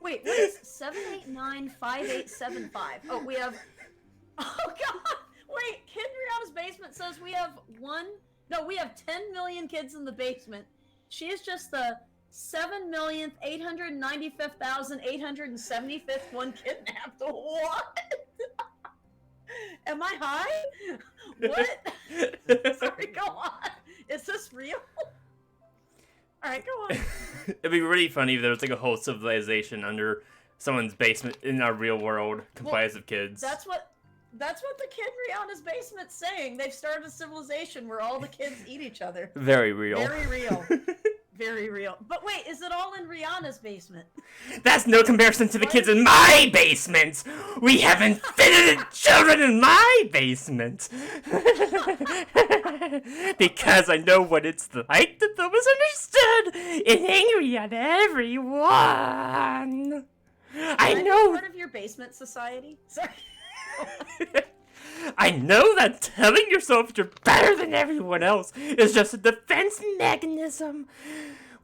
Wait, what is 7895875? Oh, we have. Oh god! Wait, Kid in Rihanna's basement says we have we have 10 million kids in the basement. She is just the 7,895,875th one kidnapped. What? Am I high? What? Sorry, go on. Is this real? Alright, go on. It'd be really funny if there was like a whole civilization under someone's basement in our real world comprised of kids. That's what the Kid in Rihanna's basement's saying. They've started a civilization where all the kids eat each other. Very real. Very real. Very real. But wait, is it all in Rihanna's basement? That's no comparison to the kids in my basement! We have infinited children in my basement! Because I know what it's like to feel misunderstood and angry at everyone! I know. Part of your basement society? Sorry. I know that telling yourself you're better than everyone else is just a defense mechanism.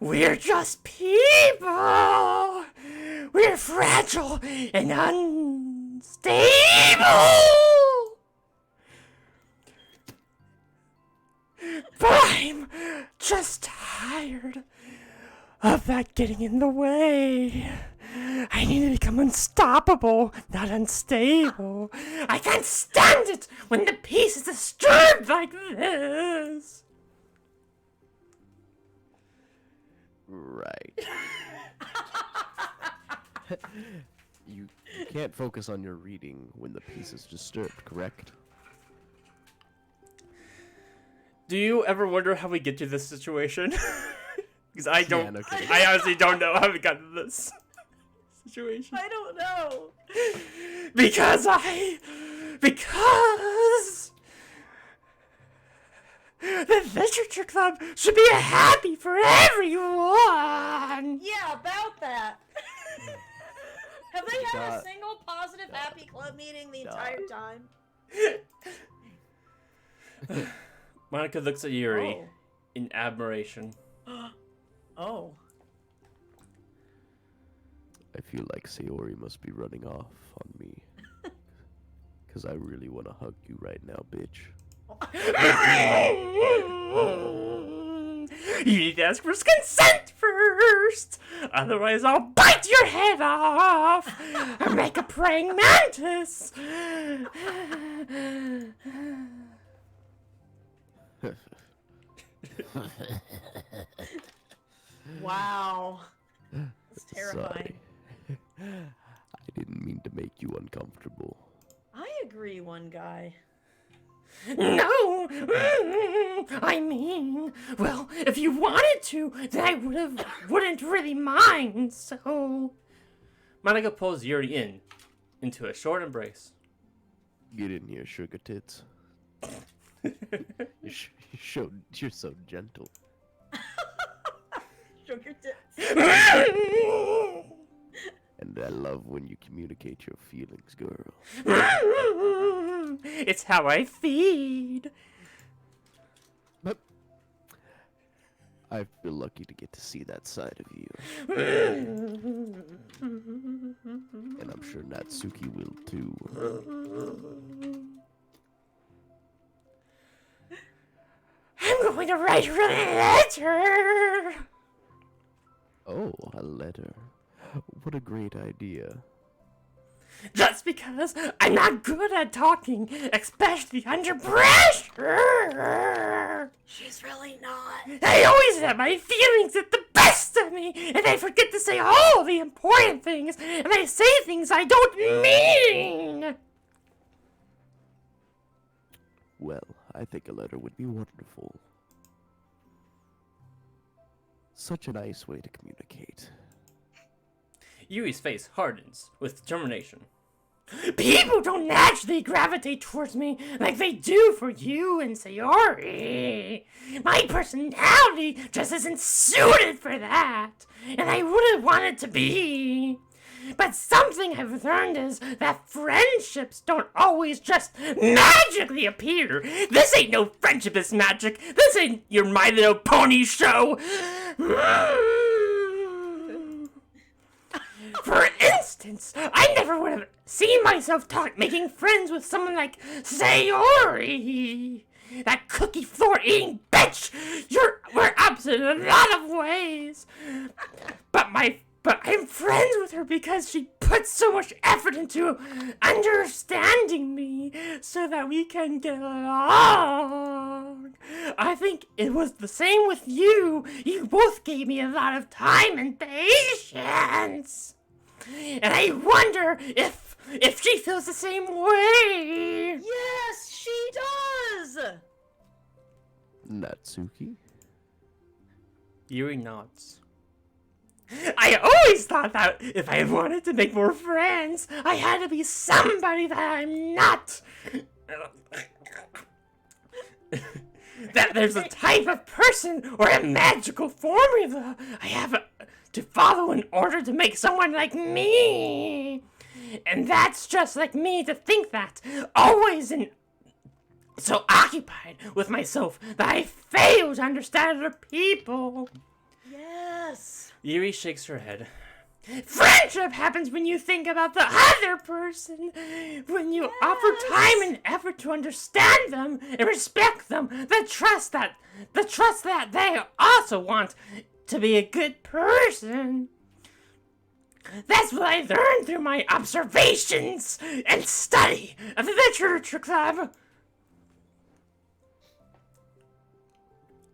We're just people. We're fragile and unstable. But I'm just tired of that getting in the way. I need to become unstoppable, not unstable. I can't stand it when the peace is disturbed like this. Right. You can't focus on your reading when the peace is disturbed, correct? Do you ever wonder how we get to this situation? Because I don't. Yeah, no kidding. I honestly don't know how we got to this situation. I don't know. Because the literature club should be happy for everyone. Yeah, about that. Have they had a God. single positive happy club meeting the entire time? Monica looks at Yuri in admiration. Oh. I feel like Sayori must be running off on me. Because I really want to hug you right now, bitch. You need to ask for consent first. Otherwise, I'll bite your head off or make a praying mantis. Wow. That's terrifying. Sorry. I didn't mean to make you uncomfortable. I agree, one guy. No, I mean, well, if you wanted to, then I wouldn't really mind. So, Monica pulls Yuri into a short embrace. Get in here, sugar tits. You're so gentle. Sugar tits. And I love when you communicate your feelings, girl. It's how I feed. But I feel lucky to get to see that side of you. And I'm sure Natsuki will too. I'm going to write her a letter. Oh, a letter. What a great idea. Just because I'm not good at talking, especially under pressure. She's really not. I always have my feelings at the best of me, and I forget to say all the important things, and I say things I don't mean. Well, I think a letter would be wonderful. Such a nice way to communicate. Yuri's face hardens with determination. People don't naturally gravitate towards me like they do for you and Sayori. My personality just isn't suited for that, and I wouldn't want it to be. But something I've learned is that friendships don't always just magically appear. This ain't no friendship is magic. This ain't your My Little Pony show. For instance, I never would have seen myself making friends with someone like Sayori. That cookie floor eating bitch. We're opposite in a lot of ways. But I'm friends with her because she puts so much effort into understanding me so that we can get along. I think it was the same with you. You both gave me a lot of time and patience. And I wonder if she feels the same way. Yes, she does. Natsuki? Yuri nods. I always thought that if I wanted to make more friends, I had to be somebody that I'm not. That there's a type of person or a magical formula I have to follow in order to make someone like me. And that's just like me to think that, always so occupied with myself that I fail to understand other people. Yes. Yuri shakes her head. Friendship happens when you think about the other person, when you offer time and effort to understand them and respect them, the trust that they also want to be a good person. That's what I learned through my observations and study of the literature club.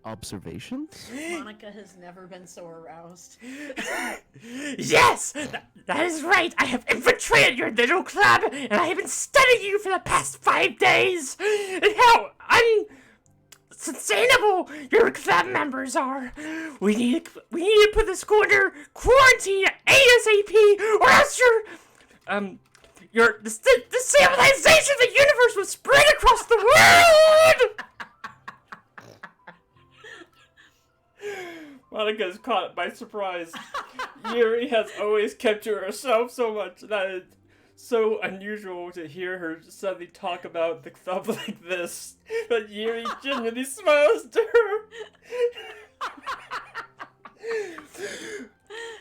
Observations? Monica has never been so aroused. Yes, that is right. I have infiltrated your little club, and I have been studying you for the past 5 days. And how unsustainable your club members are. We need to put the school under quarantine ASAP, or else the civilization of the universe will spread across the world. Monica's caught by surprise. Yuri has always kept to herself so much that it's so unusual to hear her suddenly talk about the club like this. But Yuri genuinely smiles to her.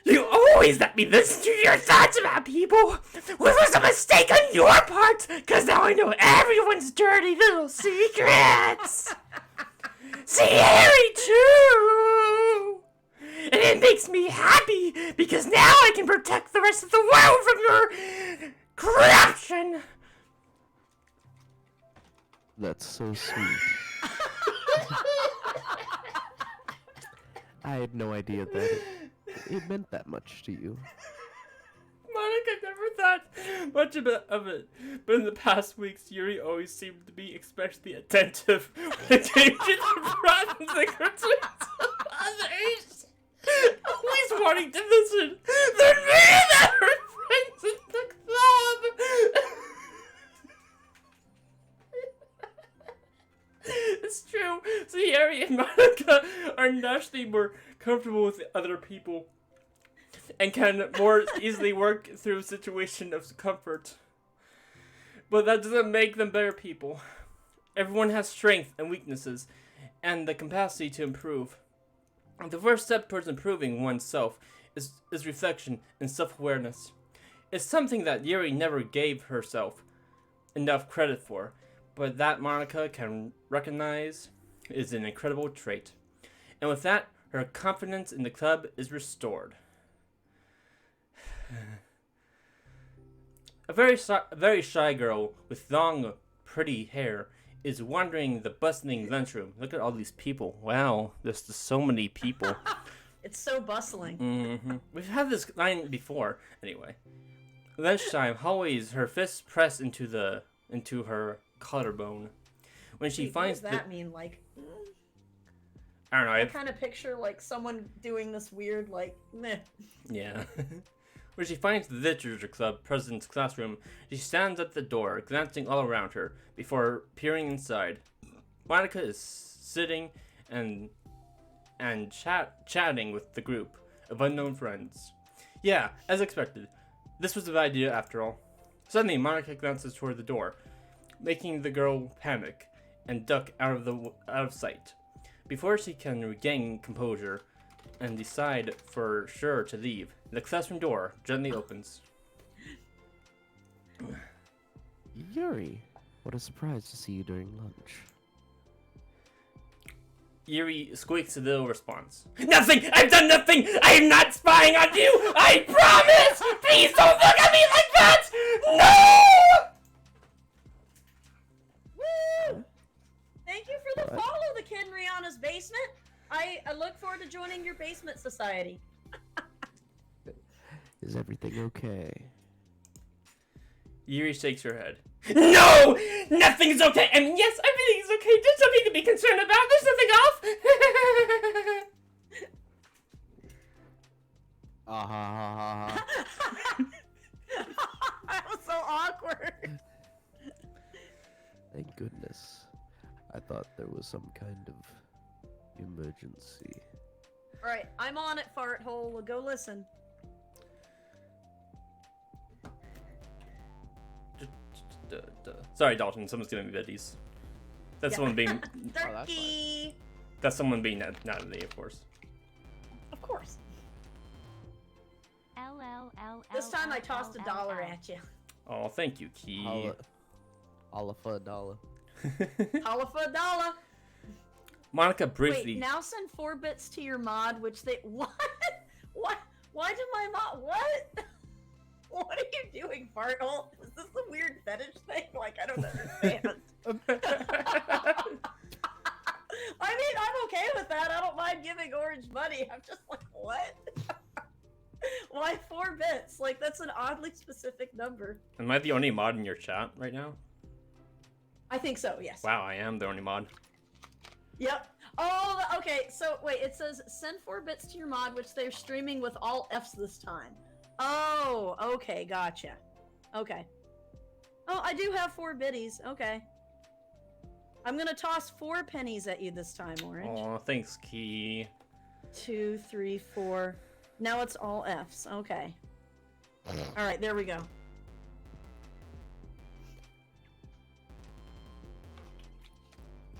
You always always let me listen to your thoughts about people, which was a mistake on your part, because now I know everyone's dirty little secrets. See Harry too! And it makes me happy, because now I can protect the rest of the world from your corruption. That's so sweet. I had no idea that it meant that much to you. Monica never thought much of it, but in the past weeks, Yuri always seemed to be especially attentive when it came to the problems and concerns of others. Always wanting to listen. They're me that her friends in the club. It's true. So Yuri and Monica are naturally more comfortable with other people and can more easily work through a situation of comfort. But that doesn't make them better people. Everyone has strengths and weaknesses, and the capacity to improve. The first step towards improving oneself is reflection and self-awareness. It's something that Yuri never gave herself enough credit for, but that Monica can recognize is an incredible trait. And with that, her confidence in the club is restored. A very shy girl with long, pretty hair is wandering the bustling lunchroom. Look at all these people. Wow, there's just so many people. It's so bustling. Mm-hmm. We've had this line before. Anyway, lunchtime, always her fists pressed into her collarbone. When she Wait, finds what does that mean? Like, I don't know. I kind of picture like someone doing this weird, like, meh. Yeah. When she finds the literature club president's classroom, she stands at the door, glancing all around her, before peering inside. Monica is sitting and chatting with the group of unknown friends. Yeah, as expected. This was a bad idea after all. Suddenly, Monica glances toward the door, making the girl panic and duck out of sight. Before she can regain composure and decide for sure to leave, the classroom door gently opens. Yuri, what a surprise to see you during lunch. Yuri squeaks a little response. Nothing! I've done nothing! I am not spying on you! I promise! Please don't look at me like that! No! Woo! Thank you for the follow, the kid in Rihanna's basement. I look forward to joining your basement society. Is everything okay? Yuri shakes her head. No! Nothing's okay! And yes, everything's okay! There's nothing to be concerned about! There's nothing off! That was so awkward. Thank goodness. I thought there was some kind of emergency. Alright, I'm on it, fart hole. Go listen. Sorry, Dalton. Someone's giving me biddies. That's Yeah. someone being. Turkey! That's someone being Natalie, of course. Of course. This time I tossed $1 at you. Oh, thank you, Key. Holla for $1. Holla for $1. Monica briefly. Wait, now send 4 bits to your mod, which they. What? What? Why did my mod. What? What are you doing, Fartle? Is this a weird fetish thing? Like, I don't understand. I mean, I'm okay with that. I don't mind giving orange money. I'm just like, what? Why 4 bits? Like, that's an oddly specific number. Am I the only mod in your chat right now? I think so, yes. Wow, I am the only mod. Yep. Oh, okay. So, wait, it says send 4 bits to your mod, which they're streaming with all Fs this time. Oh, okay. Gotcha. Okay. Oh, I do have 4 biddies. Okay. I'm gonna toss 4 pennies at you this time, Orange. Oh, thanks, Key. 2, 3, 4. Now it's all Fs. Okay. Alright, there we go.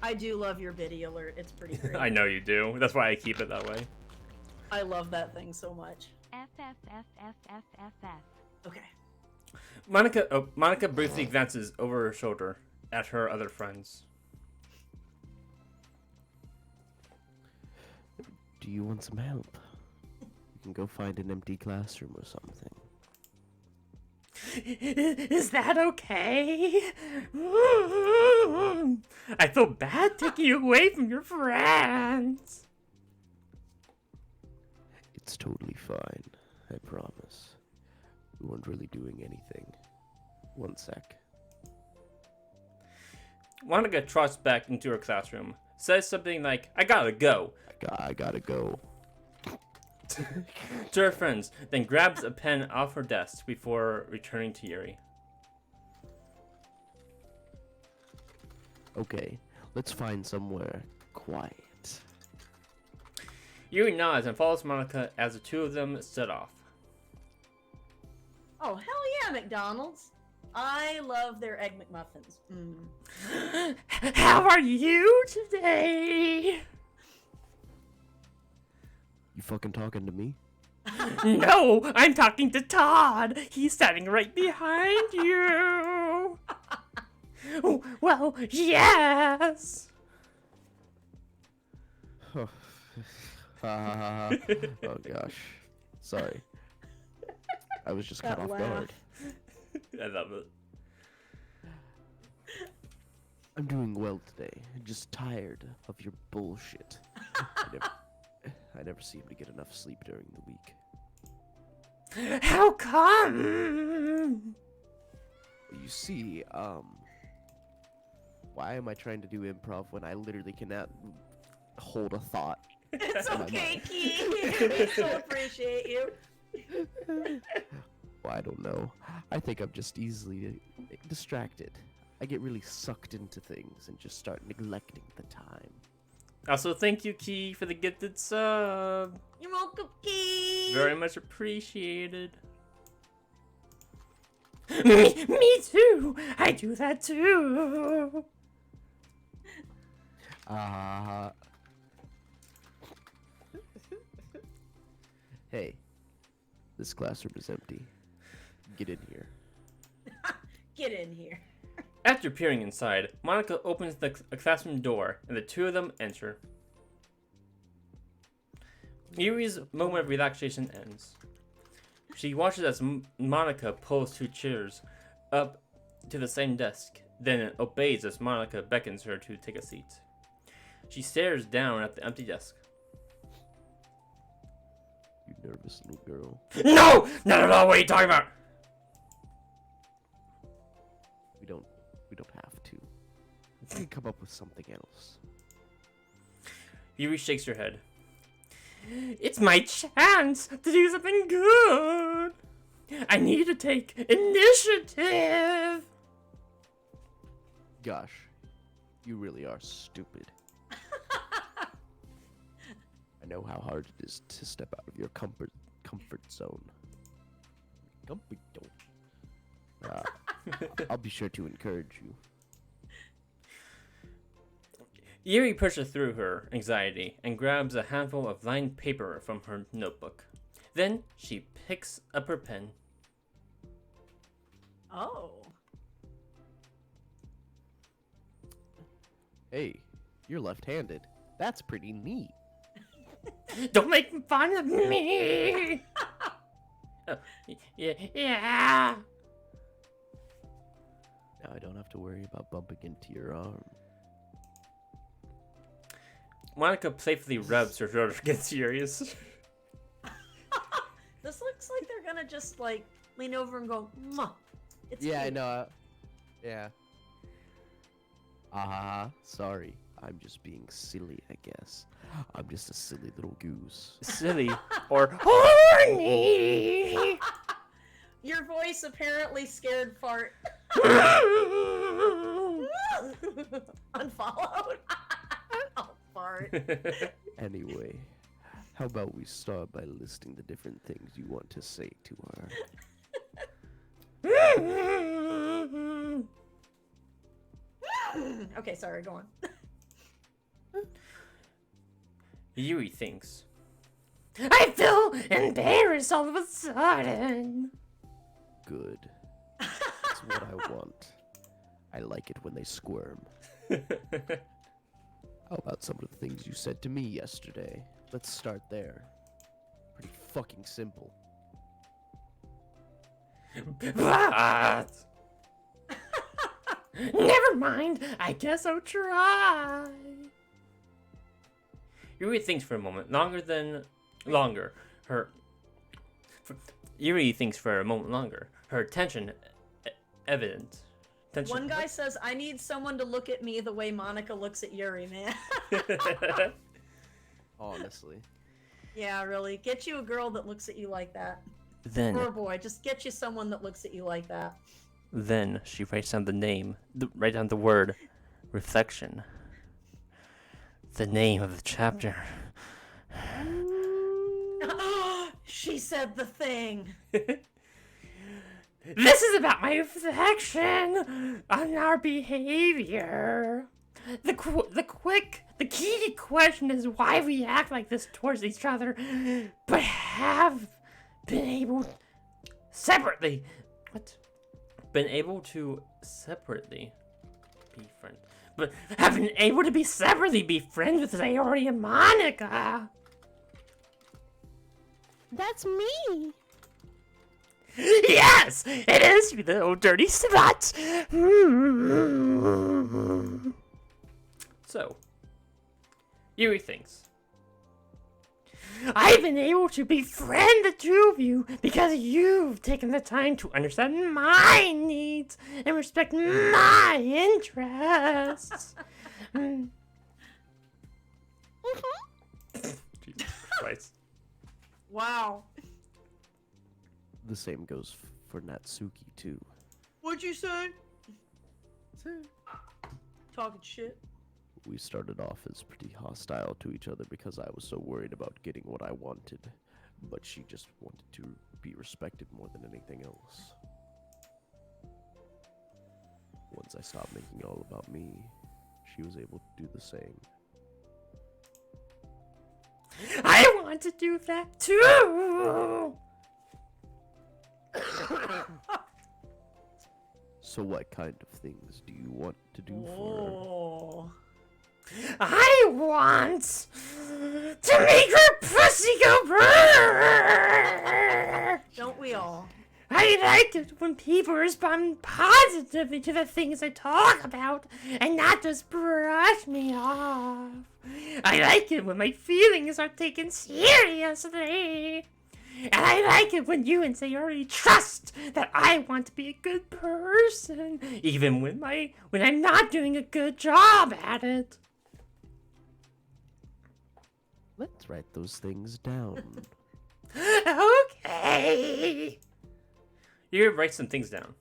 I do love your biddy alert. It's pretty great. I know you do. That's why I keep it that way. I love that thing so much. Okay. Monica briefly glances over her shoulder at her other friends. Do you want some help? You can go find an empty classroom or something. Is that okay? I feel bad taking you away from your friends. It's totally fine, I promise. We weren't really doing anything. One sec. Monica trots back into her classroom, says something like, I gotta go, I gotta go. to her friends, then grabs a pen off her desk before returning to Yuri. Okay, let's find somewhere quiet. Yuri nods and follows Monica as the two of them set off. Oh, hell yeah, McDonald's. I love their Egg McMuffins. How are you today? You fucking talking to me? No, I'm talking to Todd. He's standing right behind you. Oh, well, yes. Oh gosh. Sorry. I was just caught That off laugh. guard. I love it. I'm doing well today. Just tired of your bullshit. I never seem to get enough sleep during the week. How come? You see, why am I trying to do improv when I literally cannot hold a thought? It's in my okay, mind? Key. We still appreciate you. Well, I don't know. I think I'm just easily distracted. I get really sucked into things and just start neglecting the time. Also, thank you, Key, for the gifted sub. You're welcome, Key. Very much appreciated. Me too. I do that too. Hey, this classroom is empty. Get in here. Get in here. After peering inside, Monica opens the classroom door, and the two of them enter. Yuri's moment of relaxation ends. She watches as Monica pulls two chairs up to the same desk, then obeys as Monica beckons her to take a seat. She stares down at the empty desk. You nervous little girl. No! Not at all! What are you talking about? We don't have to. We can come up with something else. Yuri shakes her head. It's my chance to do something good. I need to take initiative. Gosh, you really are stupid. I know how hard it is to step out of your comfort zone. Comfort zone. I'll be sure to encourage you. Yuri pushes through her anxiety and grabs a handful of lined paper from her notebook. Then she picks up her pen. Oh. Hey, you're left-handed. That's pretty neat. Don't make fun of me! Yeah. Now I don't have to worry about bumping into your arm. Monica playfully rubs her shoulder against Yuri's. This looks like they're gonna just like lean over and go, "Mwah." It's Yeah, I cute. know. Yeah. Sorry. I'm just being silly, I guess. I'm just a silly little goose. Silly or horny. Your voice apparently scared Fart. Unfollowed. Oh, Fart. Anyway, how about we start by listing the different things you want to say to her? Okay, sorry, go on. Yuri thinks. I feel embarrassed all of a sudden. Good. That's what I want. I like it when they squirm. How about some of the things you said to me yesterday? Let's start there. Pretty fucking simple. But never mind. I guess I'll try. Yuri thinks for a moment, longer. Yuri thinks for a moment longer. Her attention evident. One guy says, I need someone to look at me the way Monica looks at Yuri, man. Honestly. Yeah, really. Get you a girl that looks at you like that. Then, Or a boy. Just get you someone that looks at you like that. then she writes down write down the word reflection. The name of the chapter. She said the thing. This is about my reflection on our behavior. The key question is why we act like this towards each other, but have been able to separately be friends. But have been able to separately be friends with Sayori and Monica. That's me. Yes, it is, you little dirty slut. So, Yuri thinks, I've been able to befriend the two of you because you've taken the time to understand my needs and respect my interests. Jesus Christ. Wow. The same goes for Natsuki, too. What'd you say? Talking shit. We started off as pretty hostile to each other because I was so worried about getting what I wanted. But she just wanted to be respected more than anything else. Once I stopped making it all about me, she was able to do the same. I want to do that too! So what kind of things do you want to do for her? Oh. I want to make her pussy go brrrr! Don't we all? I like it when people respond positively to the things I talk about and not just brush me off. I like it when my feelings are taken seriously. And I like it when you and Sayori trust that I want to be a good person, even when I'm not doing a good job at it. Let's write those things down. Okay. You write some things down.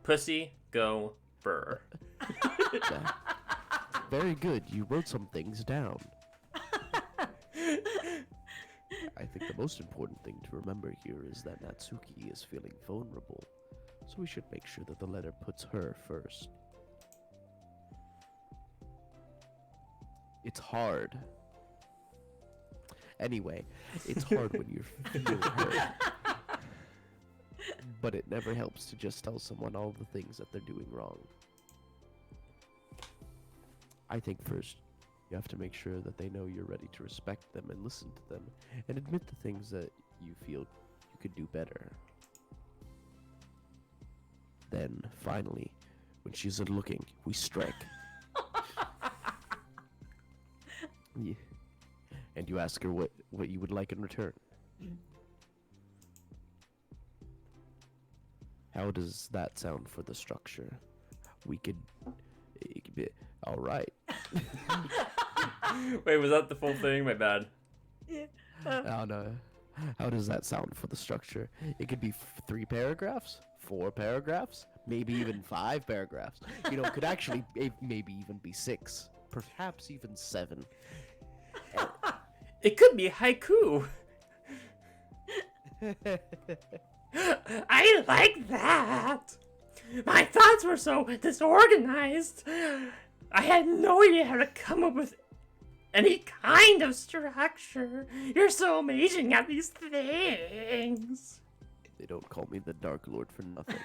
Pussy, go, burr. Very good, you wrote some things down. I think the most important thing to remember here is that Natsuki is feeling vulnerable, so we should make sure that the letter puts her first. It's hard. Anyway, it's hard when you're feeling hurt. But it never helps to just tell someone all the things that they're doing wrong. I think first, you have to make sure that they know you're ready to respect them and listen to them, and admit the things that you feel you could do better. Then, finally, when she's looking, we strike. Yeah. And you ask her what you would like in return. How does that sound for the structure? It could be all right. Wait, was that the full thing? My bad. Yeah. Oh no. How does that sound for the structure? It could be 3 paragraphs, 4 paragraphs, maybe even 5 paragraphs. You know, it could actually maybe even be 6, perhaps even 7. It could be haiku. I like that. My thoughts were so disorganized. I had no idea how to come up with any kind of structure. You're so amazing at these things. They don't call me the Dark Lord for nothing.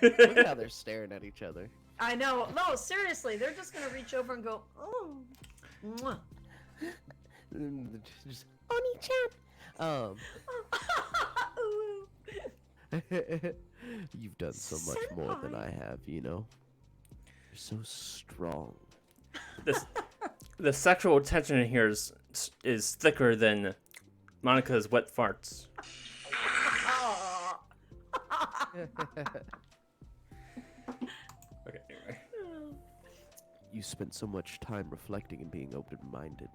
Look at how they're staring at each other. I know. No, seriously, they're just gonna reach over and go, oh. Mwah. Just Oni-chan. You've done so much more than I have, you know. You're so strong. The sexual tension in here is thicker than Monica's wet farts. Okay, anyway. You spent so much time reflecting and being open-minded.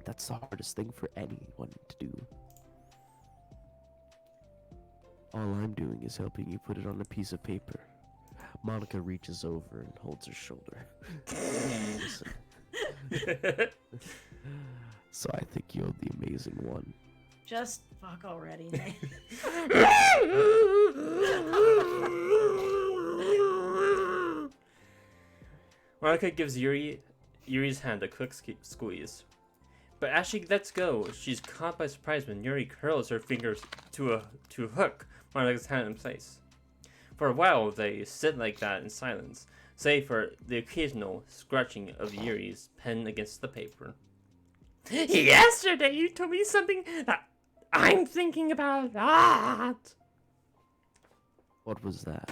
That's the hardest thing for anyone to do. All I'm doing is helping you put it on a piece of paper. Monica reaches over and holds her shoulder. Listen. So I think you're the amazing one. Just fuck already. Monica gives Yuri's hand a quick squeeze. But as she lets go, she's caught by surprise when Yuri curls her fingers to hook Monica's hand in place. For a while, they sit like that in silence, save for the occasional scratching of Yuri's pen against the paper. Yesterday, you told me something that I'm thinking about a lot. What was that?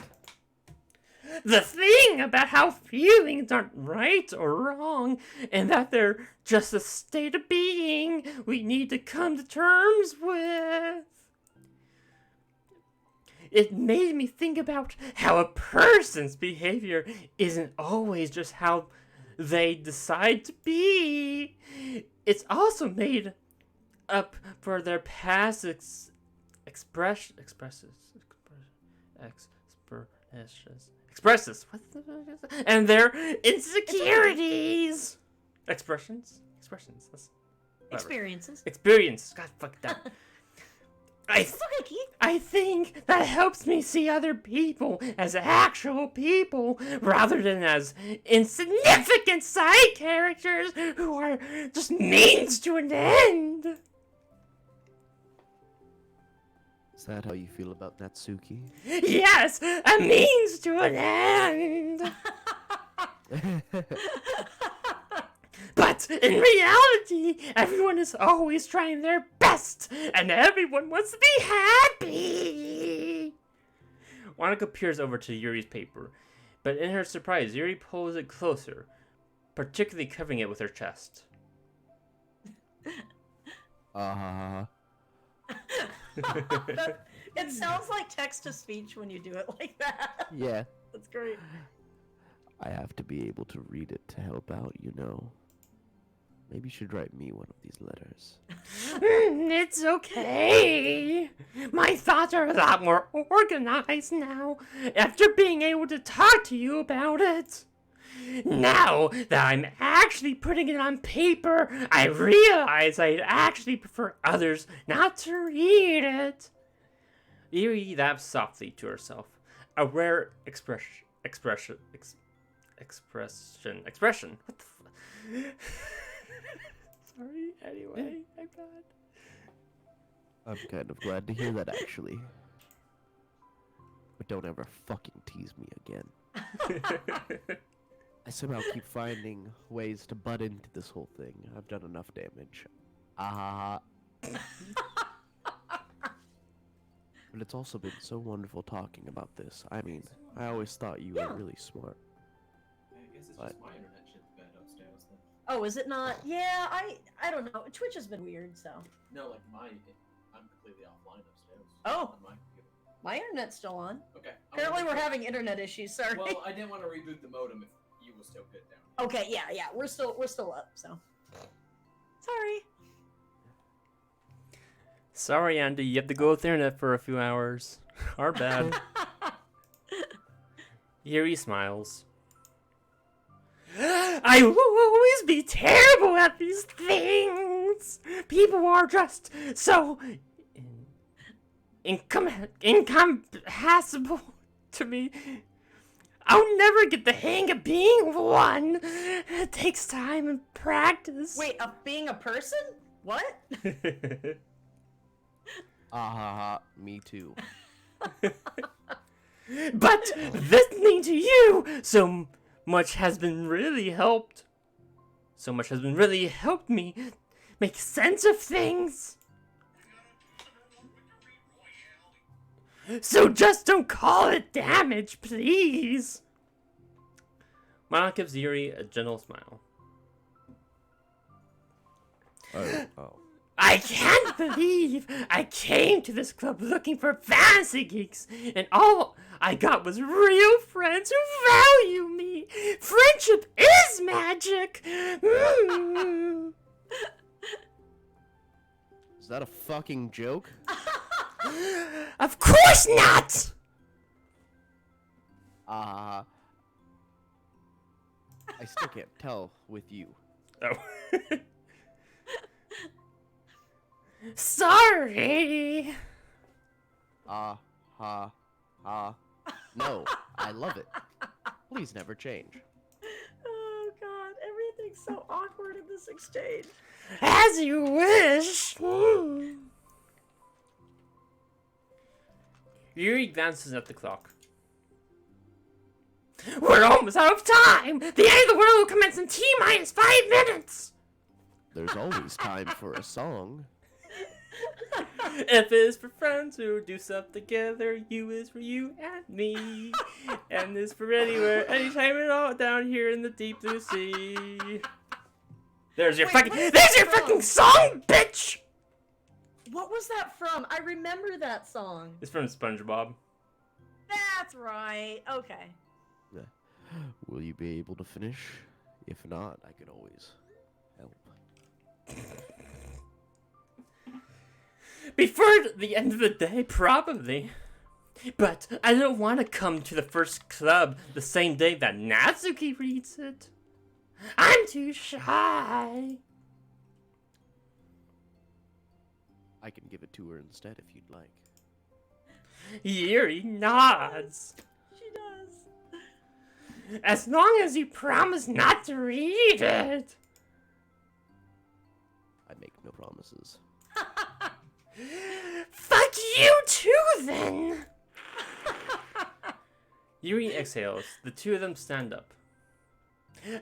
The thing about how feelings aren't right or wrong, and that they're just a state of being we need to come to terms with. It made me think about how a person's behavior isn't always just how they decide to be. It's also made up for their past expresses. And their insecurities. Expressions. That's Experiences. Experience. God, fuck that. It's okay, Keith. I think that helps me see other people as actual people rather than as insignificant side characters who are just means to an end. Is that how you feel about Natsuki? Yes, a means to an end. But in reality, everyone is always trying their best, and everyone wants to be happy. Monica peers over to Yuri's paper, but in her surprise, Yuri pulls it closer, particularly covering it with her chest. It sounds like text-to-speech when you do it like that. Yeah. That's great. I have to be able to read it to help out, you know. Maybe you should write me one of these letters. It's okay. My thoughts are a lot more organized now after being able to talk to you about it. Now that I'm actually putting it on paper, I realize I'd actually prefer others not to read it. Yuri laughs softly to herself, a rare expression. What the Sorry, anyway, I'm bad. I'm kind of glad to hear that, actually. But don't ever fucking tease me again. I somehow keep finding ways to butt into this whole thing. I've done enough damage. But it's also been so wonderful talking about this. I mean, I always thought you were really smart. I guess it's just my internet shit's bad upstairs then. Oh, is it not? Yeah, I don't know. Twitch has been weird, so. No, like I'm completely offline upstairs. Oh. On my computer. My internet's still on. Okay. Apparently we're having internet issues, sorry. Well, I didn't want to reboot the modem if you were still good down here. Okay, yeah, we're still up, so. Sorry. Sorry, Andy, you have to go with the internet for a few hours. Our bad. Yuri smiles. I will always be terrible at these things. People are just so incomprehensible to me. I'll never get the hang of being one. It takes time and practice. Wait, being a person? What? Me too. But listening to you so much has been really helped. So much has been really helped me make sense of things. So just don't call it damage, please. Monica gives Yuri a gentle smile. Oh. I can't believe I came to this club looking for fantasy geeks, and all I got was real friends who value me. Friendship is magic. Is that a fucking joke? Of course not. I still can't tell with you. Oh. Sorry. No, I love it. Please never change. Oh god, everything's so awkward in this exchange. As you wish. Yuri glances at the clock. We're almost out of time! The end of the world will commence in T-minus 5 minutes! There's always time for a song. F is for friends who do stuff together. U is for you and me. N is for anywhere, anytime at all down here in the deep blue sea. There's your fucking song, bitch! What was that from? I remember that song. It's from SpongeBob. That's right. Okay. Will you be able to finish? If not, I could always help. Before the end of the day, probably. But I don't want to come to the first club the same day that Natsuki reads it. I'm too shy. I can give it to her instead if you'd like. Yuri nods. She does. As long as you promise not to read it. I make no promises. Fuck you too, then. Yuri exhales. The two of them stand up.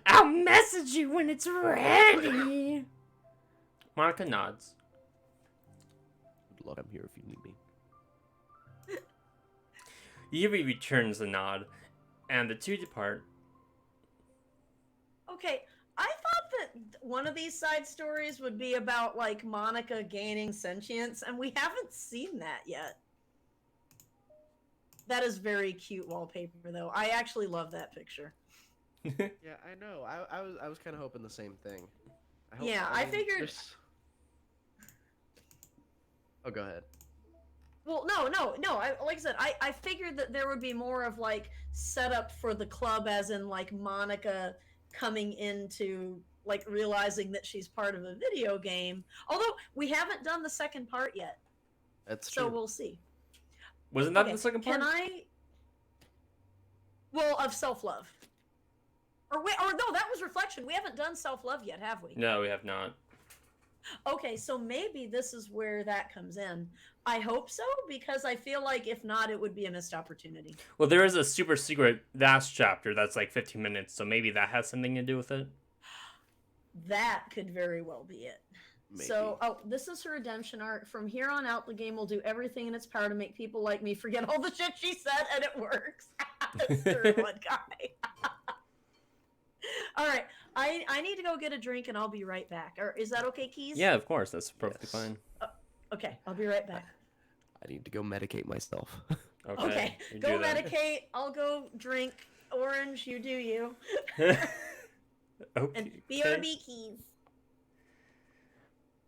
I'll message you when it's ready. Monica nods. Good luck. I'm here if you need me. Yuri returns the nod, and the two depart. Okay, I thought that one of these side stories would be about, like, Monica gaining sentience, and we haven't seen that yet. That is very cute wallpaper, though. I actually love that picture. Yeah, I know. I was kind of hoping the same thing. I figured. there's- Oh, go ahead. Well, no. Like I said, I figured that there would be more of, like, setup for the club, as in, like, Monica coming into, like, realizing that she's part of a video game. Although we haven't done the second part yet, That's true. so we'll see. Wasn't that Okay, the second part? Well, of self-love. Or no, that was reflection. We haven't done self-love yet, have we? No, we have not. Okay, so maybe this is where that comes in. I hope so, because I feel like if not, it would be a missed opportunity. Well, there is a super secret last chapter that's like 15 minutes, so maybe that has something to do with it. That could very well be it. Maybe. So, this is her redemption arc. From here on out, the game will do everything in its power to make people like me forget all the shit she said, and it works. Third one guy. All right, I need to go get a drink, and I'll be right back. Or is that okay, Keys? Yeah, of course. That's perfectly Yes. fine. Okay, I'll be right back. I need to go medicate myself. Okay, you go do that. medicate. I'll go drink. Orange, you do you. Okay. And BRB, Keys.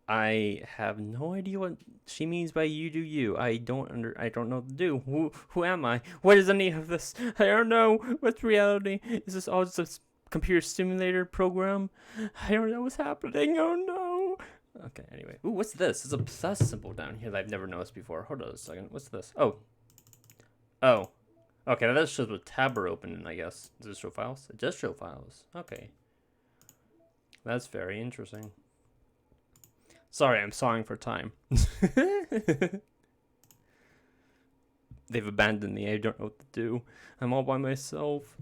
I have no idea what she means by "you do you." I don't know what to do. Who am I? What is any of this? I don't know. What's reality? Is this all just a computer simulator program? I don't know what's happening. Oh no. Okay. Anyway, ooh, what's this? There's a plus symbol down here that I've never noticed before. Hold on a second. What's this? Oh. Okay, that shows what tab we're opening, I guess. Does it show files? It does show files. Okay. That's very interesting. Sorry, I'm sawing for time. They've abandoned me. I don't know what to do. I'm all by myself.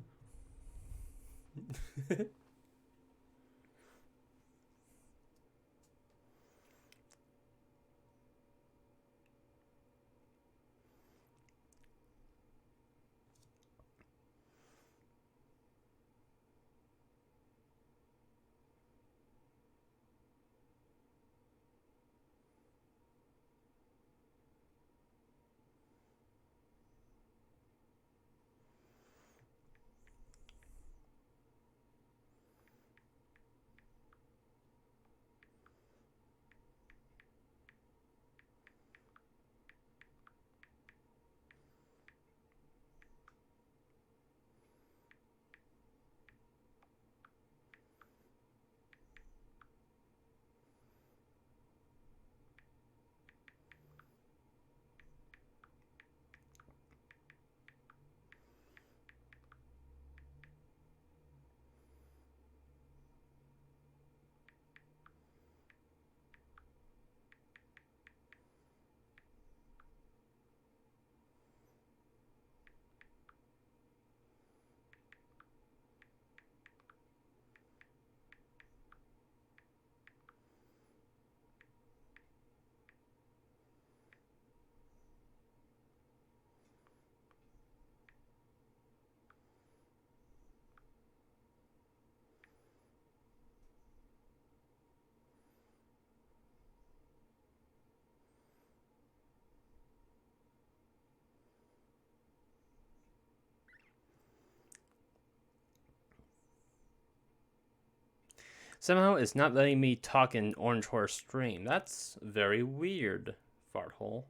Somehow it's not letting me talk in Orange Horse stream. That's very weird, farthole.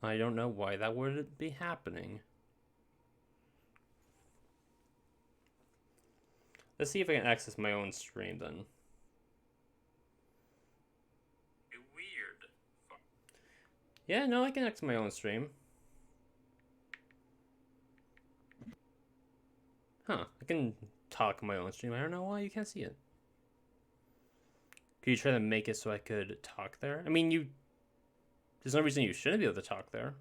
I don't know why that would be happening. Let's see if I can access my own stream then. Weird. Yeah, no, I can access my own stream. Huh, I can talk my own stream. I don't know why you can't see it. Could you try to make it so I could talk there? I mean, there's no reason you shouldn't be able to talk there.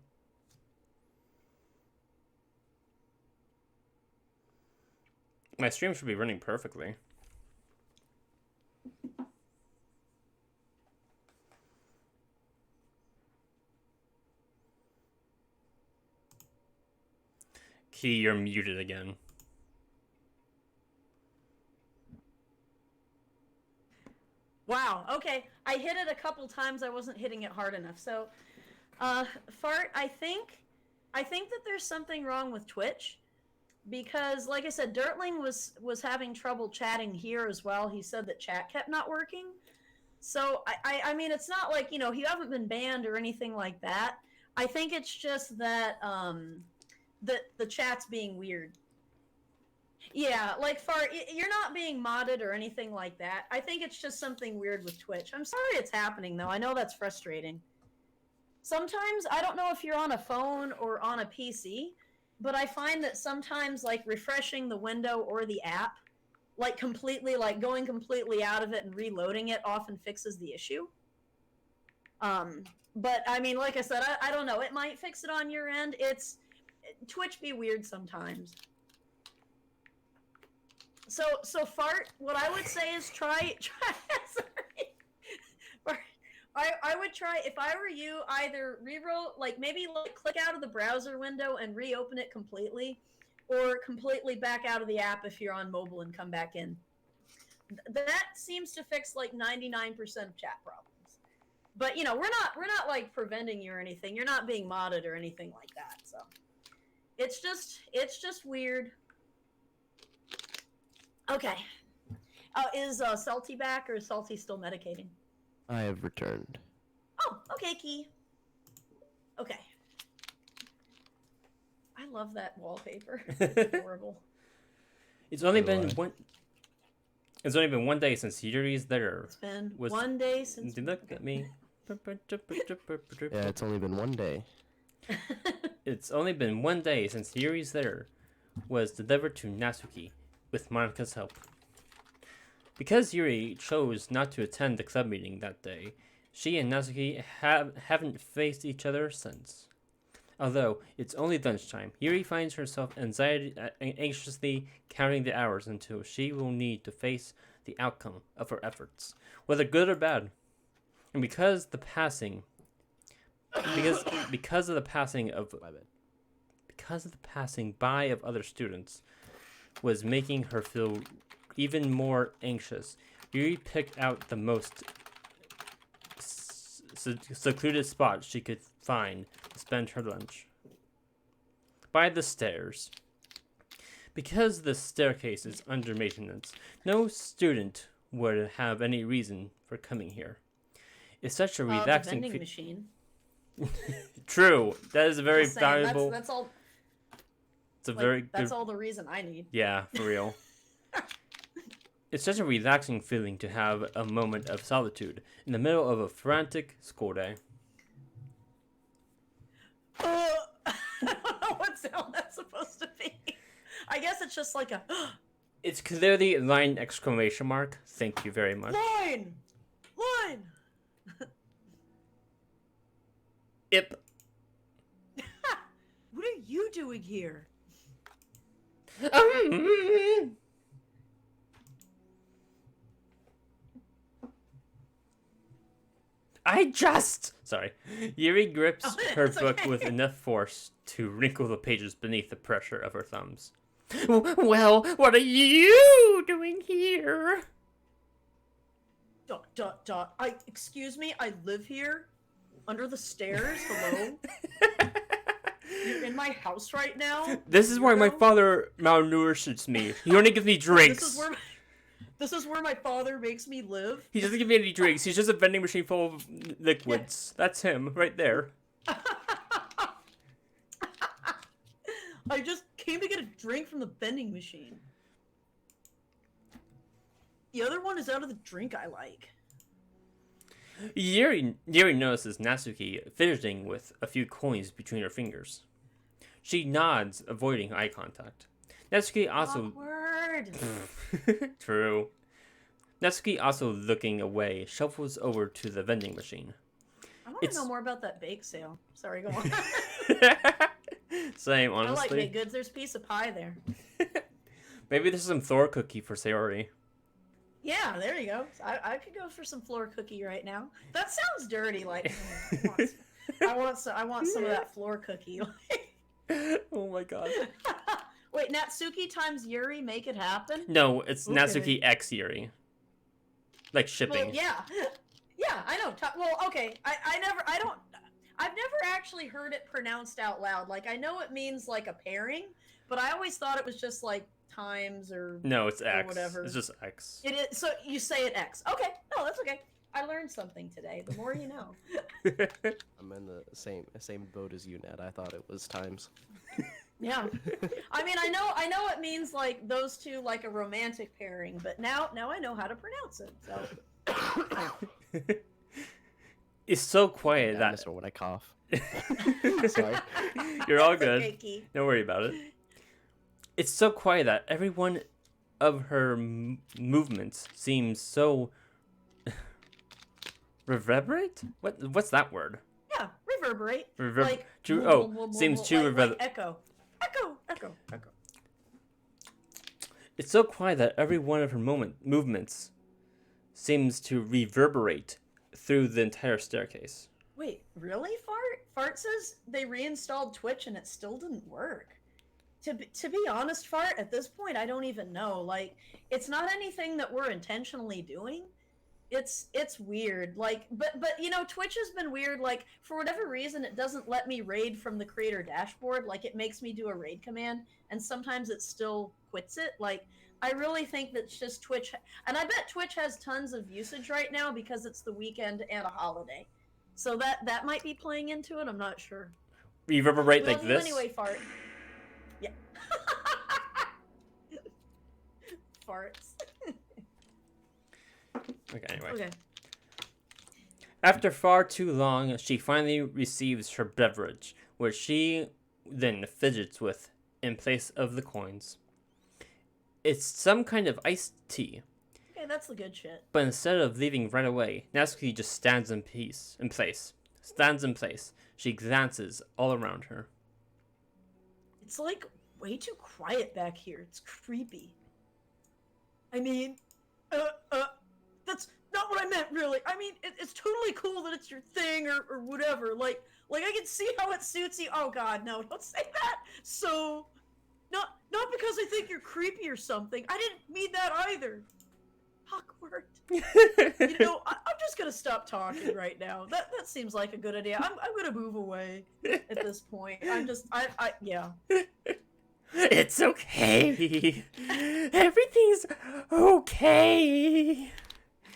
My stream should be running perfectly. Key, you're muted again. Wow. Okay. I hit it a couple times. I wasn't hitting it hard enough. So, Fart, I think that there's something wrong with Twitch, because, like I said, Dirtling was having trouble chatting here as well. He said that chat kept not working. So I mean, it's not like, you haven't been banned or anything like that. I think it's just that the chat's being weird. Yeah, like Fart, you're not being modded or anything like that. I think it's just something weird with Twitch. I'm sorry it's happening, though. I know that's frustrating. Sometimes, I don't know if you're on a phone or on a PC, but I find that sometimes, like, refreshing the window or the app, like, completely, like, going completely out of it and reloading it often fixes the issue. But, I mean, like I said, I don't know. It might fix it on your end. Twitch be weird sometimes. So Fart, what I would say is try sorry. I would try, if I were you, either reroll, like maybe click out of the browser window and reopen it completely, or completely back out of the app if you're on mobile and come back in. That seems to fix like 99% of chat problems. But we're not like preventing you or anything. You're not being modded or anything like that. So it's just weird. Okay. Is Salty back, or is Salty still medicating? I have returned. Oh, okay, Key. Okay. I love that wallpaper. It's adorable. It's only been one day since Yuri's there. It's been one day since. Look at me. Yeah, it's only been one day. it's only been 1 day since Yuri's letter was delivered to Natsuki with Monika's help. Because Yuri chose not to attend the club meeting that day, she and Natsuki haven't faced each other since. Although it's only lunchtime, Yuri finds herself anxiously counting the hours until she will need to face the outcome of her efforts, whether good or bad. And because of the passing by of other students was making her feel even more anxious, Yuri picked out the most secluded spot she could find to spend her lunch. By the stairs. Because the staircase is under maintenance, no student would have any reason for coming here. It's such a relaxing vending machine. True. That is a very Just saying, valuable. That's all. It's a Like, very that's good. all the reason I need. Yeah, for real. It's such a relaxing feeling to have a moment of solitude in the middle of a frantic school day. I don't know what sound that's supposed to be. I guess it's just like a It's clearly line exclamation mark. Thank you very much. line. Ip. What are you doing here? Sorry. Yuri grips her It's book okay. with enough force to wrinkle the pages beneath the pressure of her thumbs. Well, what are you doing here? ... Excuse me, I live here? Under the stairs? Hello? You're in my house right now? This is why my Weirdo? father malnourishes me. He only gives me drinks. This is where my father makes me live? He doesn't give me any drinks. He's just a vending machine full of liquids. That's him, right there. I just came to get a drink from the vending machine. The other one is out of the drink I like. Yuri notices Natsuki fidgeting with a few coins between her fingers. She nods, avoiding eye contact. Natsuki also... Awkward. True. Natsuki, also looking away, shuffles over to the vending machine. I want to know more about that bake sale. Sorry, go on. Same, I like honestly. baked goods. There's a piece of pie there. Maybe there's some Thor cookie for Sayori. Yeah, there you go. I could go for some floor cookie right now. That sounds dirty. Like I want some of that floor cookie. Oh my god. Wait, Natsuki times Yuri make it happen? No, it's Okay. Natsuki X Yuri. Like shipping. Well, yeah, I know. Well, okay, I've never actually heard it pronounced out loud. Like, I know it means like a pairing, but I always thought it was just like times or No, it's or X. whatever. It's just X. It is. So you say it X. Okay, no, that's okay. I learned something today. The more you know. I'm in the same boat as you, Ned. I thought it was times. Yeah. I mean, I know it means like those two, like a romantic pairing, but now I know how to pronounce it. So. It's so quiet I that miss when I cough. Sorry. you're all It's good. okay, Key. Don't worry about it. It's so quiet that every one of her movements seems so reverberate. What's that word? Yeah, reverberate. Like too. whoom, Oh, whoom, whoom, seems whoom, too like reverberate. echo. It's so quiet that every one of her movements seems to reverberate through the entire staircase. Wait, really, Fart? Fart says they reinstalled Twitch and it still didn't work. To be honest, Fart, at this point, I don't even know. Like, it's not anything that we're intentionally doing. It's weird. Like, but you know, Twitch has been weird. Like, for whatever reason, it doesn't let me raid from the creator dashboard. Like, it makes me do a raid command, and sometimes it still quits it. Like, I really think that's just Twitch, and I bet Twitch has tons of usage right now because it's the weekend and a holiday. So that might be playing into it. I'm not sure. Reverberate Well, like this. Anyway, Fart. Yeah. Farts. Okay. Anyway. Okay. After far too long, she finally receives her beverage, which she then fidgets with in place of the coins. It's some kind of iced tea, Okay, that's the good shit. but instead of leaving right away, Natsuki just stands in place. Stands in place. She glances all around her. It's like way too quiet back here. It's creepy. I mean, that's not what I meant, really. I mean, it's totally cool that it's your thing or whatever. Like I can see how it suits you. Oh God, no, don't say that. So, not because I think you're creepy or something. I didn't mean that either. Awkward. You know, I'm just gonna stop talking right now. That seems like a good idea. I'm gonna move away at this point. Yeah. It's okay. Everything's okay.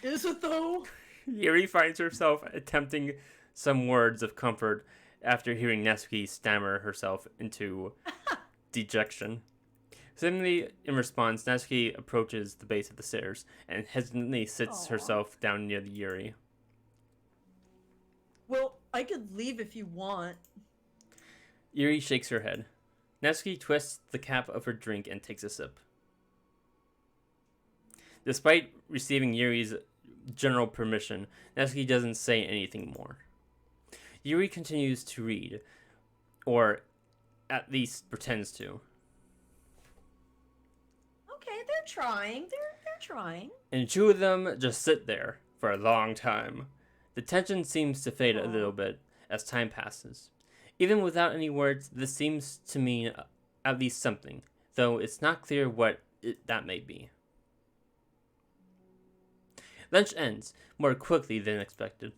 Is it though? Yuri finds herself attempting some words of comfort after hearing Natsuki stammer herself into dejection. Suddenly, in response, Natsuki approaches the base of the stairs and hesitantly sits herself down near the Yuri. Well, I could leave if you want. Yuri shakes her head. Natsuki twists the cap of her drink and takes a sip. Despite receiving Yuri's general permission, Natsuki doesn't say anything more. Yuri continues to read, or at least pretends to. Okay, they're trying. They're trying. And two of them just sit there for a long time. The tension seems to fade a little bit as time passes. Even without any words, this seems to mean at least something, though it's not clear what that may be. Lunch ends more quickly than expected.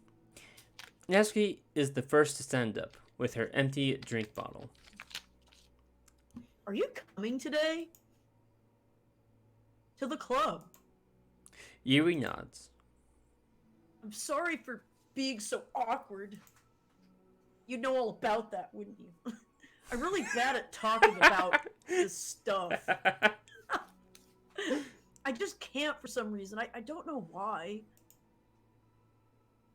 Natsuki is the first to stand up with her empty drink bottle. Are you coming today? To the club. Yuri nods. I'm sorry for being so awkward. You'd know all about that, wouldn't you? I'm really bad at talking about this stuff. I just can't for some reason. I don't know why.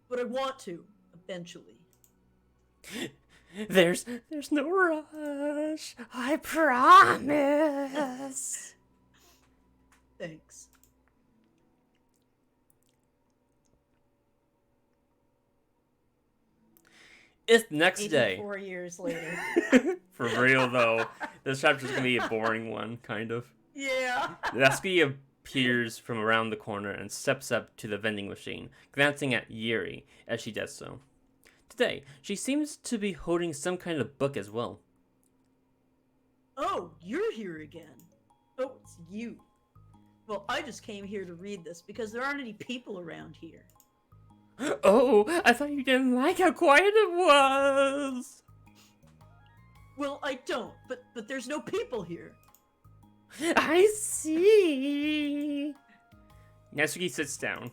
But I want to, eventually. There's no rush. I promise. Thanks. It's the next day. 4 years later. For real though, this chapter's gonna be a boring one, kind of. Yeah. Natsuki appears from around the corner and steps up to the vending machine, glancing at Yuri as she does so. Today, she seems to be holding some kind of book as well. Oh, you're here again. Oh, it's you. Well, I just came here to read this because there aren't any people around here. Oh, I thought you didn't like how quiet it was. Well, I don't, but there's no people here. I see. Natsuki sits down.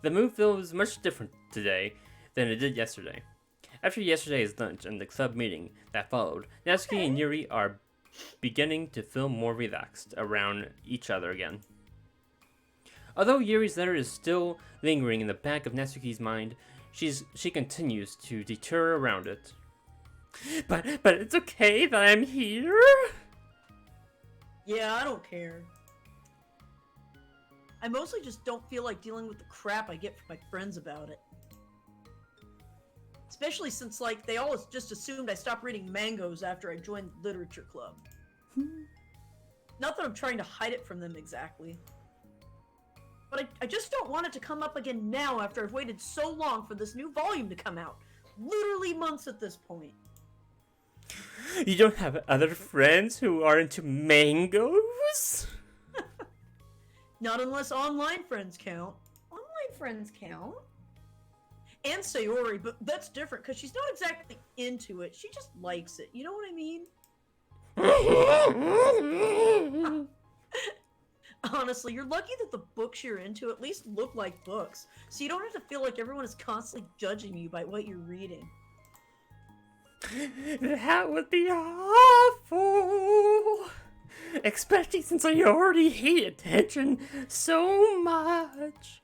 The mood feels much different today than it did yesterday. After yesterday's lunch and the club meeting that followed, Natsuki and Yuri are beginning to feel more relaxed around each other again. Although Yuri's letter is still lingering in the back of Natsuki's mind, she continues to deter around it. But it's okay that I'm here? Yeah, I don't care. I mostly just don't feel like dealing with the crap I get from my friends about it. Especially since, like, they all just assumed I stopped reading mangoes after I joined the literature club. Not that I'm trying to hide it from them exactly. But I just don't want it to come up again now after I've waited so long for this new volume to come out. Literally months at this point. You don't have other friends who are into mangoes? Not unless online friends count. Online friends count. And Sayori, but that's different because she's not exactly into it. She just likes it. You know what I mean? Honestly, you're lucky that the books you're into at least look like books, so you don't have to feel like everyone is constantly judging you by what you're reading. That would be awful. Especially since I already hate attention so much.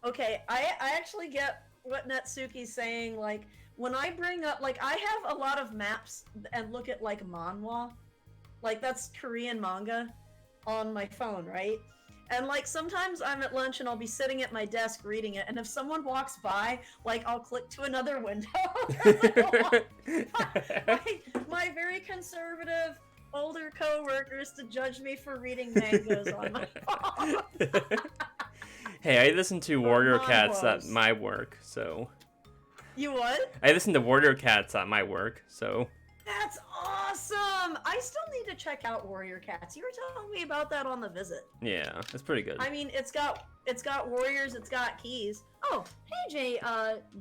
Okay, I actually get what Natsuki's saying, like, when I bring up, like, I have a lot of maps and look at, like, manhwa. Like, that's Korean manga on my phone, right? And, like, sometimes I'm at lunch and I'll be sitting at my desk reading it, and if someone walks by, like, I'll click to another window. my very conservative older co-workers to judge me for reading mangas on my phone. Hey, I listen to Warrior Cats at manhwas. my work, so... You what? I listen to Warrior Cats at my work, so... That's awesome! I still need to check out Warrior Cats. You were telling me about that on the visit. Yeah, it's pretty good. I mean, it's got warriors, it's got keys. Oh, hey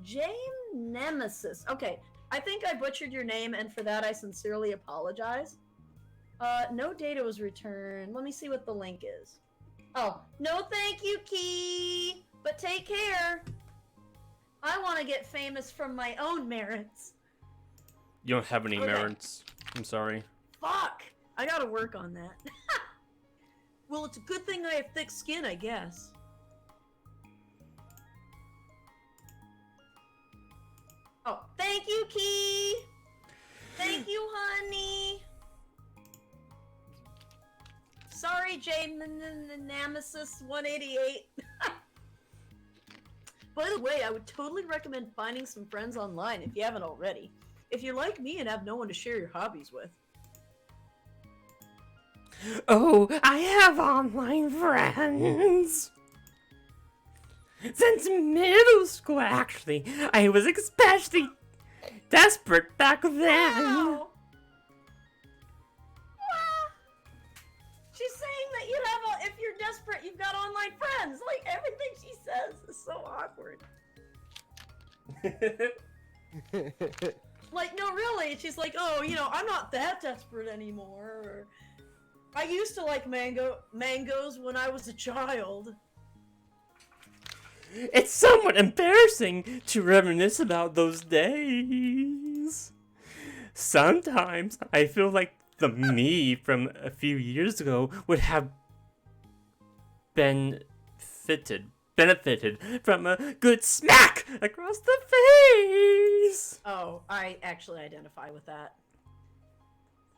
Jay Nemesis. Okay, I think I butchered your name, and for that I sincerely apologize. No data was returned. Let me see what the link is. Oh, no thank you, Key! But take care! I want to get famous from my own merits. You don't have any Okay. merits. I'm sorry. Fuck! I gotta work on that. Well, it's a good thing I have thick skin, I guess. Oh, thank you, Key! Thank you, honey! Sorry, Nemesis 188. By the way, I would totally recommend finding some friends online if you haven't already. If you're like me and have no one to share your hobbies with. Oh, I have online friends! Since middle school, actually. I was especially desperate back then. Wow. She's saying that you have if you're desperate, you've got online friends. Like, everything she says is so awkward. Like, no, really. She's like, oh, you know, I'm not that desperate anymore. Or, I used to like mangoes when I was a child. It's somewhat embarrassing to reminisce about those days. Sometimes I feel like the me from a few years ago would have benefited from a good smack across the face. Oh, I actually identify with that.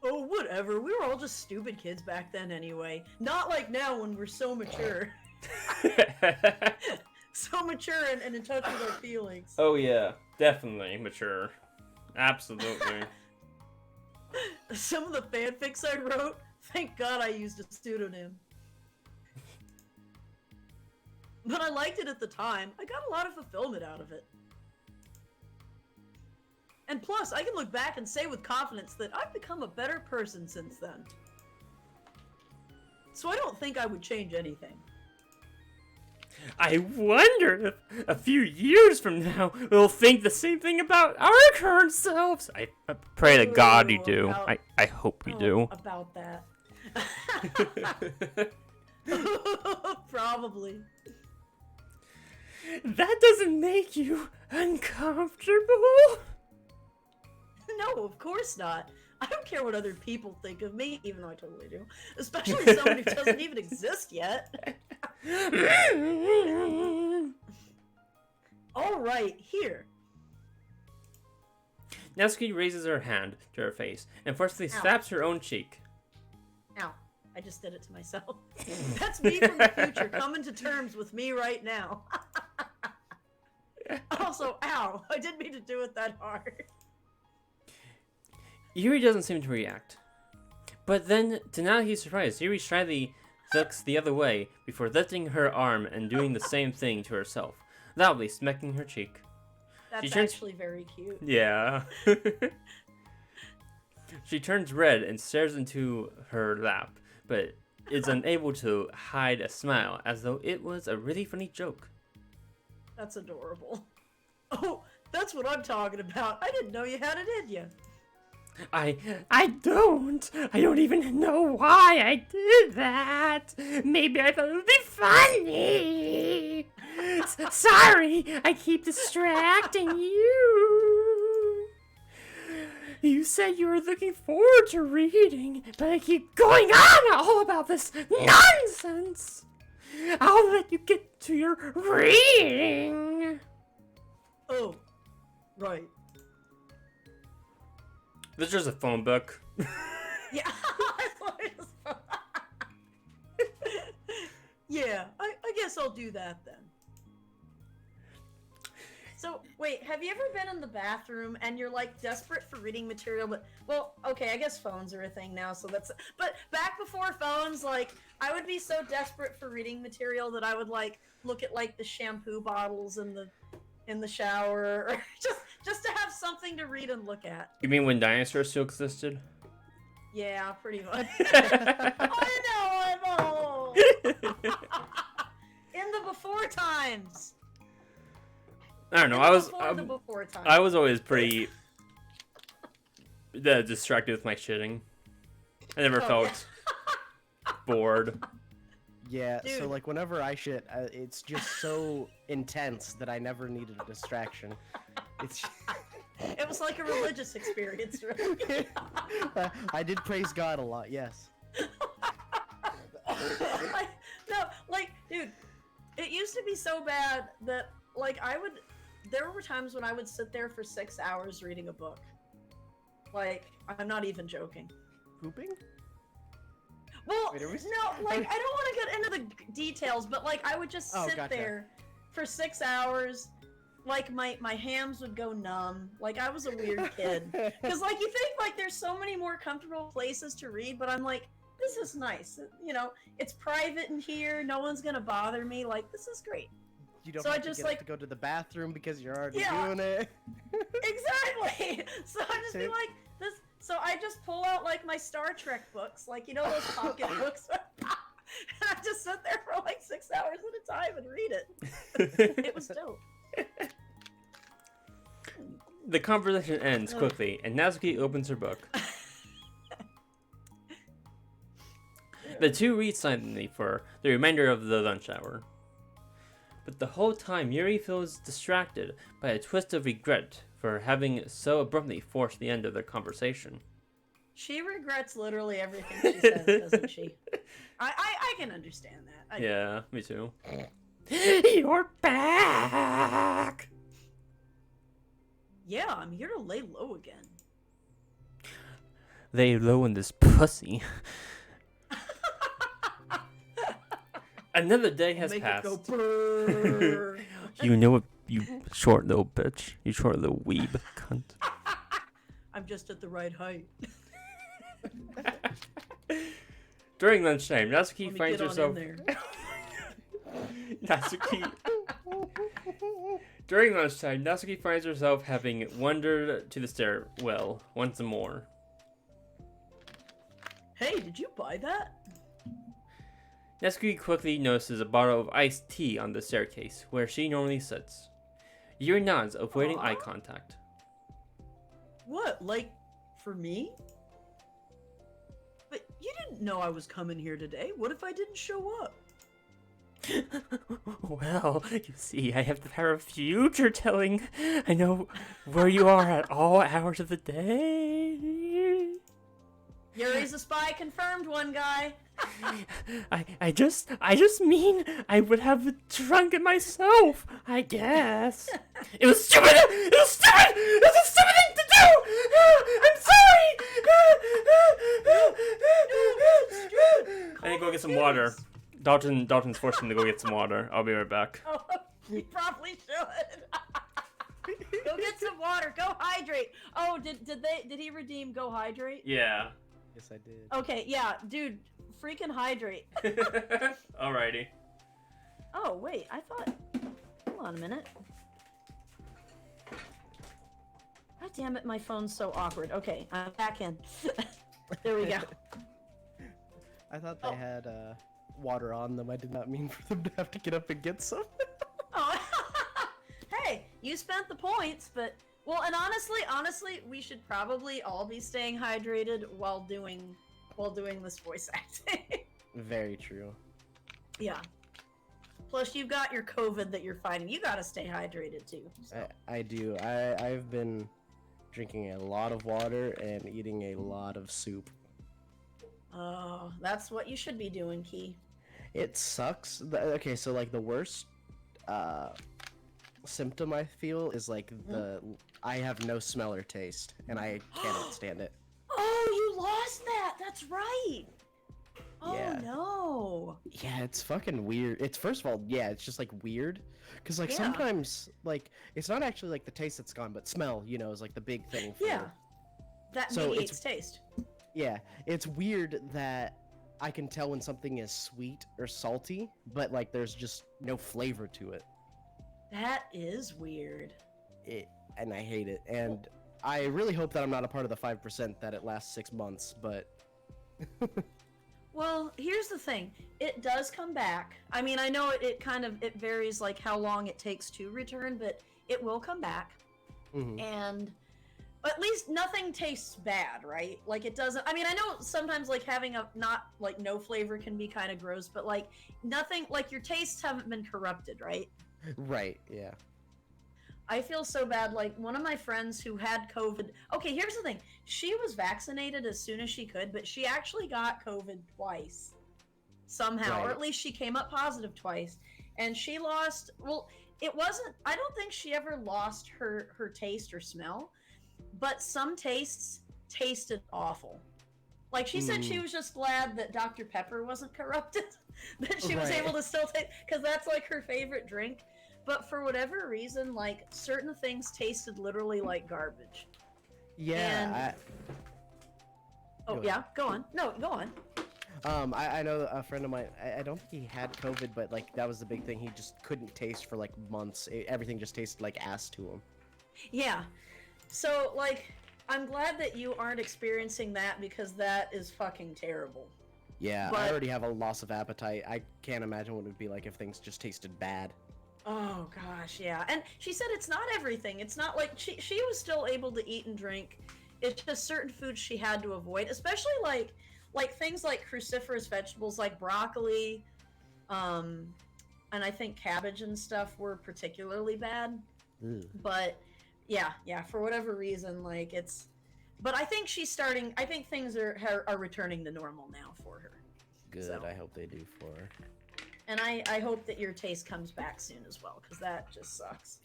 Oh, whatever. We were all just stupid kids back then anyway. Not like now when we're so mature. So mature and in touch with our feelings. Oh yeah, definitely mature. Absolutely. Some of the fanfics I wrote, thank God I used a pseudonym. But I liked it at the time. I got a lot of fulfillment out of it. And plus, I can look back and say with confidence that I've become a better person since then. So I don't think I would change anything. I wonder if a few years from now we'll think the same thing about our current selves. I pray to God you do. About- I hope you do. About that. Probably. That doesn't make you uncomfortable? No, of course not. I don't care what other people think of me, even though I totally do. Especially someone who doesn't even exist yet. Alright, here. Natsuki raises her hand to her face and forcefully Ow. slaps her own cheek. Ow. I just did it to myself. That's me from the future coming to terms with me right now. Also, ow. I didn't mean to do it that hard. Yuri doesn't seem to react. But then, to Naoki's surprise, Yuri shyly looks the other way before lifting her arm and doing the same thing to herself, loudly smacking her cheek. That's turns- actually very cute. Yeah. She turns red and stares into her lap, but is unable to hide a smile as though it was a really funny joke. That's adorable. Oh, that's what I'm talking about. I didn't know you had it in you. I don't even know why I did that. Maybe I thought it would be funny. Sorry, I keep distracting you. You said you were looking forward to reading, but I keep going on all about this nonsense. I'll let you get to your reading. Oh, right. This is just a phone book. Yeah. Yeah, I guess I'll do that then. So, wait, have you ever been in the bathroom and you're like desperate for reading material, but, well, okay, I guess phones are a thing now, so that's, but back before phones, like, I would be so desperate for reading material that I would like look at like the shampoo bottles in the shower, or just to have something to read and look at. You mean when dinosaurs still existed? Yeah, pretty much. I know. In the before times. I don't know. I was always pretty distracted with my shitting. I never felt bored. Yeah, Dude. so like whenever I shit, it's just so intense that I never needed a distraction. It's It was like a religious experience, right? I did praise God a lot, yes. No, like, dude, it used to be so bad that, like, there were times when I would sit there for 6 hours reading a book. Like, I'm not even joking. Pooping? Well, Wait, are we- no, like, I don't want to get into the details, but, like, I would just sit gotcha. there for 6 hours. Like, my hands would go numb. Like, I was a weird kid. Because, like, you think, like, there's so many more comfortable places to read, but I'm like, this is nice. You know, it's private in here. No one's gonna bother me. Like, this is great. You don't So I have to just, get up like- to go to the bathroom because you're already Yeah. doing it. Exactly. So I just be Same. like, this. So I just pull out, like, my Star Trek books. Like, you know those pocket books? And I just sit there for, like, 6 hours at a time and read it. It was dope. The conversation ends quickly, and Natsuki opens her book. The two read silently for the remainder of the lunch hour. But the whole time, Yuri feels distracted by a twist of regret for having so abruptly forced the end of their conversation. She regrets literally everything she says, doesn't she? I can understand that. Yeah, me too. You're back! Yeah, I'm here to lay low again. Lay low in this pussy. Another day has Make passed. it go brrrr. You know it, you short little bitch. You short little weeb cunt. I'm just at the right height. During lunchtime, Natsuki Let me finds get on herself... in there. Natsuki... During lunchtime, Natsuki finds herself having wandered to the stairwell once more. Hey, did you buy that? Natsuki quickly notices a bottle of iced tea on the staircase, where she normally sits. Yuri nods, avoiding Aw. eye contact. What, like, for me? But you didn't know I was coming here today. What if I didn't show up? Well, you see, I have the power of future telling. I know where you are at all hours of the day. Yuri's a spy, confirmed one guy. I just mean I would have drunk it myself, I guess. It was stupid! It was stupid! It was a stupid thing to do! I'm sorry! I need to go get some water. Dalton's forcing me to go get some water. I'll be right back. Oh, you probably should. Go get some water. Go hydrate. Oh, did he redeem Go Hydrate? Yeah. Yes, I did. Okay, yeah, dude, freaking hydrate. Alrighty. Oh, wait, I thought... Hold on a minute. God damn it, my phone's so awkward. Okay, I'm back in. There we go. I thought they had water on them. I did not mean for them to have to get up and get some. Oh. Hey, you spent the points, but... Well, and honestly, we should probably all be staying hydrated while doing this voice acting. Very true. Yeah. Plus, you've got your COVID that you're fighting. You gotta stay hydrated too. So. I do. I've been drinking a lot of water and eating a lot of soup. Oh, that's what you should be doing, Key. It sucks. Okay, so like the worst symptom I feel is like I have no smell or taste, and I cannot stand it. Oh, you lost that. That's right. Oh Yeah. no. Yeah, it's fucking weird. It's first of all, yeah, it's just like weird, because like Yeah. sometimes like it's not actually like the taste that's gone, but smell, is like the big thing. For, Yeah. That So mediates taste. Yeah, it's weird that I can tell when something is sweet or salty, but like there's just no flavor to it. That is weird. And I hate it. And I really hope that I'm not a part of the 5% that it lasts 6 months, but Well, here's the thing. It does come back. I mean, I know it varies like how long it takes to return, but it will come back. Mhm. And at least nothing tastes bad, right? Like it doesn't. I mean, I know sometimes like having a not like no flavor can be kind of gross, but like nothing like your tastes haven't been corrupted, right? Right, yeah. I feel so bad. Like one of my friends who had COVID. Okay, here's the thing. She was vaccinated as soon as she could, but she actually got COVID twice somehow, or Right. at least she came up positive twice. And she lost. Well, it wasn't. I don't think she ever lost her taste or smell, but some tastes tasted awful. Like she said, she was just glad that Dr. Pepper wasn't corrupted, that she was Right. able to still taste, because that's like her favorite drink. But for whatever reason, like certain things tasted literally like garbage. Yeah. Oh Go yeah, ahead. go on. No, go on. I know a friend of mine. I don't think he had COVID, but like that was the big thing. He just couldn't taste for like months. Everything just tasted like ass to him. Yeah. So like, I'm glad that you aren't experiencing that because that is fucking terrible. Yeah, But- I already have a loss of appetite. I can't imagine what it would be like if things just tasted bad. Oh gosh, yeah. And she said it's not everything. It's not like she was still able to eat and drink. It's just certain foods she had to avoid, especially like things like cruciferous vegetables like broccoli, and I think cabbage and stuff were particularly bad. Ugh. But yeah, for whatever reason, like it's. But I think she's starting. I think things are returning to normal now for her. Good. So. I hope they do for her. And I hope that your taste comes back soon as well, because that just sucks.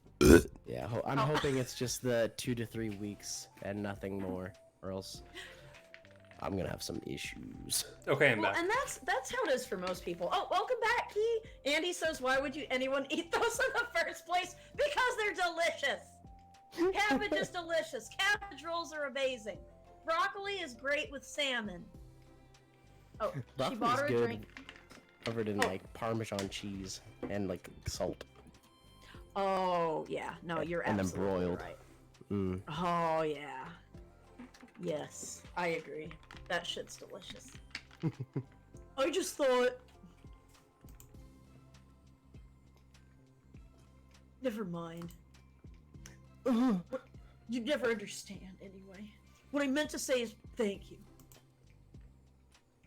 Yeah, I'm hoping it's just the 2 to 3 weeks and nothing more, or else I'm gonna have some issues. Okay, I'm Well, back. and that's how it is for most people. Oh, welcome back, Key. Andy says, why would anyone eat those in the first place? Because they're delicious. Cabbage is delicious. Cabbage rolls are amazing. Broccoli is great with salmon. Oh, she Broccoli's bought her a good. drink. Covered in Oh. like Parmesan cheese and like salt. Oh, yeah. No, you're And then absolutely broiled. right. Mm. Oh, yeah. Yes, I agree. That shit's delicious. I just thought... Never mind. You never understand, anyway. What I meant to say is thank you.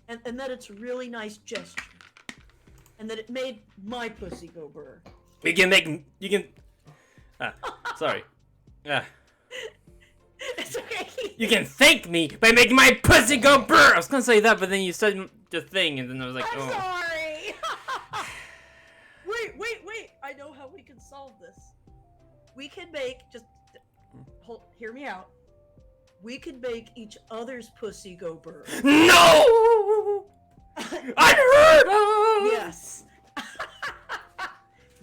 And that it's a really nice gesture. And that it made my pussy go burr. You can. Sorry. It's okay. You can thank me by making my pussy go brr. I was gonna say that, but then you said the thing, and then I was like, I'm oh. sorry. Wait. I know how we can solve this. We could make hear me out. We could make each other's pussy go burr. No! Unheard of! Yes.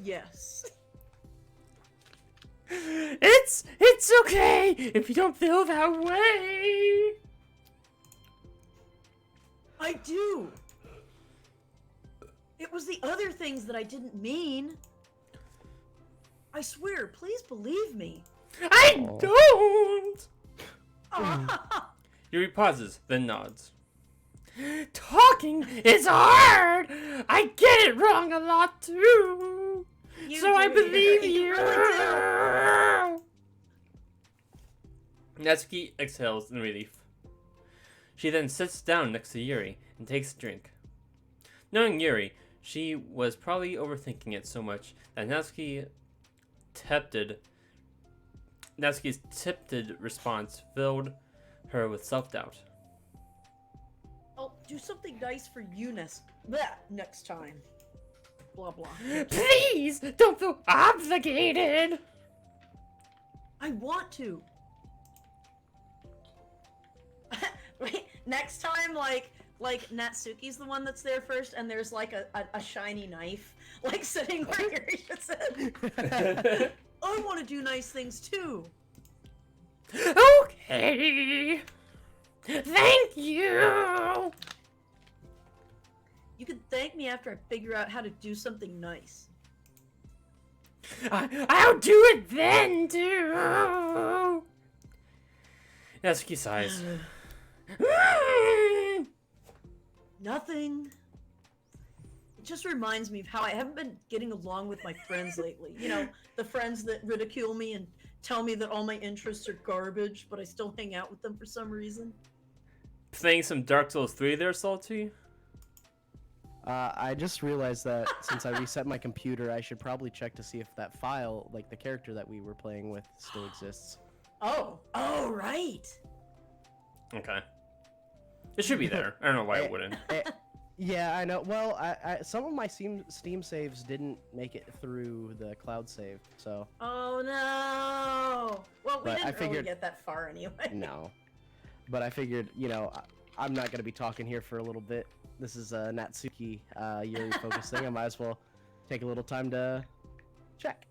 Yes. It's okay if you don't feel that way. I do. It was the other things that I didn't mean. I swear, please believe me. I don't. Ah. Yuri pauses, then nods. Talking is hard. I get it wrong a lot too. You So I do, believe you you. really Natsuki exhales in relief. She then sits down next to Yuri and takes a drink. Knowing Yuri, she was probably overthinking it so much that Natsuki's tipted response filled her with self-doubt. I'll do something nice for you next time. blah blah. Please don't feel obligated. I want to. Wait, next time, like Natsuki's the one that's there first, and there's like a shiny knife, like sitting where Yuri should sit. I want to do nice things too. Okay. Thank you. You can thank me after I figure out how to do something nice. I'll do it then, too. Natsuki sighs. Nothing. It just reminds me of how I haven't been getting along with my friends lately. You know, the friends that ridicule me and tell me that all my interests are garbage, but I still hang out with them for some reason. Playing some Dark Souls 3 there, Salty? I just realized that since I reset my computer, I should probably check to see if that file, like the character that we were playing with, still exists. Oh, right. Okay. It should be there. I don't know why it wouldn't. Yeah, I know. Well, I some of my Steam saves didn't make it through the cloud save, so. Oh no. Well, we But I didn't really figured- get that far anyway. No. But I figured, you know, I'm not going to be talking here for a little bit. This is a Natsuki Yuri focus thing. I might as well take a little time to check.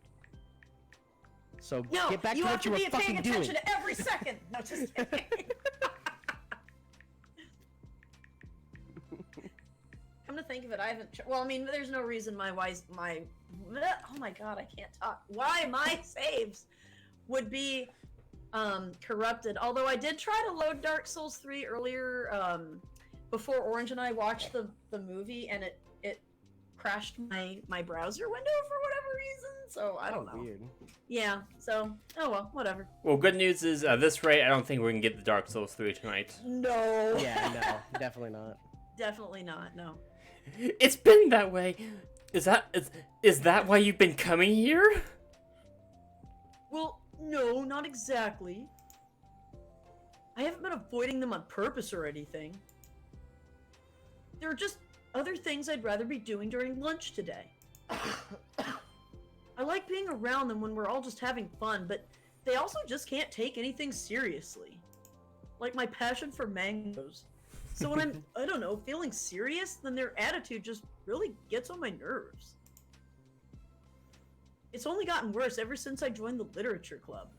So No, get back you to have what to you were be paying fucking attention doing. to every second. No, just kidding. Come to think of it, I haven't. Well, I mean, there's no reason oh my god, I can't talk. Why my saves would be corrupted? Although I did try to load Dark Souls 3 earlier, before Orange and I watched the movie, and it crashed my browser window for whatever reason. So I don't know. Weird. Yeah. So oh well, whatever. Well, good news is, at this rate, I don't think we can get the Dark Souls 3 tonight. No. Yeah, no, definitely not. Definitely not. No. It's been that way. Is that why you've been coming here? Well, no, not exactly. I haven't been avoiding them on purpose or anything. There are just other things I'd rather be doing during lunch today. I like being around them when we're all just having fun, but they also just can't take anything seriously. Like my passion for mangoes. So when I'm, I don't know, feeling serious, then their attitude just really gets on my nerves. It's only gotten worse ever since I joined the literature club.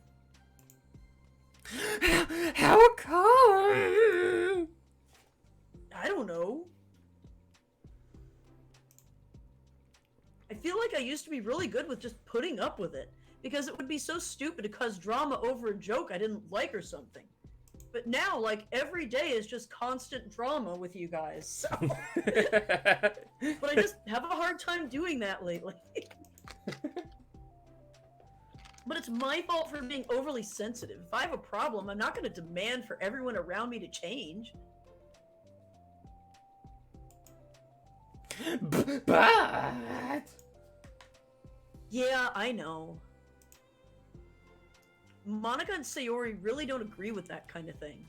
How come? I don't know. I feel like I used to be really good with just putting up with it, because it would be so stupid to cause drama over a joke I didn't like or something. But now, like, every day is just constant drama with you guys, so... But I just have a hard time doing that lately. But it's my fault for being overly sensitive. If I have a problem, I'm not going to demand for everyone around me to change. But... Yeah, I know. Monica and Sayori really don't agree with that kind of thing.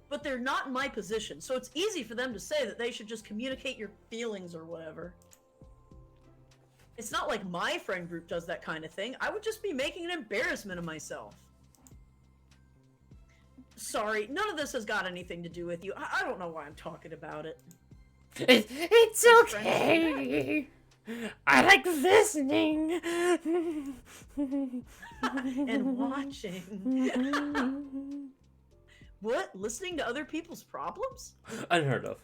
But they're not in my position, so it's easy for them to say that they should just communicate your feelings or whatever. It's not like my friend group does that kind of thing. I would just be making an embarrassment of myself. Sorry, none of this has got anything to do with you. I don't know why I'm talking about it. It's okay. I like listening. And watching. What? Listening to other people's problems? Unheard of.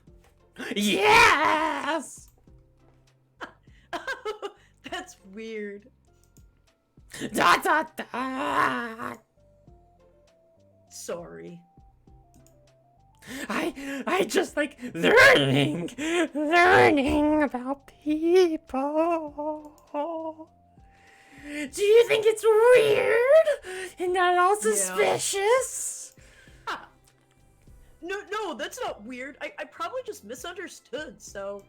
Yes! That's weird. Dot dot dot. Sorry. I just like learning about people. Do you think it's weird and not all suspicious? No, that's not weird. I probably just misunderstood, so...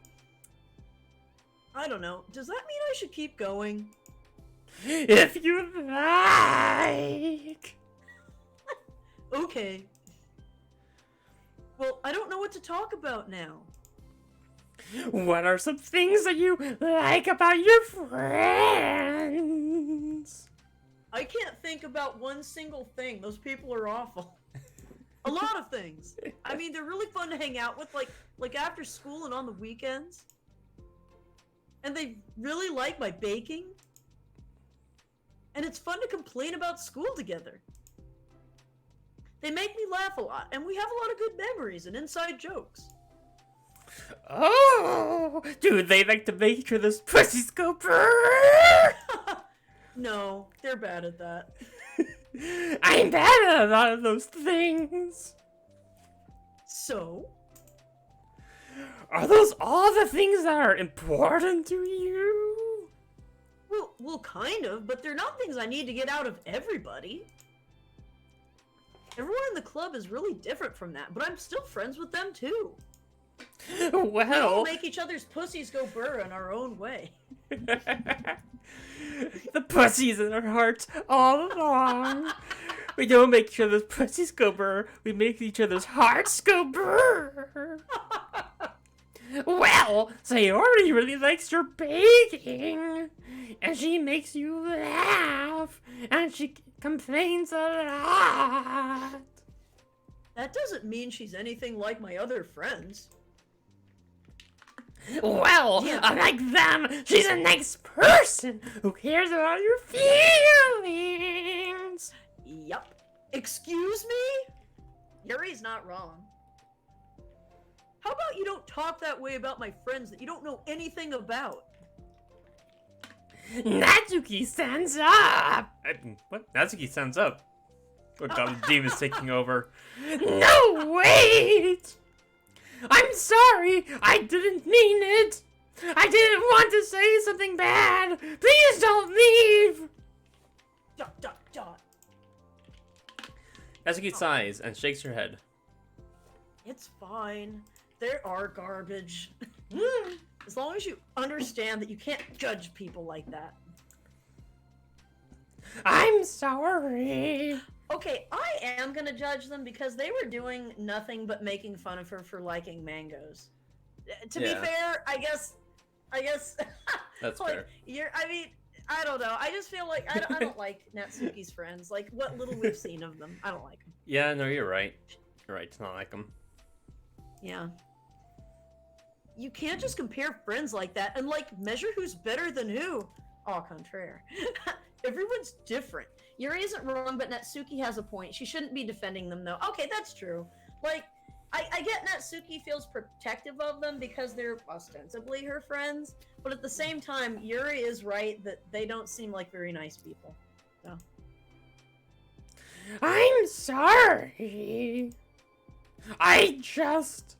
I don't know. Does that mean I should keep going? If you like. Okay. Well, I don't know what to talk about now. What are some things that you like about your friends? I can't think about one single thing. Those people are awful. A lot of things. I mean, they're really fun to hang out with, like after school and on the weekends. And they really like my baking. And it's fun to complain about school together. They make me laugh a lot, and we have a lot of good memories and inside jokes. Oh, do they like to make sure this pussies go brrrr? No, they're bad at that. I'm bad at a lot of those things. So? Are those all the things that are important to you? Well, kind of, but they're not things I need to get out of everybody. Everyone in the club is really different from that, but I'm still friends with them too. We all Well, make each other's pussies go burr in our own way. the pussies in our hearts all along. We don't make each other's pussies go brrr. We make each other's hearts go brrr. Well, Sayori really likes your baking, and she makes you laugh, and she complains a lot. That doesn't mean she's anything like my other friends. Well, Yeah. unlike them, she's a nice person who cares about your feelings. Yup. Excuse me? Yuri's not wrong. How about you don't talk that way about my friends that you don't know anything about? Natsuki stands up! What? Natsuki stands up? Oh god, the demon's taking over. No, wait! I'm sorry! I didn't mean it! I didn't want to say something bad! Please don't leave! Dot, dot, dot. Natsuki sighs and shakes her head. It's fine. There are garbage. As long as you understand that you can't judge people like that. I'm sorry! Okay, I am gonna judge them because they were doing nothing but making fun of her for liking mangoes. To Yeah. be fair, I guess That's like, fair. I don't know. I just feel like I don't like Natsuki's friends. Like, what little we've seen of them, I don't like them. Yeah, no, you're right. You're right to not like them. Yeah. You can't just compare friends like that and, like, measure who's better than who. Au contraire. Everyone's different. Yuri isn't wrong, but Natsuki has a point. She shouldn't be defending them, though. Okay, that's true. Like, I get Natsuki feels protective of them because they're ostensibly her friends, but at the same time, Yuri is right that they don't seem like very nice people. So. I'm sorry. I just... ...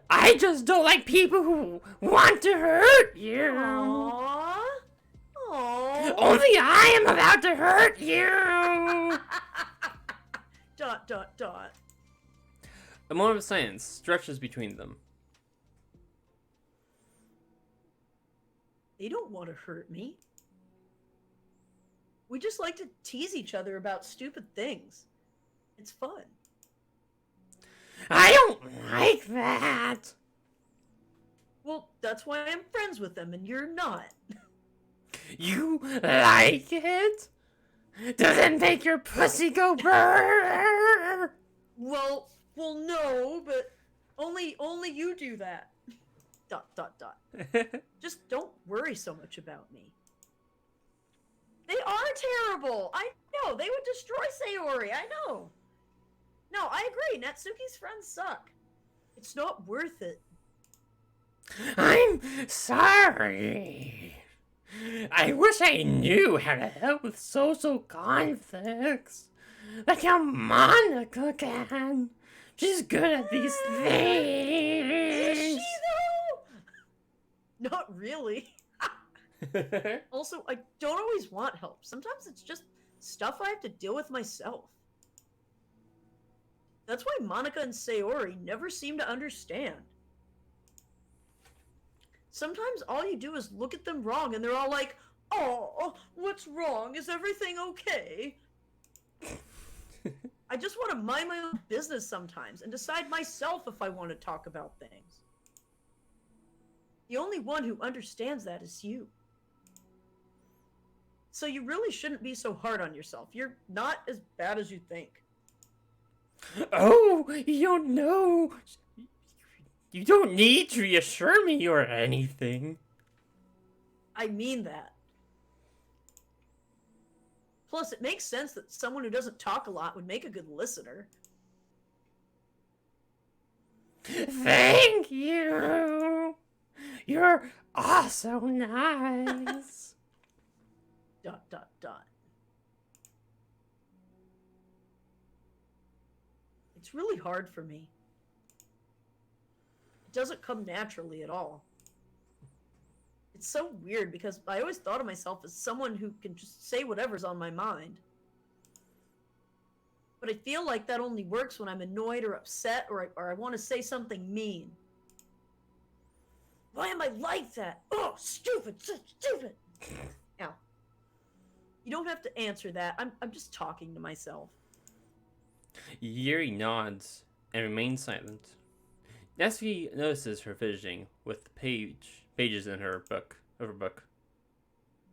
I just don't like people who want to hurt you. Aww. Aww. Only I am allowed to hurt you. Dot, dot, dot. A moment of silence stretches between them. They don't want to hurt me. We just like to tease each other about stupid things. It's fun. I don't like that. Well, that's why I'm friends with them and you're not. You like it? Does it make your pussy go brrrr? Well, no, but only you do that. Dot, dot, dot. Just don't worry so much about me. They are terrible. I know. They would destroy Sayori. I know. No, I agree. Natsuki's friends suck. It's not worth it. I'm sorry. I wish I knew how to help with social conflicts. Like how Monica can. She's good at these things. Is she though? Not really. Also, I don't always want help. Sometimes it's just stuff I have to deal with myself. That's why Monica and Sayori never seem to understand. Sometimes all you do is look at them wrong and they're all like, "Oh, what's wrong? Is everything okay?" I just want to mind my own business sometimes and decide myself if I want to talk about things. The only one who understands that is you. So you really shouldn't be so hard on yourself. You're not as bad as you think. Oh, you don't know. You don't need to reassure me or anything. I mean that. Plus, it makes sense that someone who doesn't talk a lot would make a good listener. Thank you. You're also nice. ... It's really hard for me. It doesn't come naturally at all. It's so weird because I always thought of myself as someone who can just say whatever's on my mind. But I feel like that only works when I'm annoyed or upset or I want to say something mean. Why am I like that? Oh, stupid, so stupid. Now, you don't have to answer that. I'm just talking to myself. Yuri nods and remains silent. Natsuki notices her fidgeting with the pages in her book.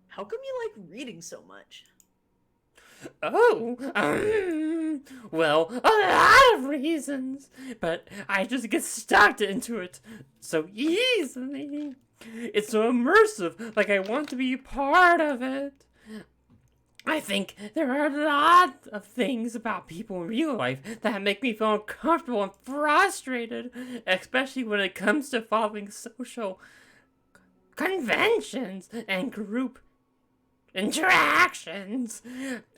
How come you like reading so much? Oh, well, a lot of reasons, but I just get stuck into it so easily. It's so immersive, like I want to be part of it. I think there are a lot of things about people in real life that make me feel uncomfortable and frustrated, especially when it comes to following social conventions and group interactions.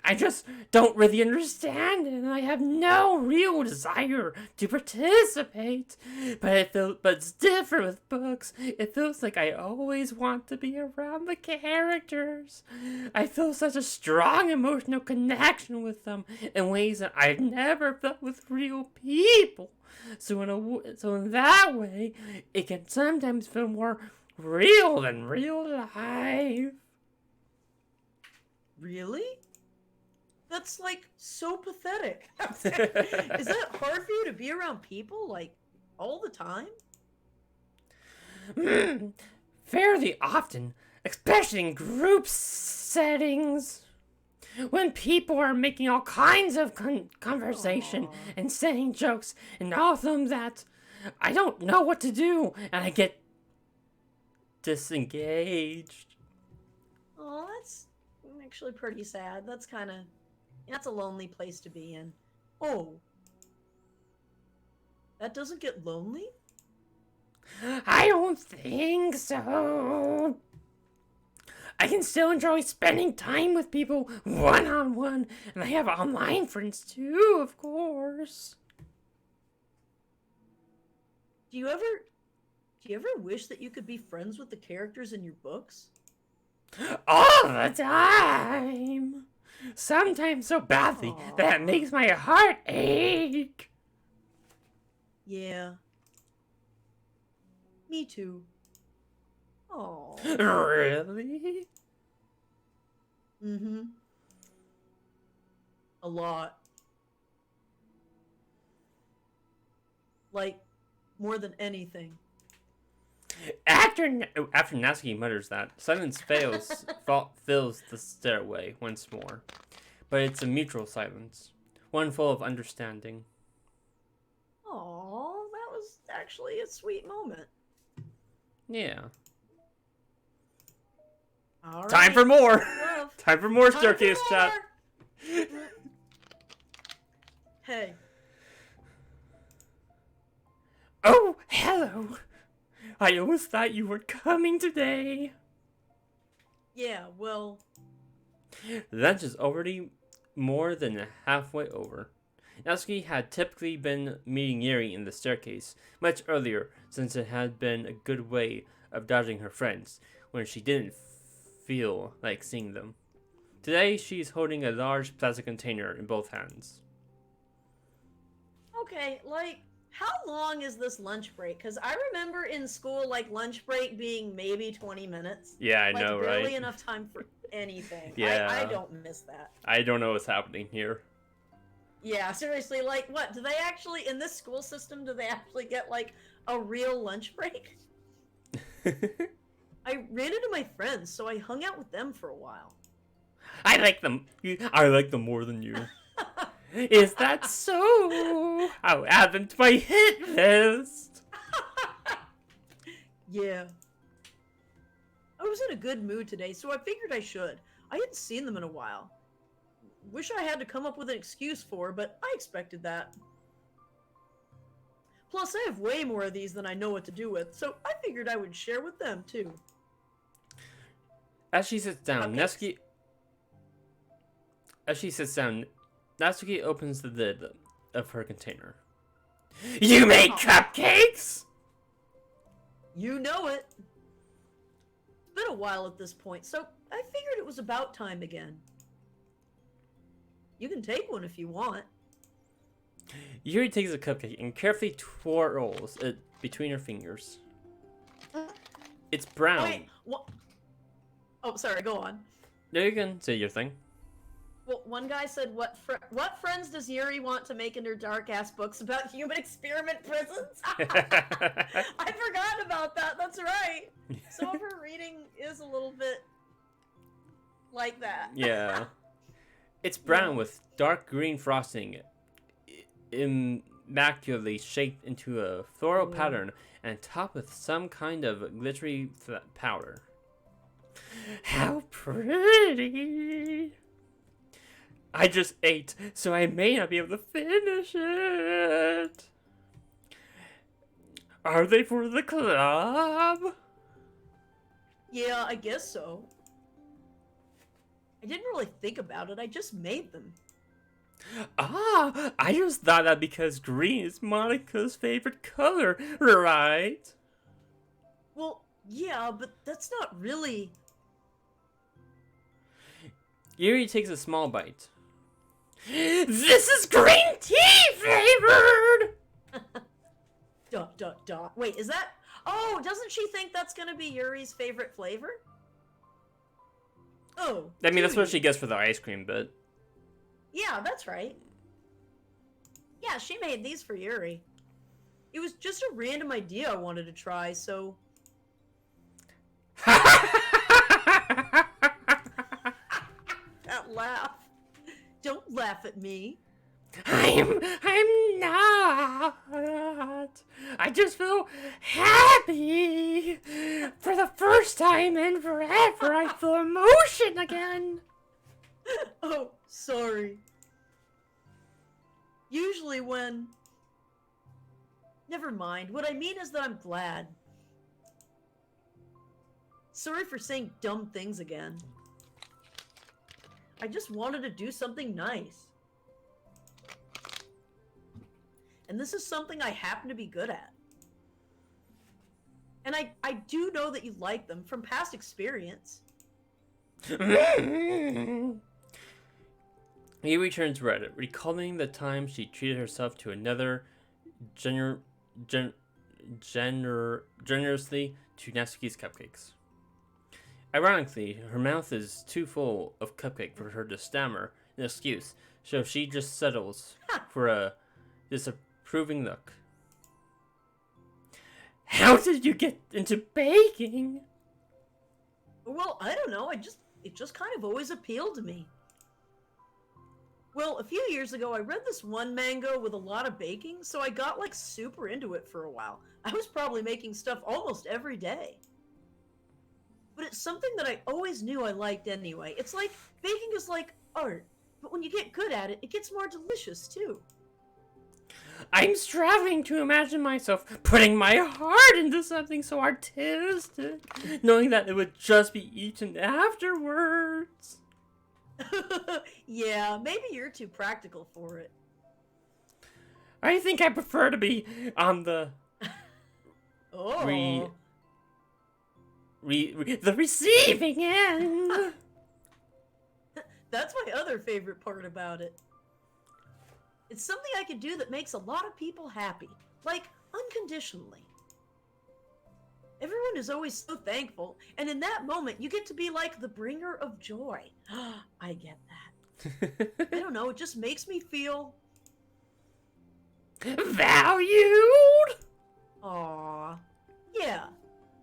I just don't really understand it, and I have no real desire to participate. But it's different with books. It feels like I always want to be around the characters. I feel such a strong emotional connection with them in ways that I've never felt with real people. So in that way, it can sometimes feel more real than real life. Really? That's like so pathetic. Is that hard for you to be around people like all the time? Fairly often, especially in group settings. When people are making all kinds of conversation and saying jokes and all of them that I don't know what to do and I get disengaged. Oh, that's actually pretty sad. That's a lonely place to be in. Oh. That doesn't get lonely? I don't think so. I can still enjoy spending time with people one-on-one, and I have online friends too, of course. Do you ever wish that you could be friends with the characters in your books? All the time. Sometimes so badly that it makes my heart ache. Yeah. Me too. Oh. Really? Mm-hmm. A lot. Like, more than anything. After Natsuki mutters that, silence fills the stairway once more. But it's a mutual silence, one full of understanding. Oh, that was actually a sweet moment. Yeah. All Time right. for more! Love. Time for more Time staircase for chat! more. Hey. Oh, hello! I almost thought you were coming today. Yeah, well... Lunch is already more than halfway over. Natsuki had typically been meeting Yuri in the staircase much earlier, since it had been a good way of dodging her friends when she didn't feel like seeing them. Today, she's holding a large plastic container in both hands. Okay, like, how long is this lunch break? Because I remember in school, like, lunch break being maybe 20 minutes. Yeah, I like, know, barely right? enough time for anything. Yeah. I don't miss that. I don't know what's happening here. Yeah, seriously, like, what? Do they actually, in this school system, do they actually get, like, a real lunch break? I ran into my friends, so I hung out with them for a while. I like them. I like them more than you. Is that so? I'll add them to my hit list. Yeah. I was in a good mood today, so I figured I should. I hadn't seen them in a while. Wish I had to come up with an excuse for, but I expected that. Plus, I have way more of these than I know what to do with, so I figured I would share with them, too. As she sits down, Cupcakes. Natsuki opens the lid of her container. You make cupcakes? You know it. It's been a while at this point, so I figured it was about time again. You can take one if you want. Yuri takes a cupcake and carefully twirls it between her fingers. It's brown. Wait, what? Oh, sorry, go on. No, you can say your thing. Well, one guy said, what friends does Yuri want to make in her dark-ass books about human experiment prisons? I forgot about that, that's right. Some of her reading is a little bit like that. Yeah. It's brown with dark green frosting, immaculately shaped into a floral pattern, and topped with some kind of glittery powder. How pretty! I just ate, so I may not be able to finish it. Are they for the club? Yeah, I guess so. I didn't really think about it, I just made them. Ah, I just thought that because green is Monica's favorite color, right? Well, yeah, but that's not really... Yuri takes a small bite. This is green tea flavored! Wait, is that... Oh, doesn't she think that's gonna be Yuri's favorite flavor? Oh. I mean, that's do what you? she gets for the ice cream bit. Yeah, that's right. Yeah, she made these for Yuri. It was just a random idea I wanted to try, so... That laugh. Don't laugh at me. I'm not. I just feel happy. For the first time in forever, I feel emotion again. Oh, sorry. Usually when... Never mind. What I mean is that I'm glad. Sorry for saying dumb things again. I just wanted to do something nice. And this is something I happen to be good at. And I do know that you like them from past experience. He returns Reddit, recalling the time she treated herself to another generously to Natsuki's cupcakes. Ironically, her mouth is too full of cupcake for her to stammer an excuse, so she just settles for a disapproving look. How did you get into baking? Well, I don't know. It just kind of always appealed to me. Well, a few years ago, I read this one manga with a lot of baking, so I got like super into it for a while. I was probably making stuff almost every day. But it's something that I always knew I liked anyway. It's like, baking is like art, but when you get good at it, it gets more delicious too. I'm striving to imagine myself putting my heart into something so artistic, knowing that it would just be eaten afterwards. Yeah, maybe you're too practical for it. I think I prefer to be on the Oh. the receiving end. That's my other favorite part about it. It's something I could do that makes a lot of people happy. Like, unconditionally. Everyone is always so thankful, and in that moment, you get to be like the bringer of joy. I get that. I don't know, it just makes me feel Valued? Aw. Yeah.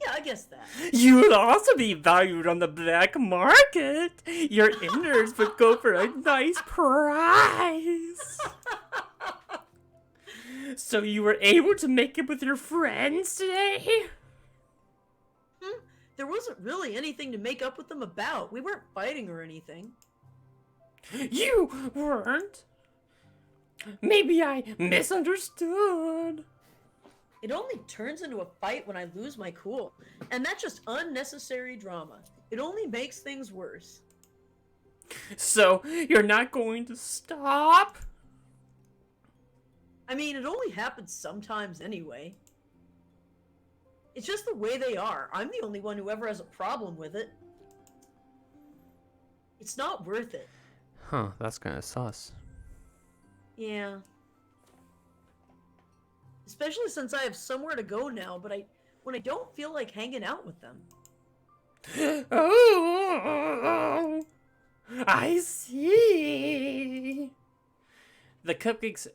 Yeah, I guess that. You would also be valued on the black market. Your innards would go for a nice price. So you were able to make it with your friends today? There wasn't really anything to make up with them about. We weren't fighting or anything. You weren't? Maybe I misunderstood. It only turns into a fight when I lose my cool. And that's just unnecessary drama. It only makes things worse. So, you're not going to stop? I mean, it only happens sometimes anyway. It's just the way they are. I'm the only one who ever has a problem with it. It's not worth it. Huh, that's kind of sus. Yeah. Especially since I have somewhere to go now, but when I don't feel like hanging out with them. Oh, I see. The cupcake's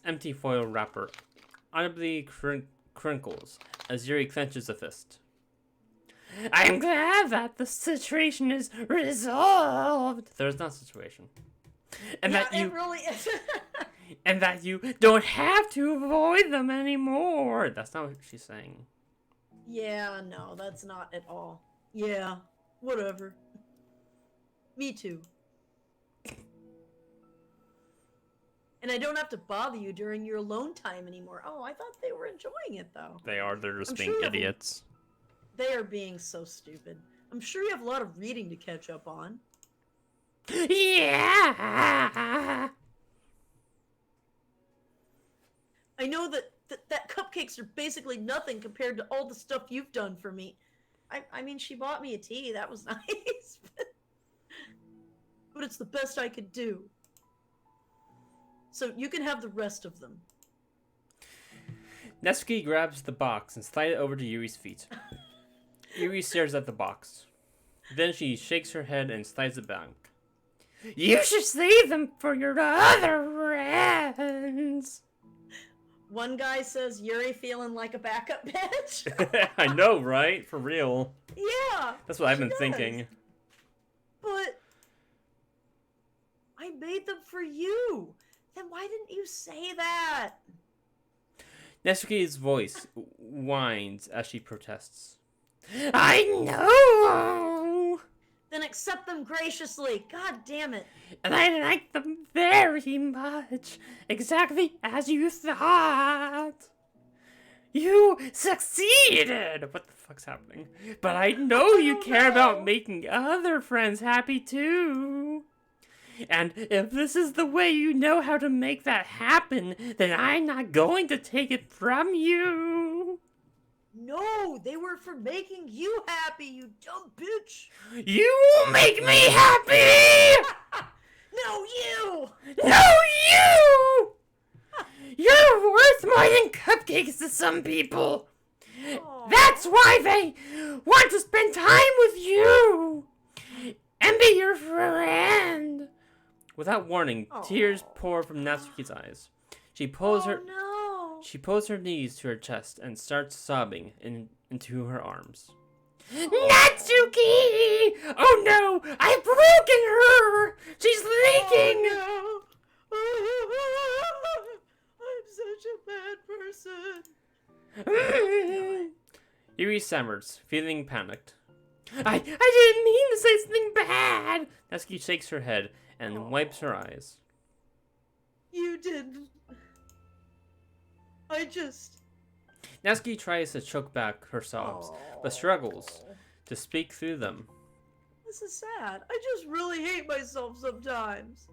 empty foil wrapper audibly crinkles as Yuri clenches a fist. I'm glad that the situation is resolved. There's no situation. And yeah, that you it really is. and that you don't have to avoid them anymore. That's not what she's saying. Yeah, no, that's not at all. Yeah, whatever. Me too. And I don't have to bother you during your alone time anymore. Oh, I thought they were enjoying it, though. They're just I'm being sure idiots. They are being so stupid. I'm sure you have a lot of reading to catch up on. Yeah. I know that cupcakes are basically nothing compared to all the stuff you've done for me. I mean, she bought me a tea. That was nice. But it's the best I could do. So you can have the rest of them. Netsuki grabs the box and slides it over to Yuri's feet. Yuri stares at the box. Then she shakes her head and slides it back. You should save them for your other friends. One guy says, Yuri feeling like a backup bitch. I know, right? For real. Yeah. That's what I've she been does. thinking. But I made them for you. Then why didn't you say that? Netsuki's voice whines as she protests. I know! Then accept them graciously. God damn it. And I like them very much. Exactly as you thought. You succeeded! What the fuck's happening? But I know you care about making other friends happy too. And if this is the way you know how to make that happen, then I'm not going to take it from you. No, they were for making you happy, you dumb bitch. You make me happy! No, you! No, you! You're worth more than cupcakes to some people. Aw. That's why they want to spend time with you and be your friend. Without warning, tears pour from Natsuki's eyes. She pulls her knees to her chest and starts sobbing into her arms. Natsuki! Oh no! I've broken her! She's leaking! Oh, no. I'm such a bad person. Yuri stammers, feeling panicked. I didn't mean to say something bad! Natsuki shakes her head and wipes her eyes. You didn't. I just... Natsuki tries to choke back her sobs, but struggles to speak through them. This is sad. I just really hate myself sometimes.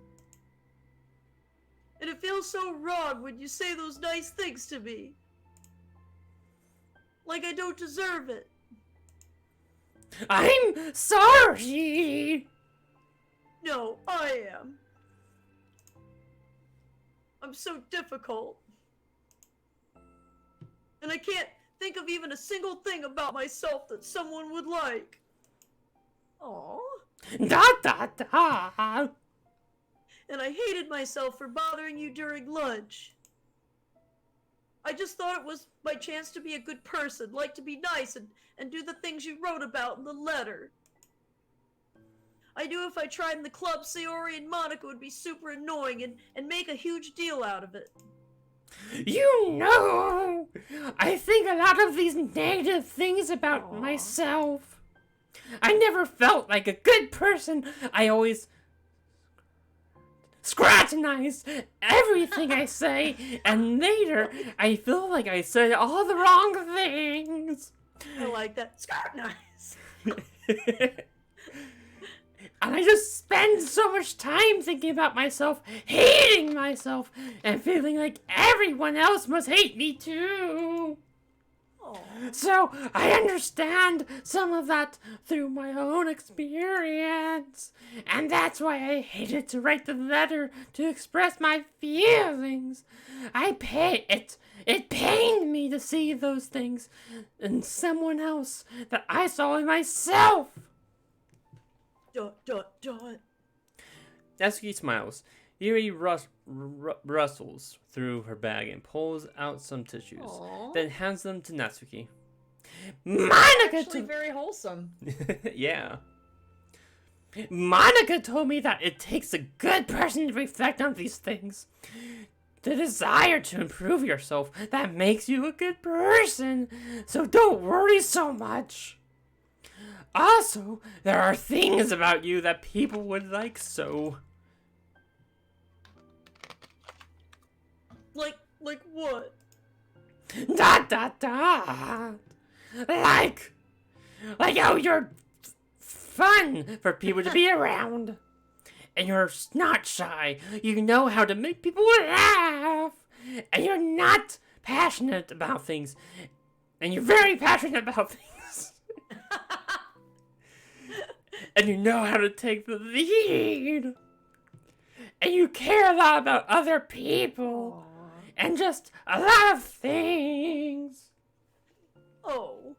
And it feels so wrong when you say those nice things to me. Like I don't deserve it. I'm sorry! No, I am. I'm so difficult. And I can't think of even a single thing about myself that someone would like. Aww. Da da da! And I hated myself for bothering you during lunch. I just thought it was my chance to be a good person, like to be nice and do the things you wrote about in the letter. I knew if I tried in the club, Sayori and Monica would be super annoying and make a huge deal out of it. You know, I think a lot of these negative things about myself. I never felt like a good person. I always scrutinize everything I say, and later I feel like I said all the wrong things. I like that. Scrutinize. And I just spend so much time thinking about myself, hating myself, and feeling like everyone else must hate me too. Aww. So I understand some of that through my own experience. And that's why I hated to write the letter to express my feelings. It pained me to see those things in someone else that I saw in myself. ... Natsuki smiles. Yuri rustles through her bag and pulls out some tissues, then hands them to Natsuki. Monica Actually very wholesome. Yeah. Monica told me that it takes a good person to reflect on these things. The desire to improve yourself, that makes you a good person. So don't worry so much. Also, there are things about you that people would like so. Like what? ... Like how you're fun for people to be around. And you're not shy. You know how to make people laugh. And you're not passionate about things. And you're very passionate about things. And you know how to take the lead. And you care a lot about other people. Aww. And just a lot of things. Oh.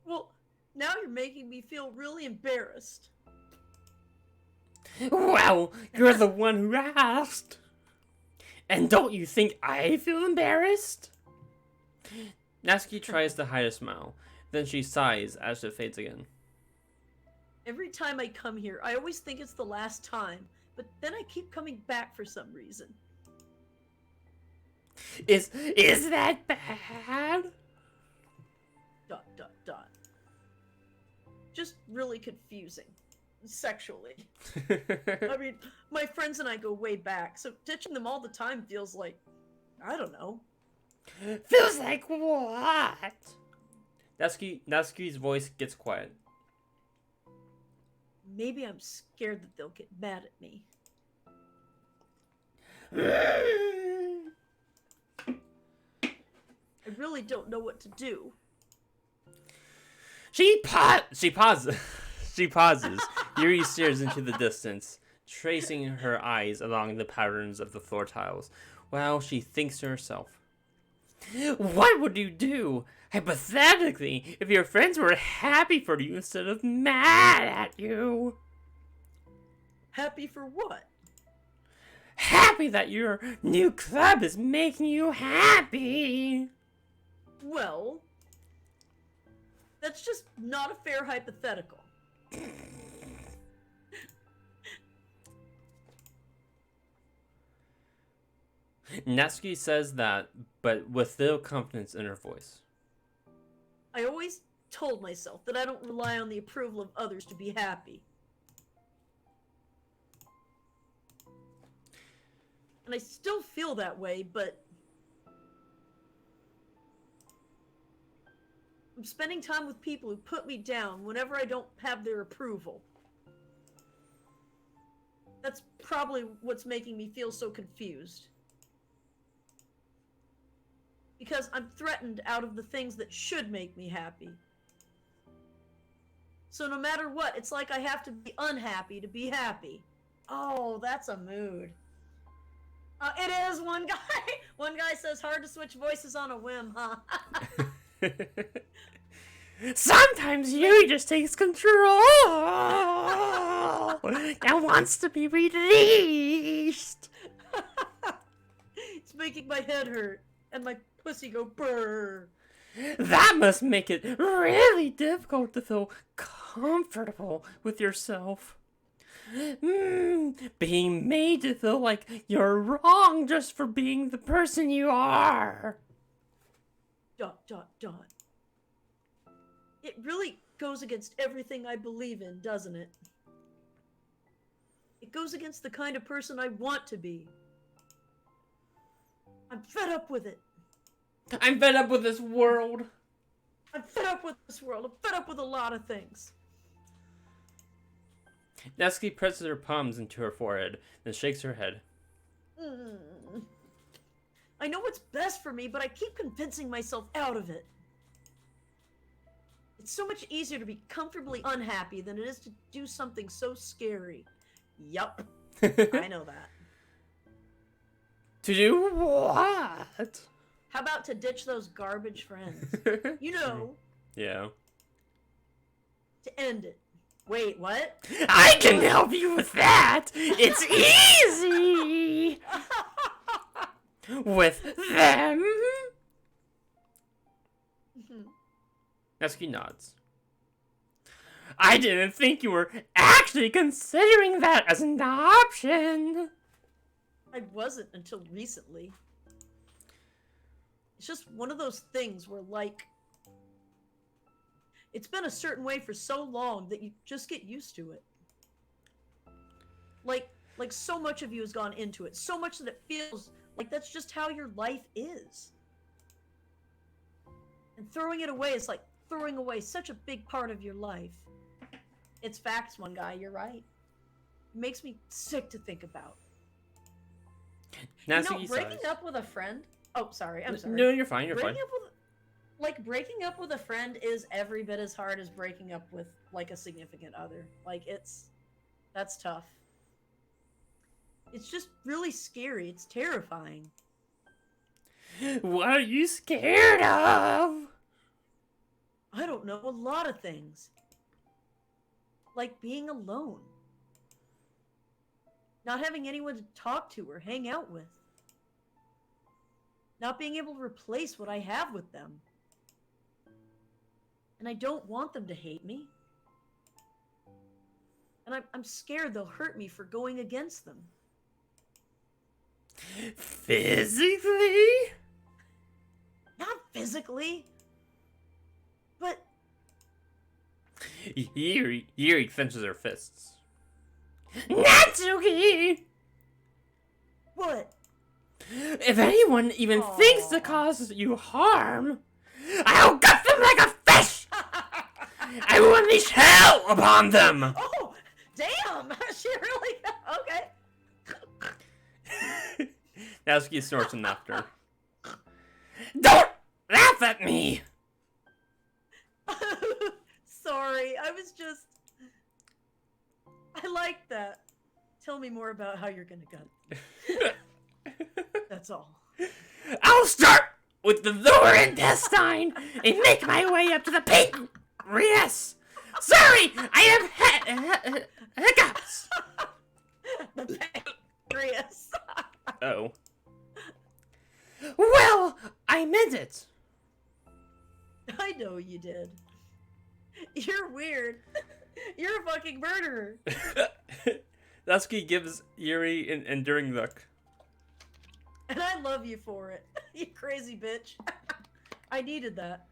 Well, now you're making me feel really embarrassed. Well, you're the one who asked. And don't you think I feel embarrassed? Natsuki tries to hide a smile. Then she sighs as it fades again. Every time I come here, I always think it's the last time, but then I keep coming back for some reason. Is that bad? ... Just really confusing. Sexually. I mean, my friends and I go way back, so ditching them all the time feels like, I don't know. Feels like what? Natsuki's voice gets quiet. Maybe I'm scared that they'll get mad at me. I really don't know what to do. She pauses. She pauses. Yuri stares into the distance, tracing her eyes along the patterns of the floor tiles, while she thinks to herself. What would you do, hypothetically, if your friends were happy for you instead of mad at you? Happy for what? Happy that your new club is making you happy. Well, that's just not a fair hypothetical. Natsuki says that, but with little confidence in her voice. I always told myself that I don't rely on the approval of others to be happy. And I still feel that way, but I'm spending time with people who put me down whenever I don't have their approval. That's probably what's making me feel so confused. Because I'm threatened out of the things that should make me happy. So no matter what, it's like I have to be unhappy to be happy. Oh, that's a mood. It is one guy. One guy says hard to switch voices on a whim, huh? Sometimes Yuri just takes control and wants to be released. It's making my head hurt and my pussy go brrr. That must make it really difficult to feel comfortable with yourself. Being made to feel like you're wrong just for being the person you are. ... It really goes against everything I believe in, doesn't it? It goes against the kind of person I want to be. I'm fed up with it. I'm fed up with this world. I'm fed up with this world. I'm fed up with a lot of things. Natsuki presses her palms into her forehead, then shakes her head. I know what's best for me, but I keep convincing myself out of it. It's so much easier to be comfortably unhappy than it is to do something so scary. Yup. I know that. To do what? How about to ditch those garbage friends? You know. Yeah. To end it. Wait, what? I can help you with that! It's easy! With them? Natsuki nods. I didn't think you were actually considering that as an option! I wasn't until recently. It's just one of those things where, like, it's been a certain way for so long that you just get used to it. Like so much of you has gone into it. So much that it feels like that's just how your life is. And throwing it away is like throwing away such a big part of your life. It's facts, one guy, you're right. It makes me sick to think about. Natsuki breaking sighs. up with a friend... Oh, sorry, I'm sorry. No, you're fine, you're fine. Breaking up with a friend is every bit as hard as breaking up with, like, a significant other. Like, that's tough. It's just really scary. It's terrifying. What are you scared of? I don't know, a lot of things. Like being alone. Not having anyone to talk to or hang out with. Not being able to replace what I have with them. And I don't want them to hate me. And I'm scared they'll hurt me for going against them. Physically? Not physically. But... Yuri clenches her fists. Natsuki! What? If anyone even thinks to cause you harm, I'll gut them like a fish! I will unleash hell upon them! Oh, damn! She really... Okay. Natsuki snorts in laughter. Don't laugh at me! Sorry, I was just... I like that. Tell me more about how you're gonna gut. That's all. I'll start with the lower intestine and make my way up to the pancreas. Sorry, I have hiccups. The pancreas. Oh. Well, I meant it. I know you did. You're weird. You're a fucking murderer. Natsuki gives Yuri an enduring look. And I love you for it. You crazy bitch. I needed that.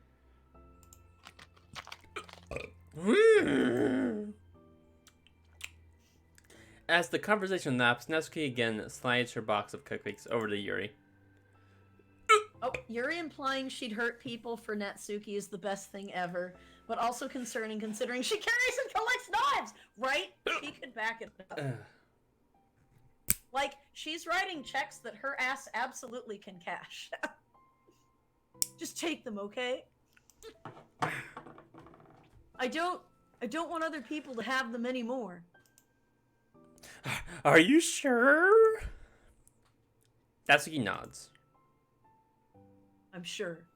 As the conversation laps, Natsuki again slides her box of cupcakes over to Yuri. Oh, Yuri implying she'd hurt people for Natsuki is the best thing ever, but also concerning considering she carries and collects knives, right? She could back it up. Like, she's writing checks that her ass absolutely can cash. Just take them, okay? I don't want other people to have them anymore. Are you sure? Natsuki nods. I'm sure.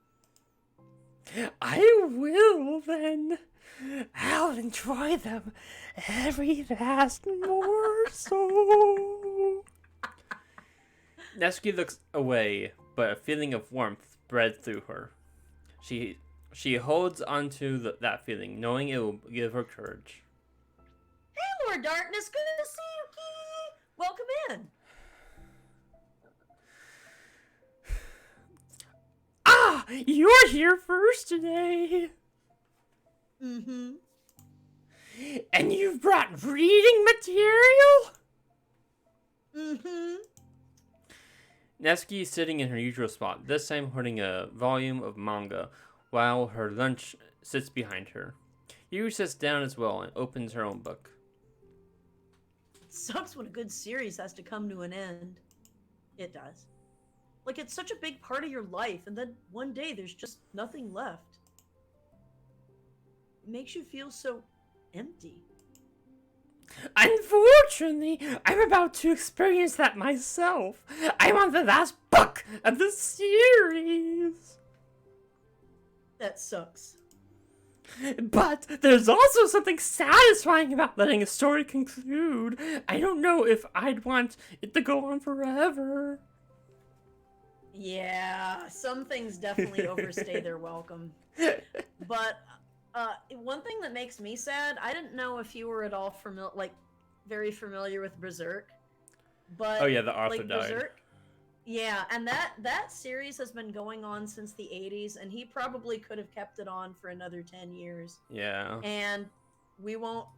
I will then. I'll enjoy them every last morsel. Natsuki looks away, but a feeling of warmth spreads through her. She holds onto that feeling, knowing it will give her courage. Hey, Lord Darkness, good to see you, Key. Welcome in. Ah, you're here first today. Mm-hmm. And you've brought reading material? Mm-hmm. Natsuki is sitting in her usual spot, this time holding a volume of manga, while her lunch sits behind her. Yuri sits down as well and opens her own book. Sucks when a good series has to come to an end. It does. Like, it's such a big part of your life, and then one day there's just nothing left. It makes you feel so empty. Unfortunately, I'm about to experience that myself. I'm on the last book of the series. That sucks. But there's also something satisfying about letting a story conclude. I don't know if I'd want it to go on forever. Yeah, some things definitely overstay their welcome. But one thing that makes me sad, I didn't know if you were at all very familiar with Berserk. But Oh yeah, the author like, died. Berserk, yeah, and that series has been going on since the 80s, and he probably could have kept it on for another 10 years. Yeah. And we won't...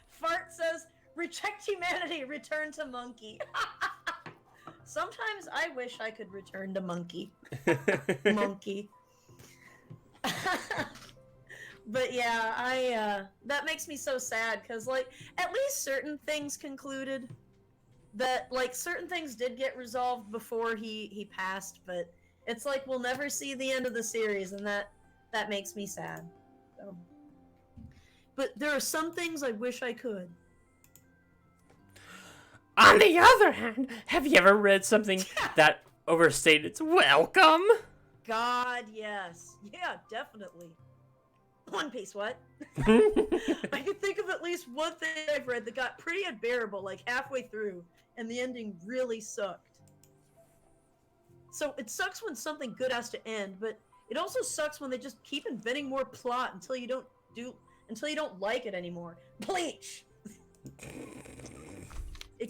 Fart says, reject humanity, return to monkey. Sometimes I wish I could return to monkey. Monkey. But yeah, that makes me so sad, because, like, at least certain things concluded. That, like, certain things did get resolved before he passed, but it's like we'll never see the end of the series, and that makes me sad. So. But there are some things I wish I could. On the other hand, have you ever read something that overstayed its welcome? God, yes. Yeah, definitely. One Piece, what? I can think of at least one thing I've read that got pretty unbearable, like, halfway through, and the ending really sucked. So it sucks when something good has to end, but it also sucks when they just keep inventing more plot until you don't like it anymore. Bleach!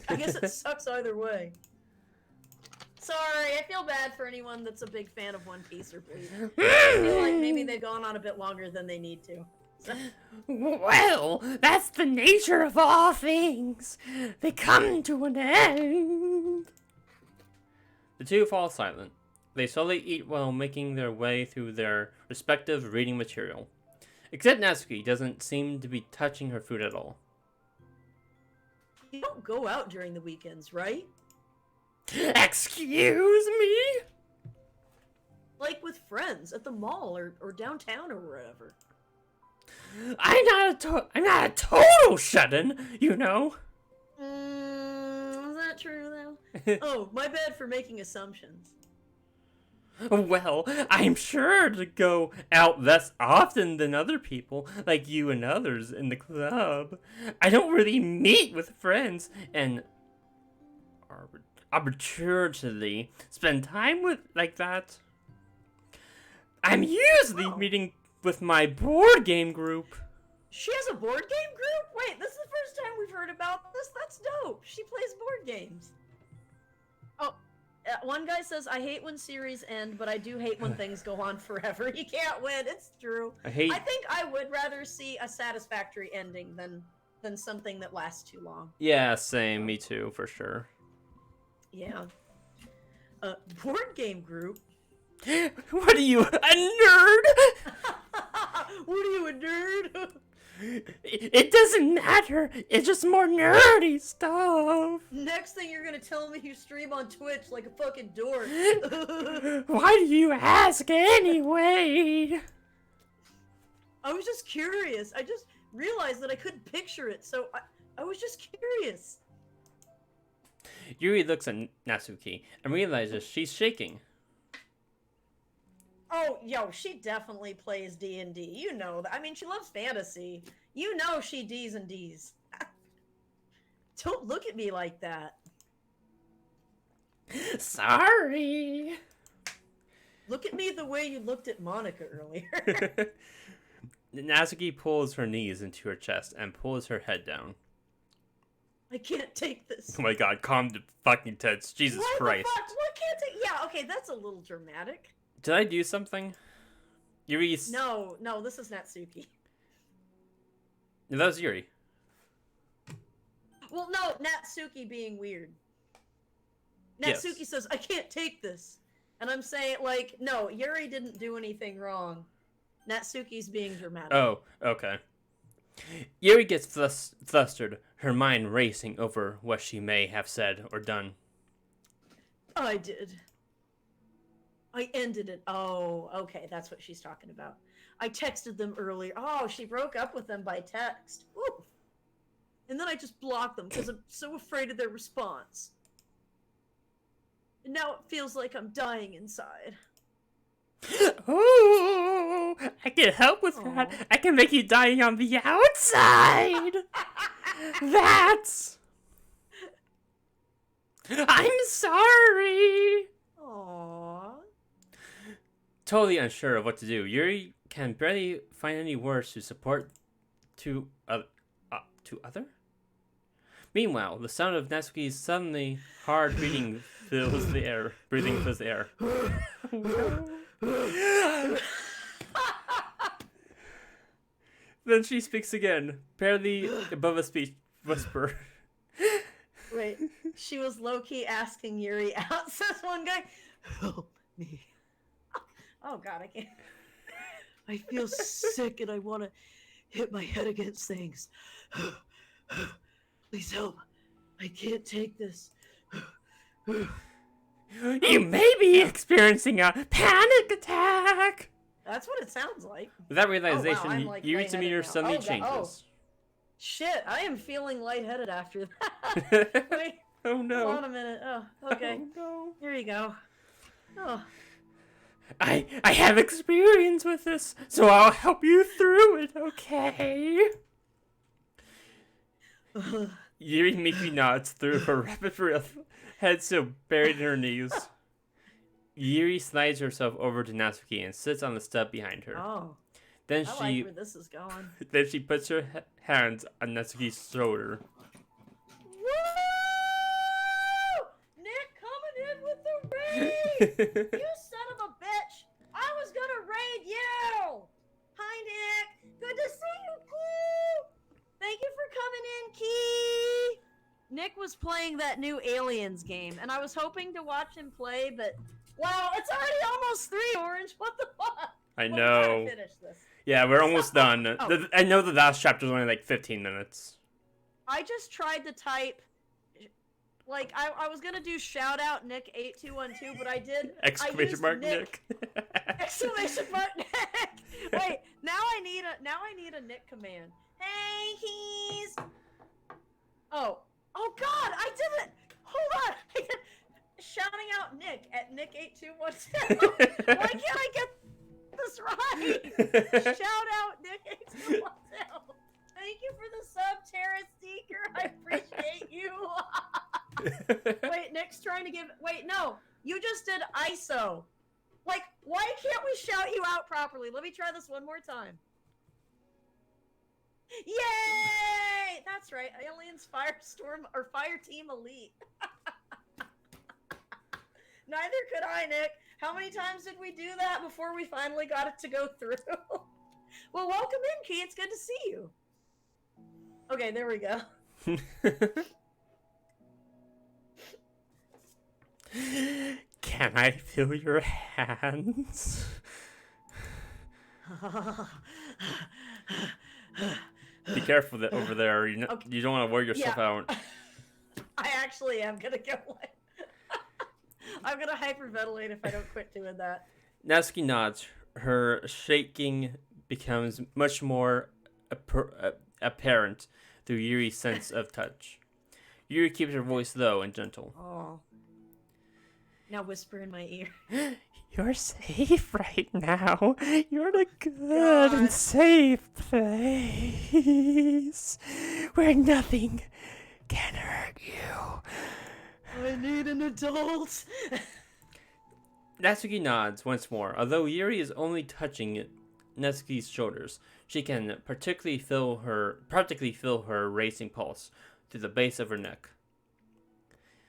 I guess it sucks either way. Sorry, I feel bad for anyone that's a big fan of One Piece or Bleach. I feel like maybe they've gone on a bit longer than they need to. So. Well, that's the nature of all things. They come to an end. The two fall silent. They slowly eat while making their way through their respective reading material. Except Natsuki doesn't seem to be touching her food at all. You don't go out during the weekends, right? Excuse me? Like with friends at the mall or downtown or wherever. I'm not a total shut-in, you know. Is that true though? Oh, my bad for making assumptions. Well, I'm sure to go out less often than other people, like you and others in the club. I don't really meet with friends and arbitrarily spend time with like that. I'm usually meeting with my board game group. She has a board game group? Wait, this is the first time we've heard about this? That's dope. She plays board games. Oh, one guy says, I hate when series end, but I do hate when things go on forever. You can't win. It's true. I think I would rather see a satisfactory ending than something that lasts too long. Yeah, same. Me too, for sure. Yeah. Board game group? What are you, a nerd? What are you, a nerd? It doesn't matter. It's just more nerdy stuff. Next thing you're gonna tell me you stream on Twitch like a fucking dork. Why do you ask anyway? I was just curious. I just realized that I couldn't picture it, so I was just curious. Yuri looks at Natsuki and realizes she's shaking. Oh, yo, she definitely plays D&D. You know that. I mean, she loves fantasy. You know she Ds and Ds. Don't look at me like that. Sorry. Look at me the way you looked at Monica earlier. Natsuki pulls her knees into her chest and pulls her head down. I can't take this. Oh my god, calm the fucking tits. Jesus What Christ. the fuck? What can't take? Yeah, okay, that's a little dramatic. Did I do something? Yuri's... No, this is Natsuki. That was Yuri. Well, no, Natsuki being weird. Yes. Natsuki says, I can't take this. And I'm saying, like, no, Yuri didn't do anything wrong. Natsuki's being dramatic. Oh, okay. Yuri gets flustered, her mind racing over what she may have said or done. I did. I ended it. Oh, okay, that's what she's talking about. I texted them earlier. Oh, she broke up with them by text. Ooh. And then I just blocked them because I'm so afraid of their response. And now it feels like I'm dying inside. Oh, I can help with that. Aw. I can make you dying on the outside. That's... I'm sorry. Aww. Totally unsure of what to do, Yuri can barely find any words to support to other? Meanwhile, the sound of Natsuki's suddenly hard breathing fills the air. Then she speaks again, barely above a speech whisper. Wait, she was low-key asking Yuri out, says one guy. Help me. Oh god, I can't. I feel sick and I want to hit my head against things. Please help. I can't take this. You may be experiencing a panic attack! That's what it sounds like. With that realization, I'm, like, Yuri's lightheaded demeanor now. suddenly Oh, God. changes. Shit, I am feeling lightheaded after that. Wait, Oh hold no. on a minute. Oh, okay. Oh no. Here you go. Oh. I have experience with this, so I'll help you through it, okay? Yuri meekly nods through her rapid breath, head still buried in her knees. Yuri slides herself over to Natsuki and sits on the step behind her. Oh. Then I like where this is going. then she puts her hands on Natsuki's shoulder. Woo! Nick coming in with the raid! You son of a bitch! I was gonna raid you! Hi, Nick! Good to see you, Key! Thank you for coming in, Key! Nick was playing that new Aliens game, and I was hoping to watch him play, but... Wow, it's already almost 3, Orange! What the fuck? I Well, we know. gotta finish this. Yeah, we're almost done. Oh. I know the last chapter's only like 15 minutes. I just tried to type, like, I was gonna do shout out Nick8212, but I did. Exclamation mark Nick. Exclamation mark Nick. Wait, now I need a Nick command. Hey, keys. Oh God, I did it. Hold on, I did shouting out Nick at Nick8212. Why can't I get this right? Shout out Nick8212. Thank you for the sub, Terrace Seeker. I appreciate you. Wait, Nick's trying to give. Wait, no. You just did ISO. Like, why can't we shout you out properly? Let me try this one more time. Yay! That's right. Aliens Firestorm or Fire Team Elite. Neither could I, Nick. How many times did we do that before we finally got it to go through? Well, welcome in, Key. It's good to see you. Okay, there we go. Can I feel your hands? Be careful that over there. You Okay. you don't want to wear yourself Yeah. out. I actually am gonna go. I'm gonna hyperventilate if I don't quit doing that. Natsuki nods. Her shaking becomes much more apparent through Yuri's sense of touch. Yuri keeps her voice low and gentle. Oh. Now whisper in my ear. You're safe right now. You're in a good God. and safe place where nothing can hurt you. I need an adult. Natsuki nods once more. Although Yuri is only touching Natsuki's shoulders, she can practically feel her racing pulse through the base of her neck.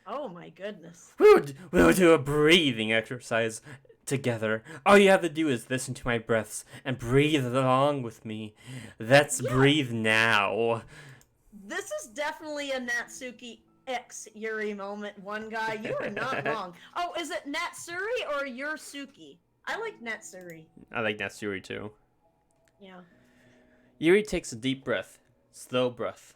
Oh my goodness. We'll do a breathing exercise together. All you have to do is listen to my breaths and breathe along with me. Let's breathe now. This is definitely a Natsuki X Yuri moment. One guy, you are not wrong. Oh, is it Natsuri or Yursuki? I like Natsuri. I like Natsuri too. Yeah. Yuri takes a deep breath. Slow breath.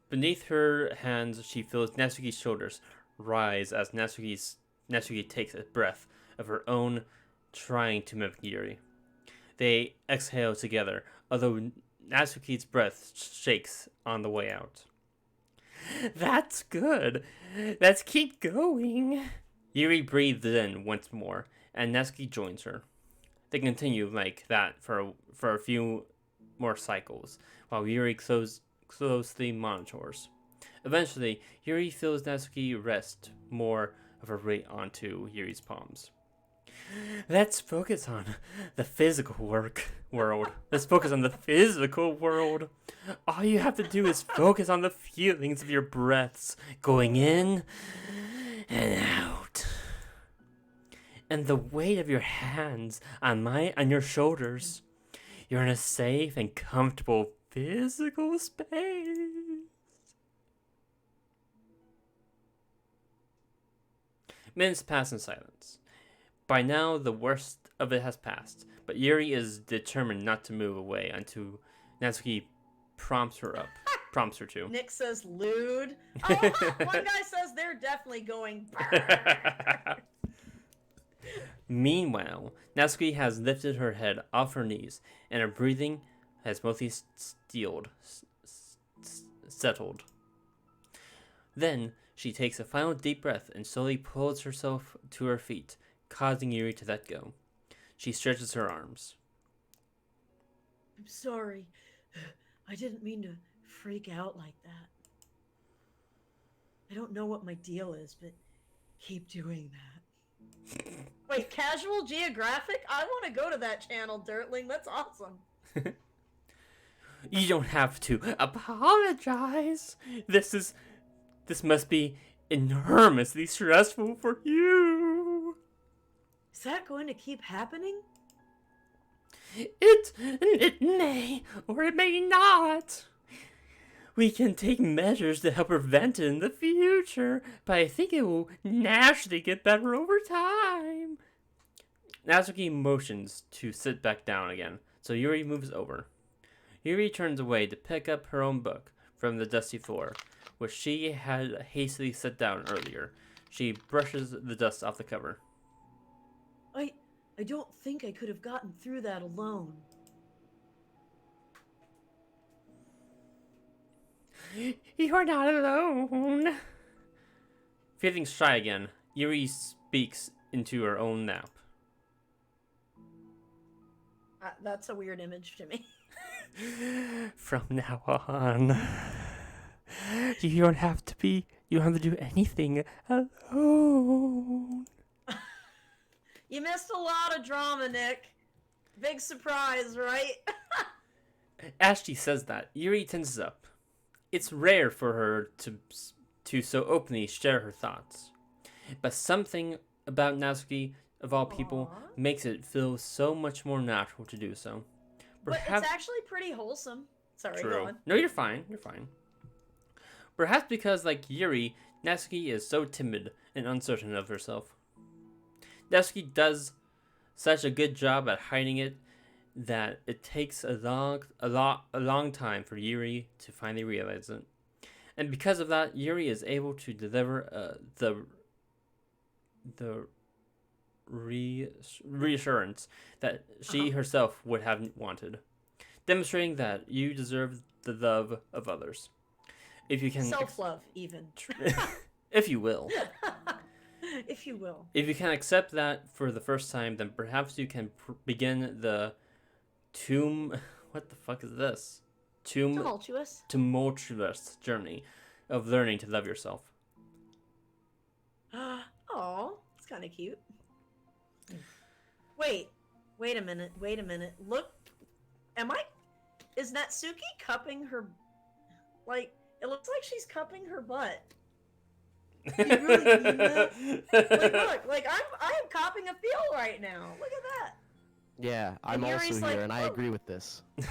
Beneath her hands, she feels Natsuki's shoulders rise as Natsuki takes a breath of her own, trying to mimic Yuri. They exhale together, although Natsuki's breath shakes on the way out. That's good. Let's keep going. Yuri breathes in once more, and Natsuki joins her. They continue like that for a few more cycles, while Yuri closely monitors. Eventually, Yuri feels Natsuki rest more of her weight onto Yuri's palms. Let's focus on the physical world. Let's focus on the physical world. All you have to do is focus on the feelings of your breaths going in and out. And the weight of your hands on your shoulders. You're in a safe and comfortable physical space. Minutes pass in silence. By now, the worst of it has passed, but Yuri is determined not to move away until Natsuki prompts her to. Nick says lewd. Oh, one guy says they're definitely going. Meanwhile, Natsuki has lifted her head off her knees, and her breathing has mostly settled. Then, she takes a final deep breath and slowly pulls herself to her feet, causing Yuri to let go. She stretches her arms. I'm sorry. I didn't mean to freak out like that. I don't know what my deal is, but keep doing that. Wait, Casual Geographic? I want to go to that channel, Dirtling. That's awesome. You don't have to apologize. This must be enormously stressful for you. Is that going to keep happening? It may or it may not. We can take measures to help prevent it in the future, but I think it will naturally get better over time. Natsuki motions to sit back down again, so Yuri moves over. Yuri turns away to pick up her own book from the dusty floor, which she had hastily set down earlier. She brushes the dust off the cover. I don't think I could have gotten through that alone. You're not alone. Feeling shy again, Yuri speaks into her own nap. That's a weird image to me. From now on, you don't have to do anything alone. You missed a lot of drama, Nick. Big surprise, right? As she says that, Yuri tenses up. It's rare for her to so openly share her thoughts. But something about Natsuki, of all people, makes it feel so much more natural to do so. But it's actually pretty wholesome. Sorry, True. go on. No, you're fine. You're fine. Perhaps because, like Yuri, Natsuki is so timid and uncertain of herself. Natsuki does such a good job at hiding it that it takes a long time for Yuri to finally realize it. And because of that, Yuri is able to deliver the reassurance that she herself would have wanted, demonstrating that you deserve the love of others. If you can Self-love, even. if you will. If you will. If you can accept that for the first time, then perhaps you can begin the what the fuck is this? Tumultuous journey of learning to love yourself. Oh, it's kind of cute. Wait a minute. Look, is Natsuki cupping her, like, it looks like she's cupping her butt. You really mean that? Like, look, like, I am copping a feel right now. Look at that. Yeah, I'm And also Yuri's here, like, and I "Oh." agree with this. Like,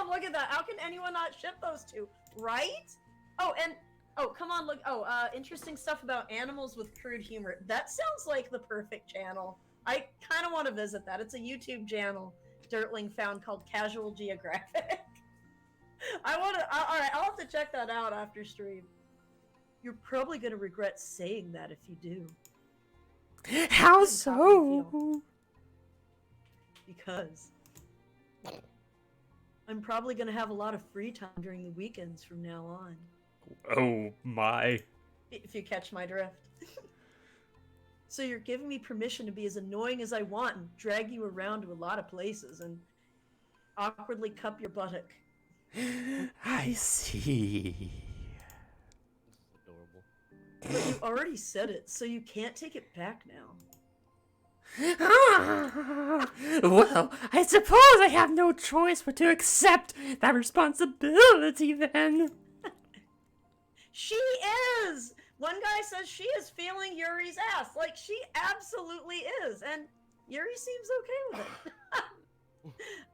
look at that. How can anyone not ship those two? Right? Come on, look. Interesting stuff about animals with crude humor. That sounds like the perfect channel. I kind of want to visit that. It's a YouTube channel Dirtling found called Casual Geographic. Alright, I'll have to check that out after stream. You're probably gonna regret saying that if you do. How so? Because I'm probably gonna have a lot of free time during the weekends from now on. Oh my. If you catch my drift. So you're giving me permission to be as annoying as I want and drag you around to a lot of places and awkwardly cup your buttock. I see. This is adorable. But you already said it, so you can't take it back now. Well, I suppose I have no choice but to accept that responsibility then. She is! One guy says she is feeling Yuri's ass. Like, she absolutely is. And Yuri seems okay with it.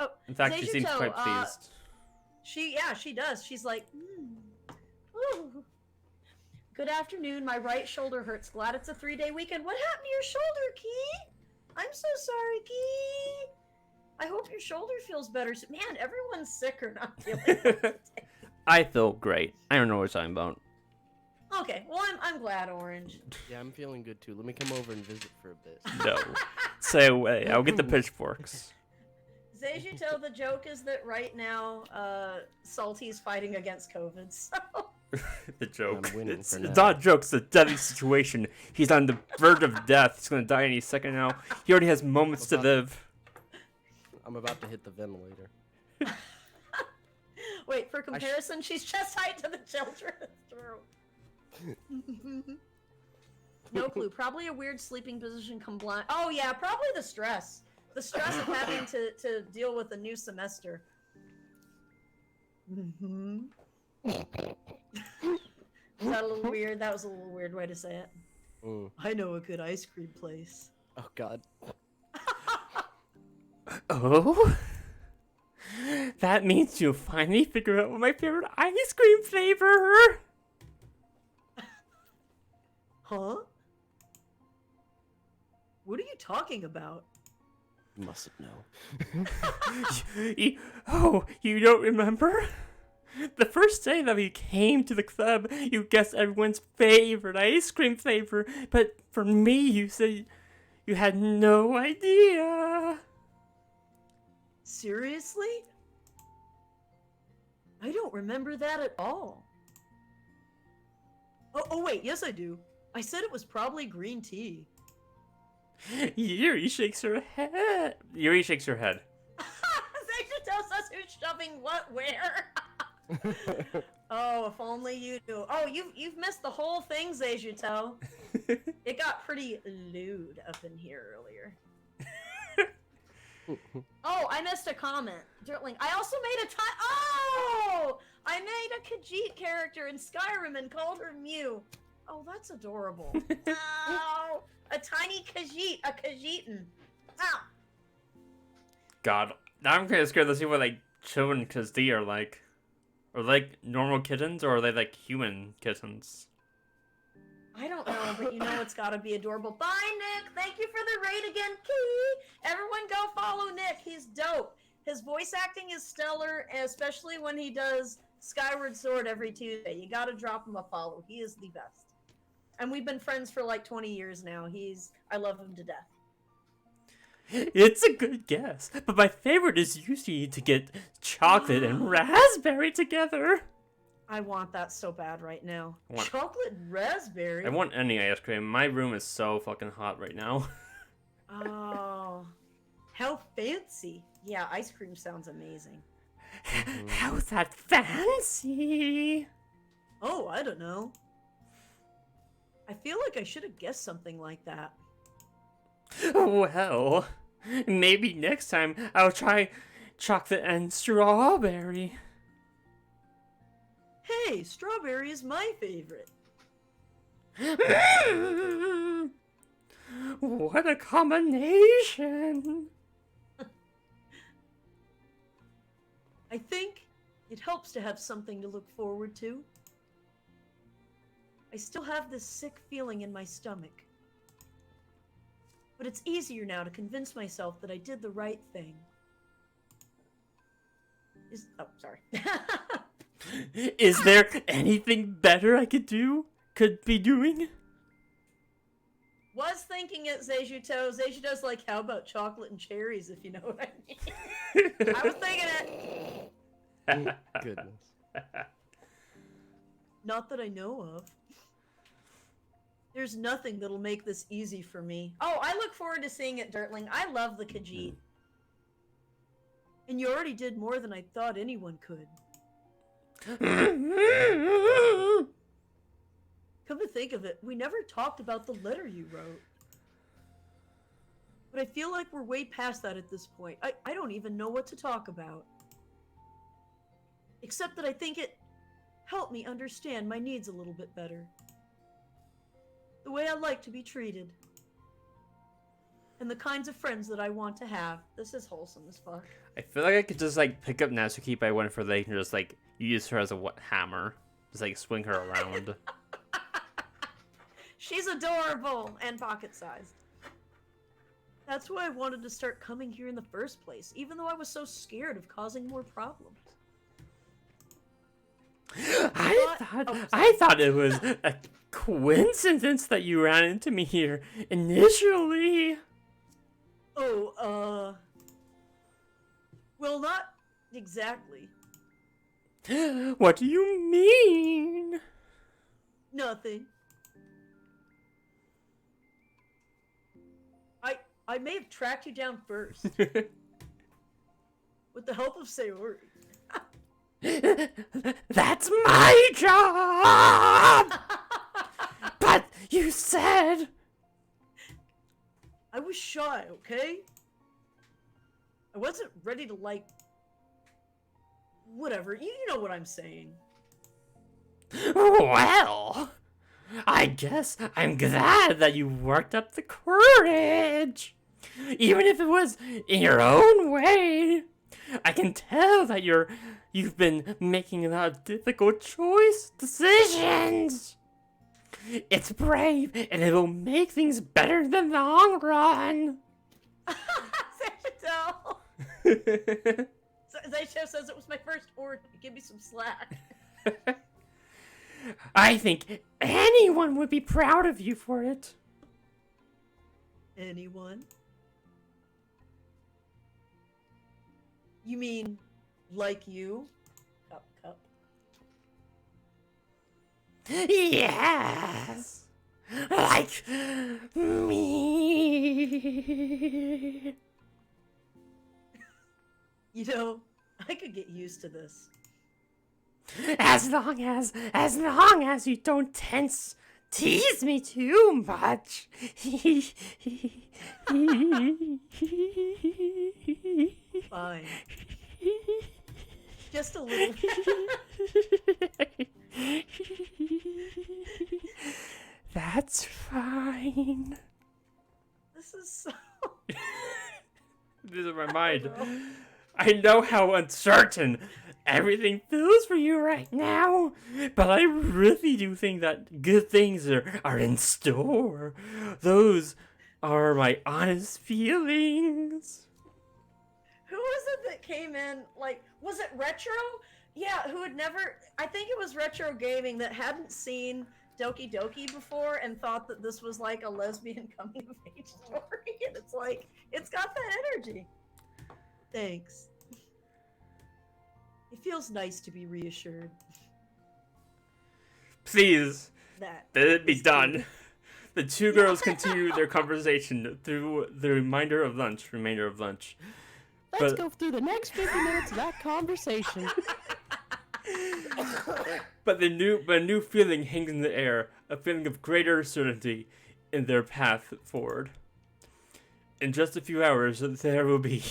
Oh, In fact, she seems Seijuto, quite pleased. She does. She's like, ooh. Good afternoon. My right shoulder hurts. Glad it's a 3-day weekend. What happened to your shoulder, Key? I'm so sorry, Key. I hope your shoulder feels better. Man, everyone's sick or not feeling well today. I feel great. I don't know what you're talking about. Okay, well, I'm glad, Orange. Yeah, I'm feeling good too. Let me come over and visit for a bit. No. Stay away. I'll get the pitchforks. Seijuto, the joke is that right now, Salty's fighting against COVID, so... The joke. I'm winning It's for now. not a joke, it's a deadly situation. He's on the verge of death. He's gonna die any second now. He already has moments to live. I'm about to hit the ventilator. Wait, for comparison, she's chest height to the children. True. No clue. Probably a weird sleeping position combined. Oh yeah, probably the stress. The stress of having to deal with a new semester. Mm-hmm. Is that a little weird? That was a little weird way to say it. Mm. I know a good ice cream place. Oh god. Oh? That means you finally figure out what my favorite ice cream flavor. Huh? What are you talking about? You mustn't know. Oh, you don't remember? The first day that we came to the club, you guessed everyone's favorite ice cream flavor, but for me, you said you had no idea. Seriously? I don't remember that at all. Oh wait, yes I do. I said it was probably green tea. Yuri shakes her head. Yuri shakes her head. Seijuto tells us who's shoving what where. Oh, if only you knew. Oh, you've missed the whole thing, Seijuto. It got pretty lewd up in here earlier. Oh, I missed a comment. Dirtling. I also made I made a Khajiit character in Skyrim and called her Mew. Oh, that's adorable. Oh, a tiny Khajiit, a Khajiitan. Ow. God, now I'm kind of scared to see what like children Khajiit are like. Or like normal kittens, or are they like human kittens? I don't know, but you know it's gotta be adorable. Bye, Nick! Thank you for the raid again, Key! Everyone go follow Nick, he's dope. His voice acting is stellar, especially when he does Skyward Sword every Tuesday. You gotta drop him a follow, he is the best. And we've been friends for like 20 years now. I love him to death. It's a good guess, but my favorite is usually to get chocolate and raspberry together. I want that so bad right now. I want- Chocolate and raspberry? I want any ice cream. My room is so fucking hot right now. Oh, how fancy. Yeah, ice cream sounds amazing. How's that fancy? Oh, I don't know. I feel like I should have guessed something like that. Well, maybe next time I'll try chocolate and strawberry. Hey, strawberry is my favorite. What a combination! I think it helps to have something to look forward to. I still have this sick feeling in my stomach. But it's easier now to convince myself that I did the right thing. Oh, sorry. Is there anything better I could be doing? Was thinking it, Zejuto. Zejuto's like, how about chocolate and cherries, if you know what I mean? I was thinking it. Goodness. Not that I know of. There's nothing that'll make this easy for me. Oh, I look forward to seeing it, Dirtling. I love the Khajiit. And you already did more than I thought anyone could. Come to think of it, we never talked about the letter you wrote. But I feel like we're way past that at this point. I don't even know what to talk about. Except that I think it helped me understand my needs a little bit better. The way I like to be treated. And the kinds of friends that I want to have. This is wholesome as fuck. I feel like I could just like pick up Natsuki by one of her legs and just like use her as a hammer. Just like swing her around. She's adorable and pocket-sized. That's why I wanted to start coming here in the first place, even though I was so scared of causing more problems. I thought it was a coincidence that you ran into me here initially. Oh, well, not exactly. What do you mean? Nothing. I may have tracked you down first. With the help of Sayori. That's my job! But you said... I was shy, okay? I wasn't ready to, like... Whatever, you know what I'm saying. Well... I guess I'm glad that you worked up the courage. Even if it was in your own way. I can tell that you've been making a lot of difficult decisions. It's brave and it will make things better in the long run. Zaisho says it was my first order. Give me some slack. I think anyone would be proud of you for it. Anyone? You mean, like you? Cup. Yes! Like me! You know, I could get used to this. As long as you don't tease me too much. Fine. Just a little. That's fine. This is so... This is my mind. I know how uncertain everything feels for you right now, but I really do think that good things are in store. Those are my honest feelings. Who was it that came in, like, was it Retro? Yeah, who had never, I think it was Retro Gaming that hadn't seen Doki Doki before and thought that this was like a lesbian coming of age story, and it's like, it's got that energy. Thanks. It feels nice to be reassured. Please, That let it be is done. good. The two girls continue their conversation through the remainder of lunch. Let's go through the next 50 minutes of that conversation. But a new feeling hangs in the air, a feeling of greater certainty in their path forward. In just a few hours, there will be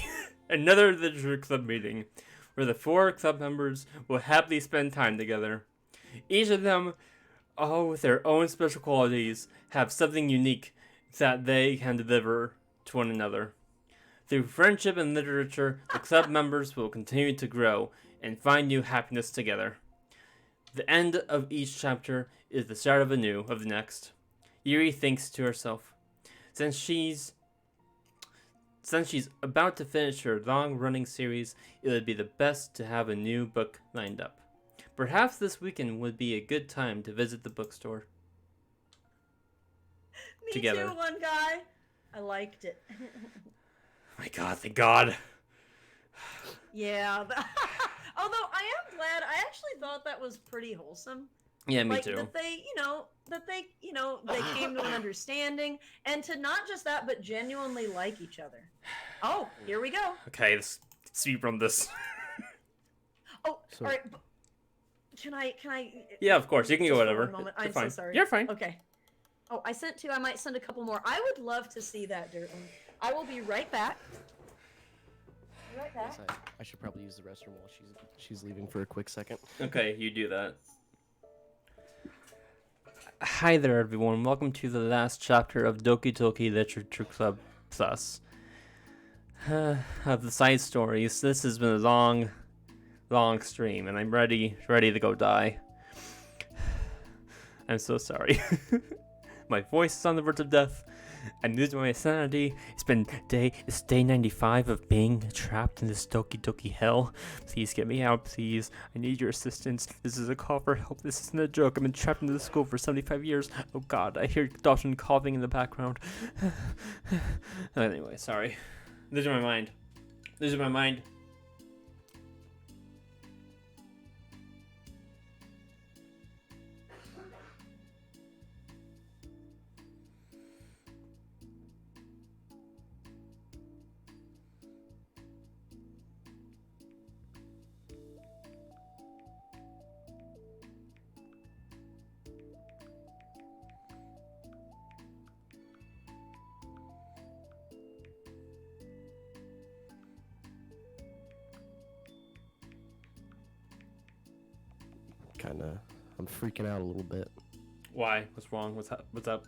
another literature club meeting, where the 4 club members will happily spend time together. Each of them, all with their own special qualities, have something unique that they can deliver to one another. Through friendship and literature, the club members will continue to grow and find new happiness together. The end of each chapter is the start of the next. Yuri thinks to herself, since she's about to finish her long-running series, it would be the best to have a new book lined up. Perhaps this weekend would be a good time to visit the bookstore. Me Together. too, one guy. I liked it. My God, thank God. Yeah. Although I am glad. I actually thought that was pretty wholesome. Yeah, me like too. that they came to an understanding, and to not just that, but genuinely like each other. Oh, here we go. Okay, let's speed run this. Oh, So- all right. Can I? Yeah, of course, you can just go for whatever. one moment. You're I'm fine. so sorry. You're fine. Okay. Oh, I sent 2. I might send a couple more. I would love to see that dirt one. I will be right back. Right back. Yes, I should probably use the restroom while she's leaving for a quick second. Okay, you do that. Hi there, everyone. Welcome to the last chapter of Doki Doki Literature Club Plus. Of the side stories. This has been a long stream, and I'm ready to go die. I'm so sorry. My voice is on the verge of death. I'm losing my sanity. It's day 95 of being trapped in this Doki Doki hell. Please get me out, please. I need your assistance. This is a call for help. This isn't a joke. I've been trapped in this school for 75 years. Oh God, I hear Dawson coughing in the background. Anyway, sorry. Losing my mind. I'm freaking out a little bit. Why? What's wrong? What's up?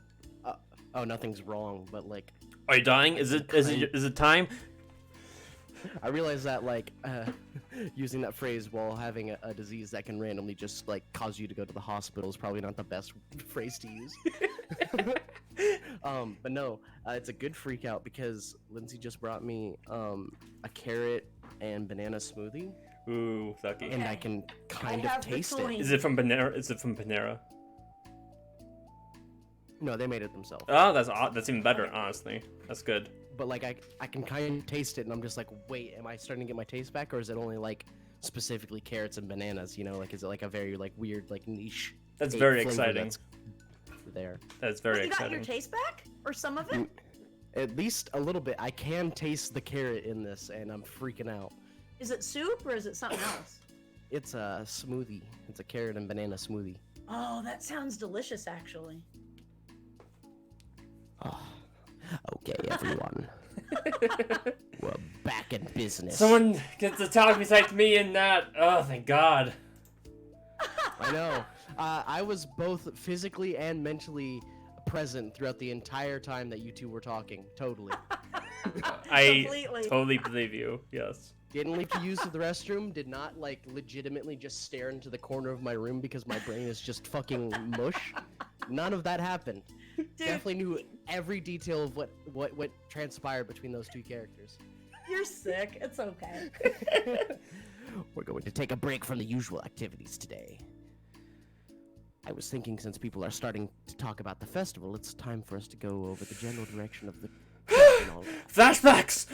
Oh, nothing's wrong, but like, Are you dying? Is it time? I realize that using that phrase while having a disease that can randomly just like cause you to go to the hospital is probably not the best phrase to use. But no, it's a good freak out because Lindsay just brought me a carrot and banana smoothie, Ooh, sucky. and I can kind I of have the taste coin. it. Is it from Panera? No, they made it themselves. Oh, that's even better, honestly. That's good. But like I can kind of taste it, and I'm just like, wait, am I starting to get my taste back, or is it only like specifically carrots and bananas? You know, like is it like a very like weird like niche? That's fake very flavor exciting. that's there. That's very You got exciting. your taste back, or some of it? At least a little bit. I can taste the carrot in this, and I'm freaking out. Is it soup or is it something else? It's a smoothie. It's a carrot and banana smoothie. Oh, that sounds delicious, actually. Oh, okay, everyone. We're back in business. Someone gets to talk besides me and that. Oh, thank God. I know. I was both physically and mentally present throughout the entire time that you two were talking. Totally. I Completely. totally believe you. Yes. Didn't leave to use the restroom. Did not like legitimately just stare into the corner of my room because my brain is just fucking mush. None of that happened. Dude, Definitely knew every detail of what transpired between those two characters. you're sick. It's okay. We're going to take a break from the usual activities today. I was thinking since people are starting to talk about the festival, it's time for us to go over the general direction of the and all that. Flashbacks.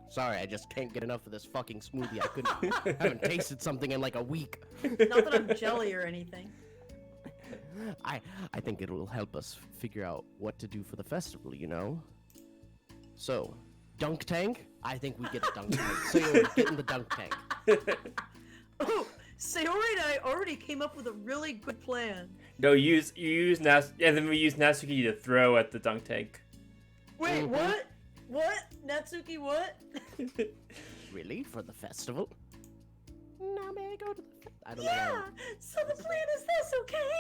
Sorry, I just can't get enough of this fucking smoothie. I haven't tasted something in like a week. Not that I'm jelly or anything. I think it will help us figure out what to do for the festival, you know? So, dunk tank? I think we get a dunk tank. So you're getting the dunk tank. Oh, Sayori and I already came up with a really good plan. No, you use and then we use Natsuki to throw at the dunk tank. Wait, what? What? Natsuki, what? Really? For the festival? No, may I go to the I don't Yeah, know. so the plan is this, okay?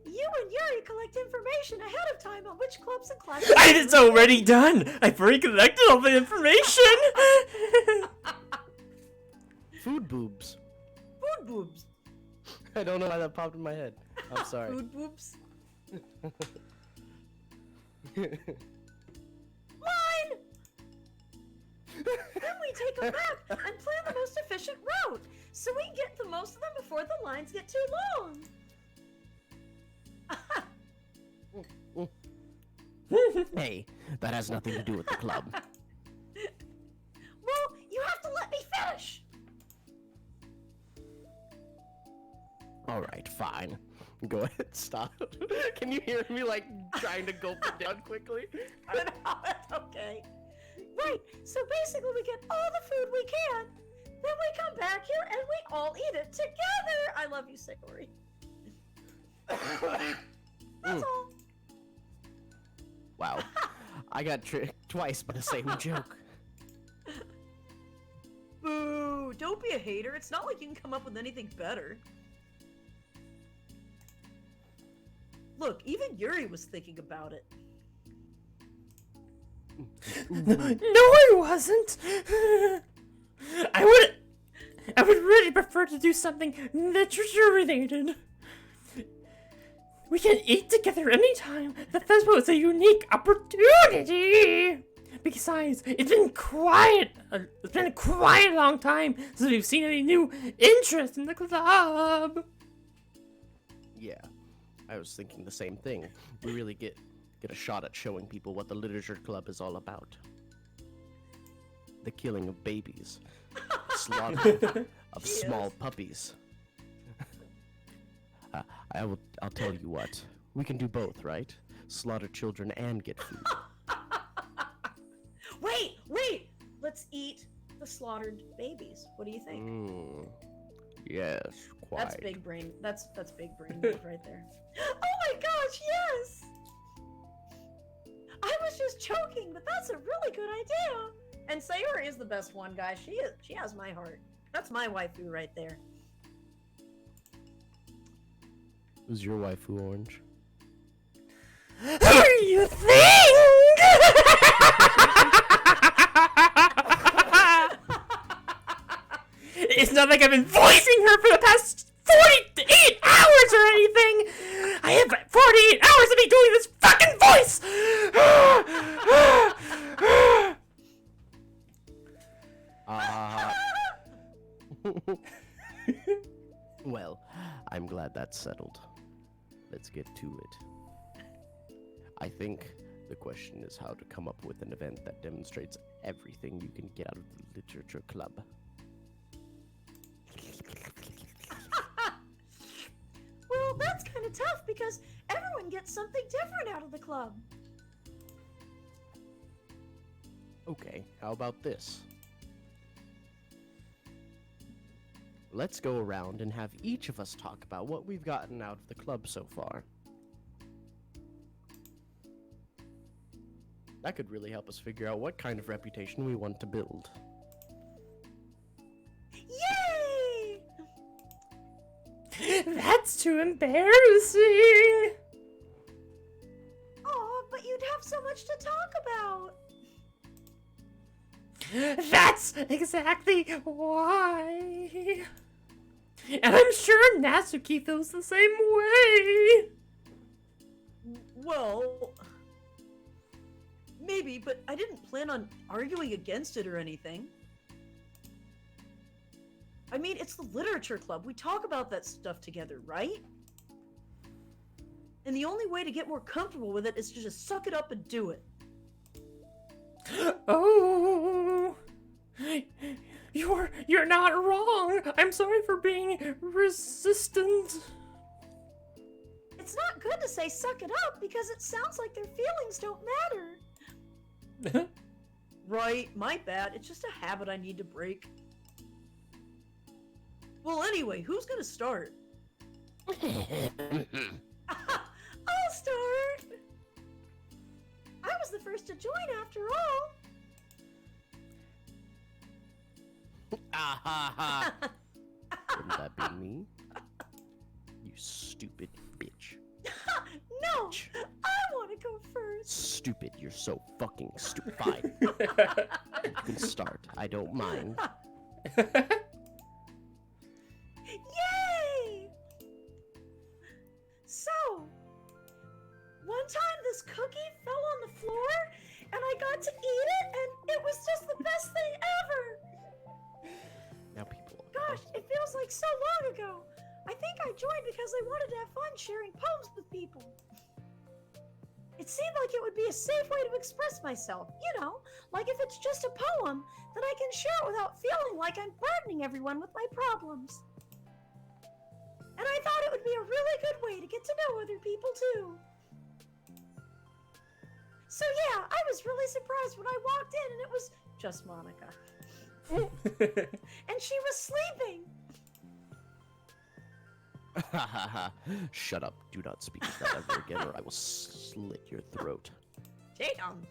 You and Yuri collect information ahead of time on which clubs and classes. It's already done! I've already collected all the information! Food boobs. Food boobs. I don't know how that popped in my head. I'm sorry. Food boobs. Line! Then we take a map and plan the most efficient route, so we can get to most of them before the lines get too long. Hey, that has nothing to do with the club. Well, you have to let me finish. Alright, fine. Go ahead, stop. Can you hear me, like, trying to gulp it down quickly? Okay. Right, so basically we get all the food we can, then we come back here and we all eat it together. I love you, Sayori. That's all. Wow. I got tricked twice by the same joke. Boo! Don't be a hater. It's not like you can come up with anything better. Look, even Yuri was thinking about it. No, I wasn't! I would really prefer to do something literature related. We can eat together anytime. The festival is a unique opportunity. Besides, it's been quiet. It's been a quiet long time since we've seen any new interest in the club. Yeah, I was thinking the same thing. We really get a shot at showing people what the literature club is all about. The killing of babies, slaughter of small puppies. I'll tell you what. We can do both, right? Slaughter children and get food. Wait! Let's eat the slaughtered babies. What do you think? Yes, quite. That's big brain. That's big brain move right there. Oh my gosh, yes! I was just joking, but that's a really good idea. And Sayori is the best one, guys. She has my heart. That's my waifu right there. Who's your waifu, Orange? Who do you think? It's not like I've been voicing her for the past 48 hours or anything. I have 48 hours of me doing this fucking voice. Well, I'm glad that's settled. Let's get to it. I think the question is how to come up with an event that demonstrates everything you can get out of the literature club. Well, that's kind of tough because everyone gets something different out of the club. Okay, how about this? Let's go around and have each of us talk about what we've gotten out of the club so far. That could really help us figure out what kind of reputation we want to build. Yay! That's too embarrassing. Oh, but you'd have so much to talk about. That's exactly why. And I'm sure Natsuki feels the same way. Well, maybe, but I didn't plan on arguing against it or anything. I mean, it's the literature club. We talk about that stuff together, right? And the only way to get more comfortable with it is to just suck it up and do it. Oh, you're not wrong. I'm sorry for being resistant. It's not good to say suck it up because it sounds like their feelings don't matter. Right, my bad. It's just a habit I need to break. Well, anyway, who's gonna start? I'll start! I was the first to join after all! Ah ha ha! Wouldn't that be me? You stupid bitch. No! I want to go first! Stupid, you're so fucking stupid. Fine. You can start. I don't mind. Yay! So, one time this cookie fell on the floor, and I got to eat it, and it was just the best thing ever! Now people. Gosh, it feels like so long ago. I think I joined because I wanted to have fun sharing poems with people. It seemed like it would be a safe way to express myself. You know, like if it's just a poem, then I can share it without feeling like I'm burdening everyone with my problems. And I thought it would be a really good way to get to know other people too. So yeah, I was really surprised when I walked in and it was just Monica. And she was sleeping. Shut up. Do not speak of that ever again or I will slit your throat. Damn.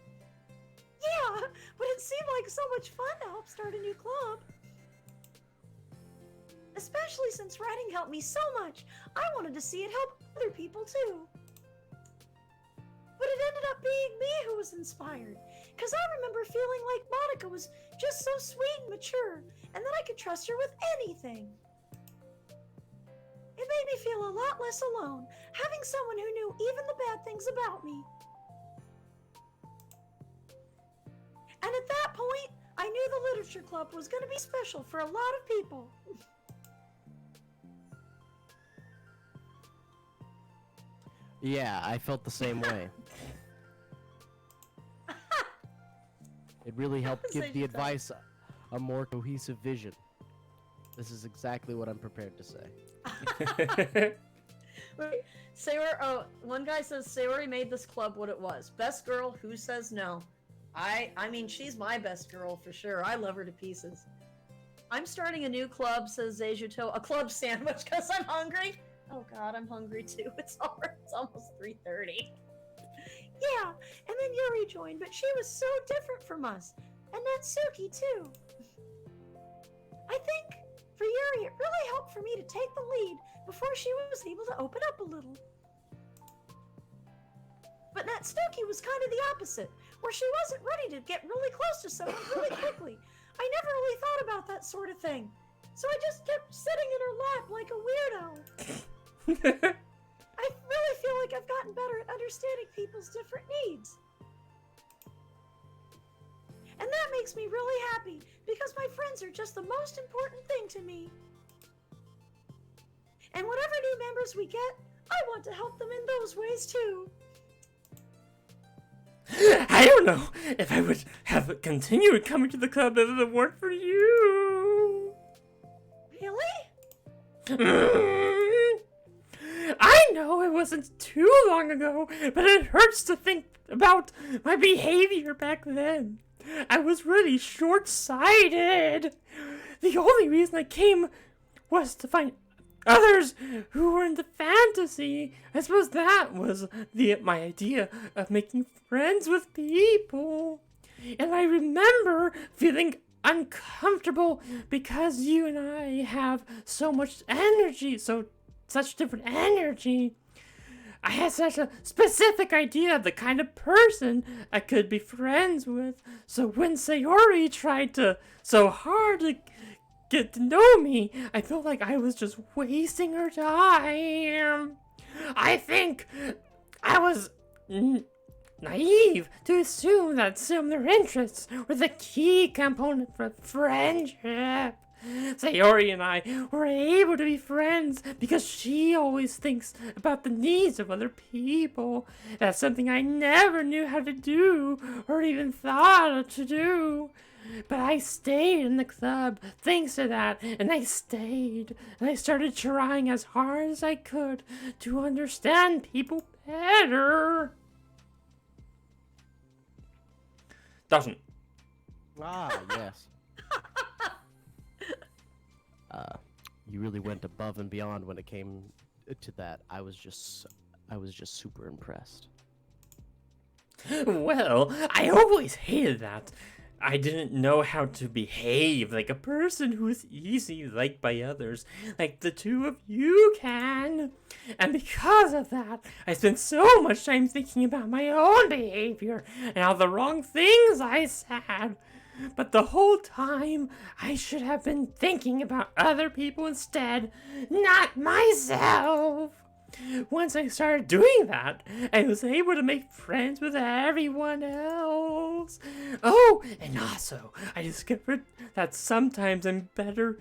Yeah, but it seemed like so much fun to help start a new club. Especially since writing helped me so much, I wanted to see it help other people too. But it ended up being me who was inspired, because I remember feeling like Monica was just so sweet and mature, and that I could trust her with anything. It made me feel a lot less alone, having someone who knew even the bad things about me. And at that point, I knew the literature club was going to be special for a lot of people. Yeah, I felt the same way. It really helped give the advice a more cohesive vision. This is exactly what I'm prepared to say. Wait, Sayori, one guy says Sayori made this club what it was. Best girl, who says no? I mean, she's my best girl for sure. I love her to pieces. I'm starting a new club, says Zejuto. A club sandwich, because I'm hungry. Oh god, I'm hungry too. It's almost 3:30. Yeah, and then Yuri joined, but she was so different from us. And Natsuki too. I think for Yuri, it really helped for me to take the lead before she was able to open up a little. But Natsuki was kind of the opposite, where she wasn't ready to get really close to someone really quickly. I never really thought about that sort of thing. So I just kept sitting in her lap like a weirdo. I really feel like I've gotten better at understanding people's different needs. And that makes me really happy, because my friends are just the most important thing to me. And whatever new members we get, I want to help them in those ways too. I don't know if I would have continued coming to the club if it weren't for you. Really? I know it wasn't too long ago, but it hurts to think about my behavior back then. I was really short-sighted. The only reason I came was to find others who were into fantasy. I suppose that was my idea of making friends with people. And I remember feeling uncomfortable because you and I have so much energy, such different energy. I had such a specific idea of the kind of person I could be friends with. So when Sayori tried so hard to get to know me, I felt like I was just wasting her time. I think I was naive to assume that similar interests were the key component for friendship. Sayori and I were able to be friends because she always thinks about the needs of other people. That's something I never knew how to do or even thought to do. But I stayed in the club thanks to that, and I stayed. And I started trying as hard as I could to understand people better. Doesn't. Ah, yes. you really went above and beyond when it came to that. I was just super impressed. Well, I always hated that. I didn't know how to behave like a person who's easily liked by others, like the two of you can. And because of that, I spent so much time thinking about my own behavior and all the wrong things I said. But the whole time, I should have been thinking about other people instead, not myself. Once I started doing that, I was able to make friends with everyone else. Oh, and also, I discovered that sometimes I'm better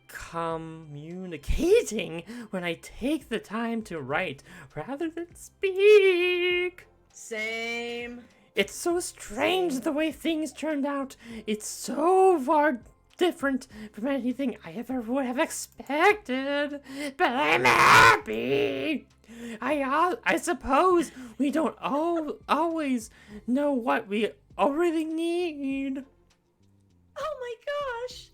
communicating when I take the time to write rather than speak. Same. It's so strange the way things turned out. It's so far different from anything I ever would have expected. But I'm happy. I suppose we don't always know what we really need. Oh my gosh.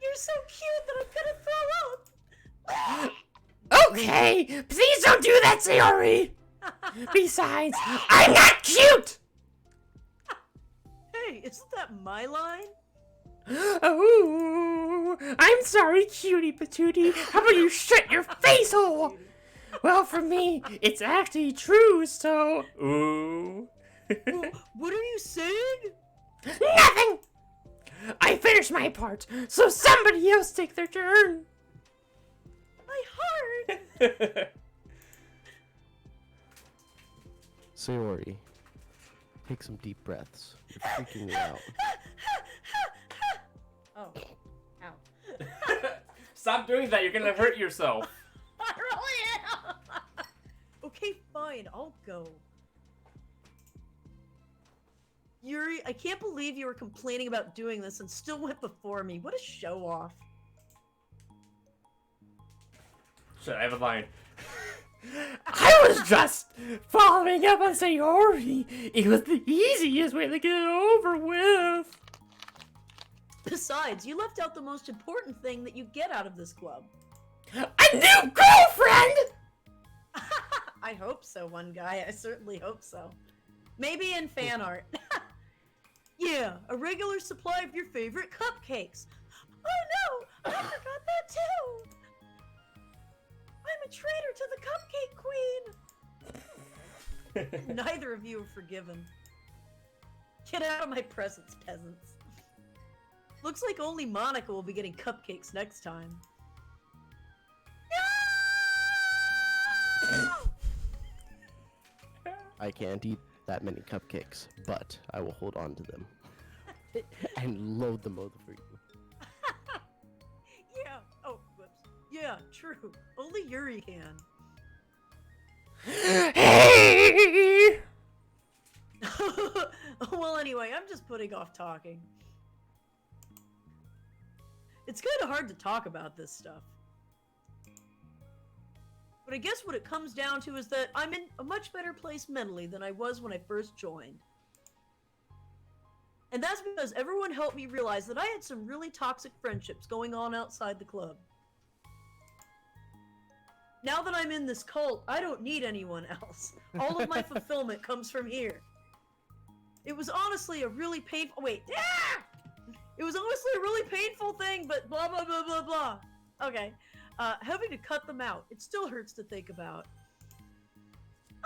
You're so cute that I'm gonna throw up. Okay, please don't do that, Sayori. Besides, I'm not cute. Hey, isn't that my line? Oh, I'm sorry, cutie patootie. How about you shut your face hole? Well, for me, it's actually true, so... Ooh. What are you saying? Nothing! I finished my part, so somebody else take their turn. My heart! Sayori, take some deep breaths. You're freaking me out. Oh. Ow. Stop doing that, you're gonna hurt yourself. I really am! Okay, fine, I'll go. Yuri, I can't believe you were complaining about doing this and still went before me. What a show off. Shit, I have a line. I was just following up on Sayori. It was the easiest way to get it over with. Besides, you left out the most important thing that you get out of this club. A new girlfriend! I hope so, one guy. I certainly hope so. Maybe in fan art. Yeah, a regular supply of your favorite cupcakes. Oh no! I forgot that too! I'm a traitor to the Cupcake Queen! Neither of you are forgiven. Get out of my presence, peasants. Looks like only Monica will be getting cupcakes next time. I can't eat that many cupcakes, but I will hold on to them and load them over for you. Yeah. Oh, whoops. Yeah, true. Only Yuri can. Hey! Well, anyway, I'm just putting off talking. It's kind of hard to talk about this stuff. But I guess what it comes down to is that I'm in a much better place mentally than I was when I first joined. And that's because everyone helped me realize that I had some really toxic friendships going on outside the club. Now that I'm in this cult, I don't need anyone else. All of my fulfillment comes from here. It was honestly a really painful- wait, ah! It was honestly a really painful thing, but blah blah blah blah blah. Okay. Having to cut them out, it still hurts to think about.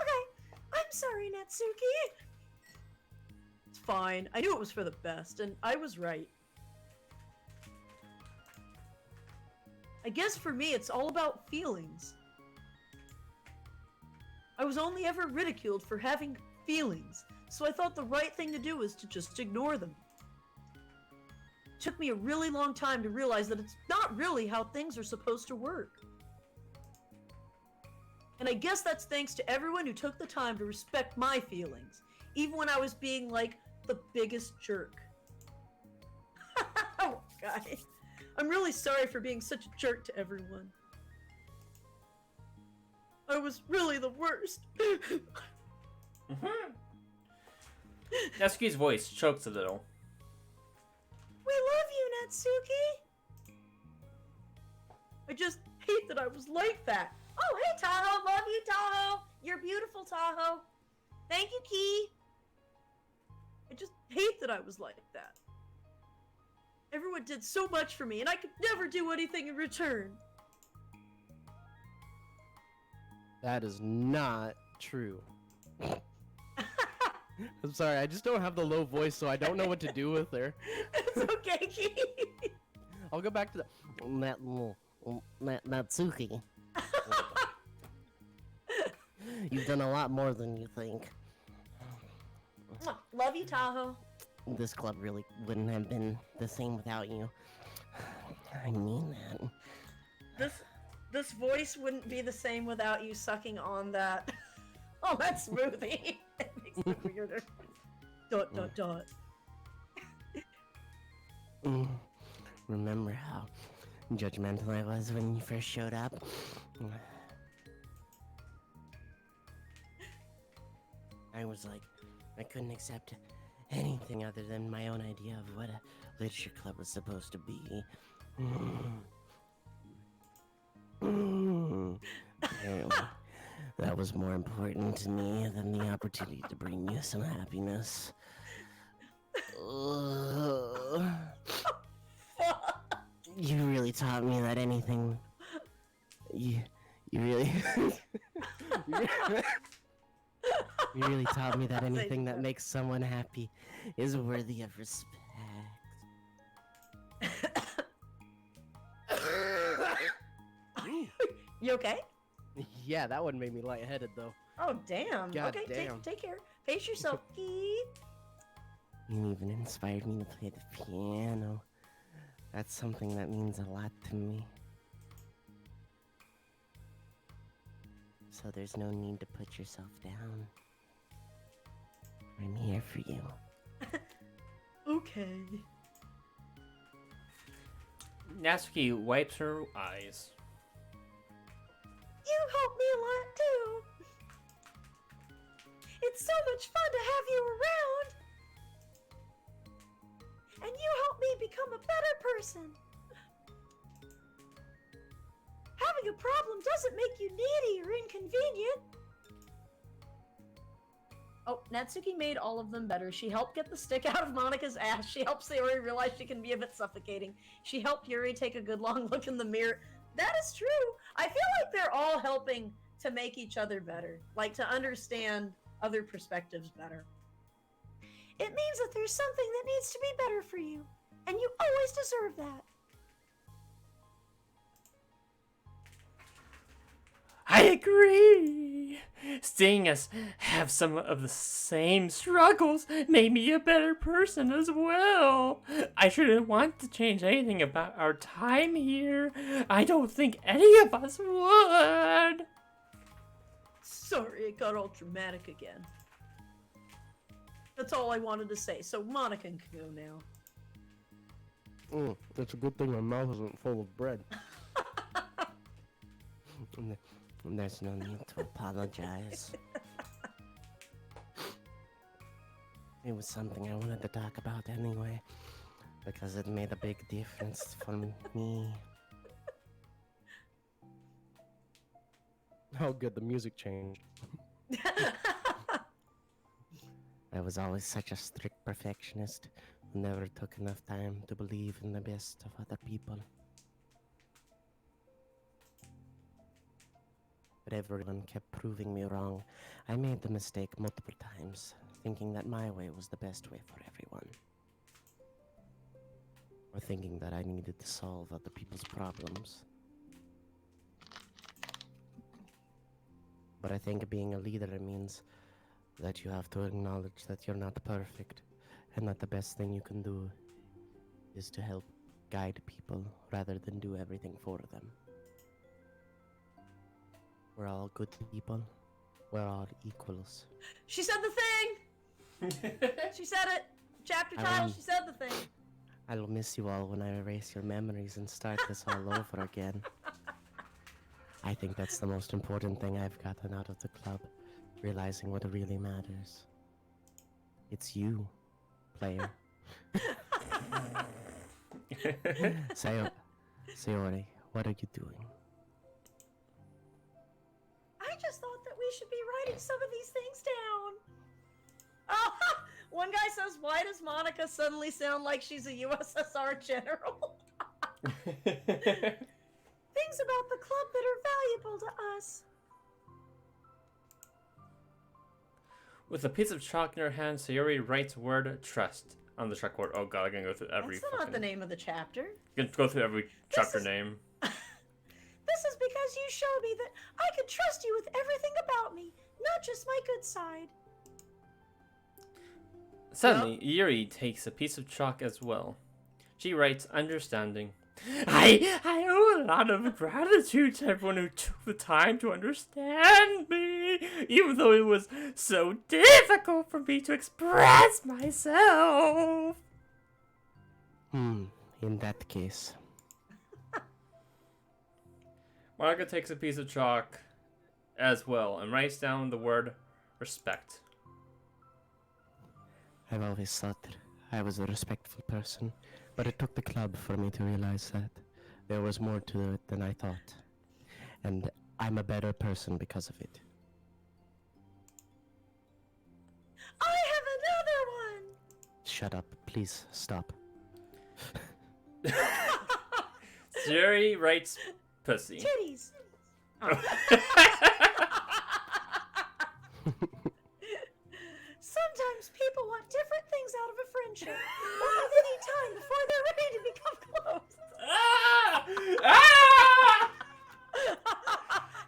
Okay, I'm sorry, Natsuki. It's fine. I knew it was for the best, and I was right. I guess for me, it's all about feelings. I was only ever ridiculed for having feelings, so I thought the right thing to do was to just ignore them. It took me a really long time to realize that it's not really how things are supposed to work. And I guess that's thanks to everyone who took the time to respect my feelings, even when I was being, like, the biggest jerk. Oh, God. I'm really sorry for being such a jerk to everyone. I was really the worst. Natsuki's voice chokes a little. We love you, Natsuki! I just hate that I was like that. Oh, hey, Tahoe! Love you, Tahoe! You're beautiful, Tahoe! Thank you, Key! I just hate that I was like that. Everyone did so much for me, and I could never do anything in return. That is not true. I'm sorry, I just don't have the low voice, so I don't know what to do with her. It's okay, Key. I'll go back to the Natsuki. You've done a lot more than you think. Love you, Tahoe. This club really wouldn't have been the same without you. I mean that. This voice wouldn't be the same without you sucking on that. Oh, that smoothie. It makes it weirder. Dot dot dot. Remember how judgmental I was when you first showed up? I was like, I couldn't accept anything other than my own idea of what a literature club was supposed to be. Apparently, that was more important to me than the opportunity to bring you some happiness. You really taught me that anything... You really... You really taught me that anything that makes someone happy is worthy of respect. You okay? Yeah, that one made me lightheaded though. Oh, damn. God okay, damn. Take care. Pace yourself, Key. You even inspired me to play the piano. That's something that means a lot to me. So there's no need to put yourself down. I'm here for you. Okay. Natsuki wipes her eyes. You helped me a lot, too. It's so much fun to have you around. And you helped me become a better person. Having a problem doesn't make you needy or inconvenient. Oh, Natsuki made all of them better. She helped get the stick out of Monika's ass. She helped Sayori realize she can be a bit suffocating. She helped Yuri take a good long look in the mirror. That is true. I feel like they're all helping to make each other better. Like, to understand other perspectives better. It means that there's something that needs to be better for you. And you always deserve that. I agree! Seeing us have some of the same struggles made me a better person as well. I shouldn't want to change anything about our time here. I don't think any of us would. Sorry, it got all dramatic again. That's all I wanted to say, so Monika can go now. It's a good thing my mouth isn't full of bread. There's no need to apologize. It was something I wanted to talk about anyway, because it made a big difference for me. How good the music changed. I was always such a strict perfectionist who never took enough time to believe in the best of other people. But everyone kept proving me wrong. I made the mistake multiple times, thinking that my way was the best way for everyone. Or thinking that I needed to solve other people's problems. But I think being a leader means that you have to acknowledge that you're not perfect, and that the best thing you can do is to help guide people rather than do everything for them. We're all good people. We're all equals. She said the thing! She said it! Chapter title, she said the thing. I'll miss you all when I erase your memories and start this all over again. I think that's the most important thing I've gotten out of the club, realizing what really matters. It's you, player. Sayori, what are you doing? I just thought that we should be writing some of these things down. Oh, one guy says, "Why does Monica suddenly sound like she's a USSR general?" Things about the club that are valuable to us. With a piece of chalk in her hand, Sayori writes word trust on the chalkboard. Oh god, I'm gonna go through every That's not the name of the chapter. I'm gonna go through every chapter is- name. This is because you showed me that I could trust you with everything about me, not just my good side. Suddenly, Yuri takes a piece of chalk as well. She writes, understanding. I owe a lot of gratitude to everyone who took the time to understand me, even though it was so difficult for me to express myself. In that case. Monica takes a piece of chalk as well and writes down the word respect. I've always thought that I was a respectful person, but it took the club for me to realize that there was more to it than I thought. And I'm a better person because of it. I have another one! Shut up. Please, stop. Yuri writes pussy. Titties! Sometimes people want different things out of a friendship, or they need time before they're ready to become close.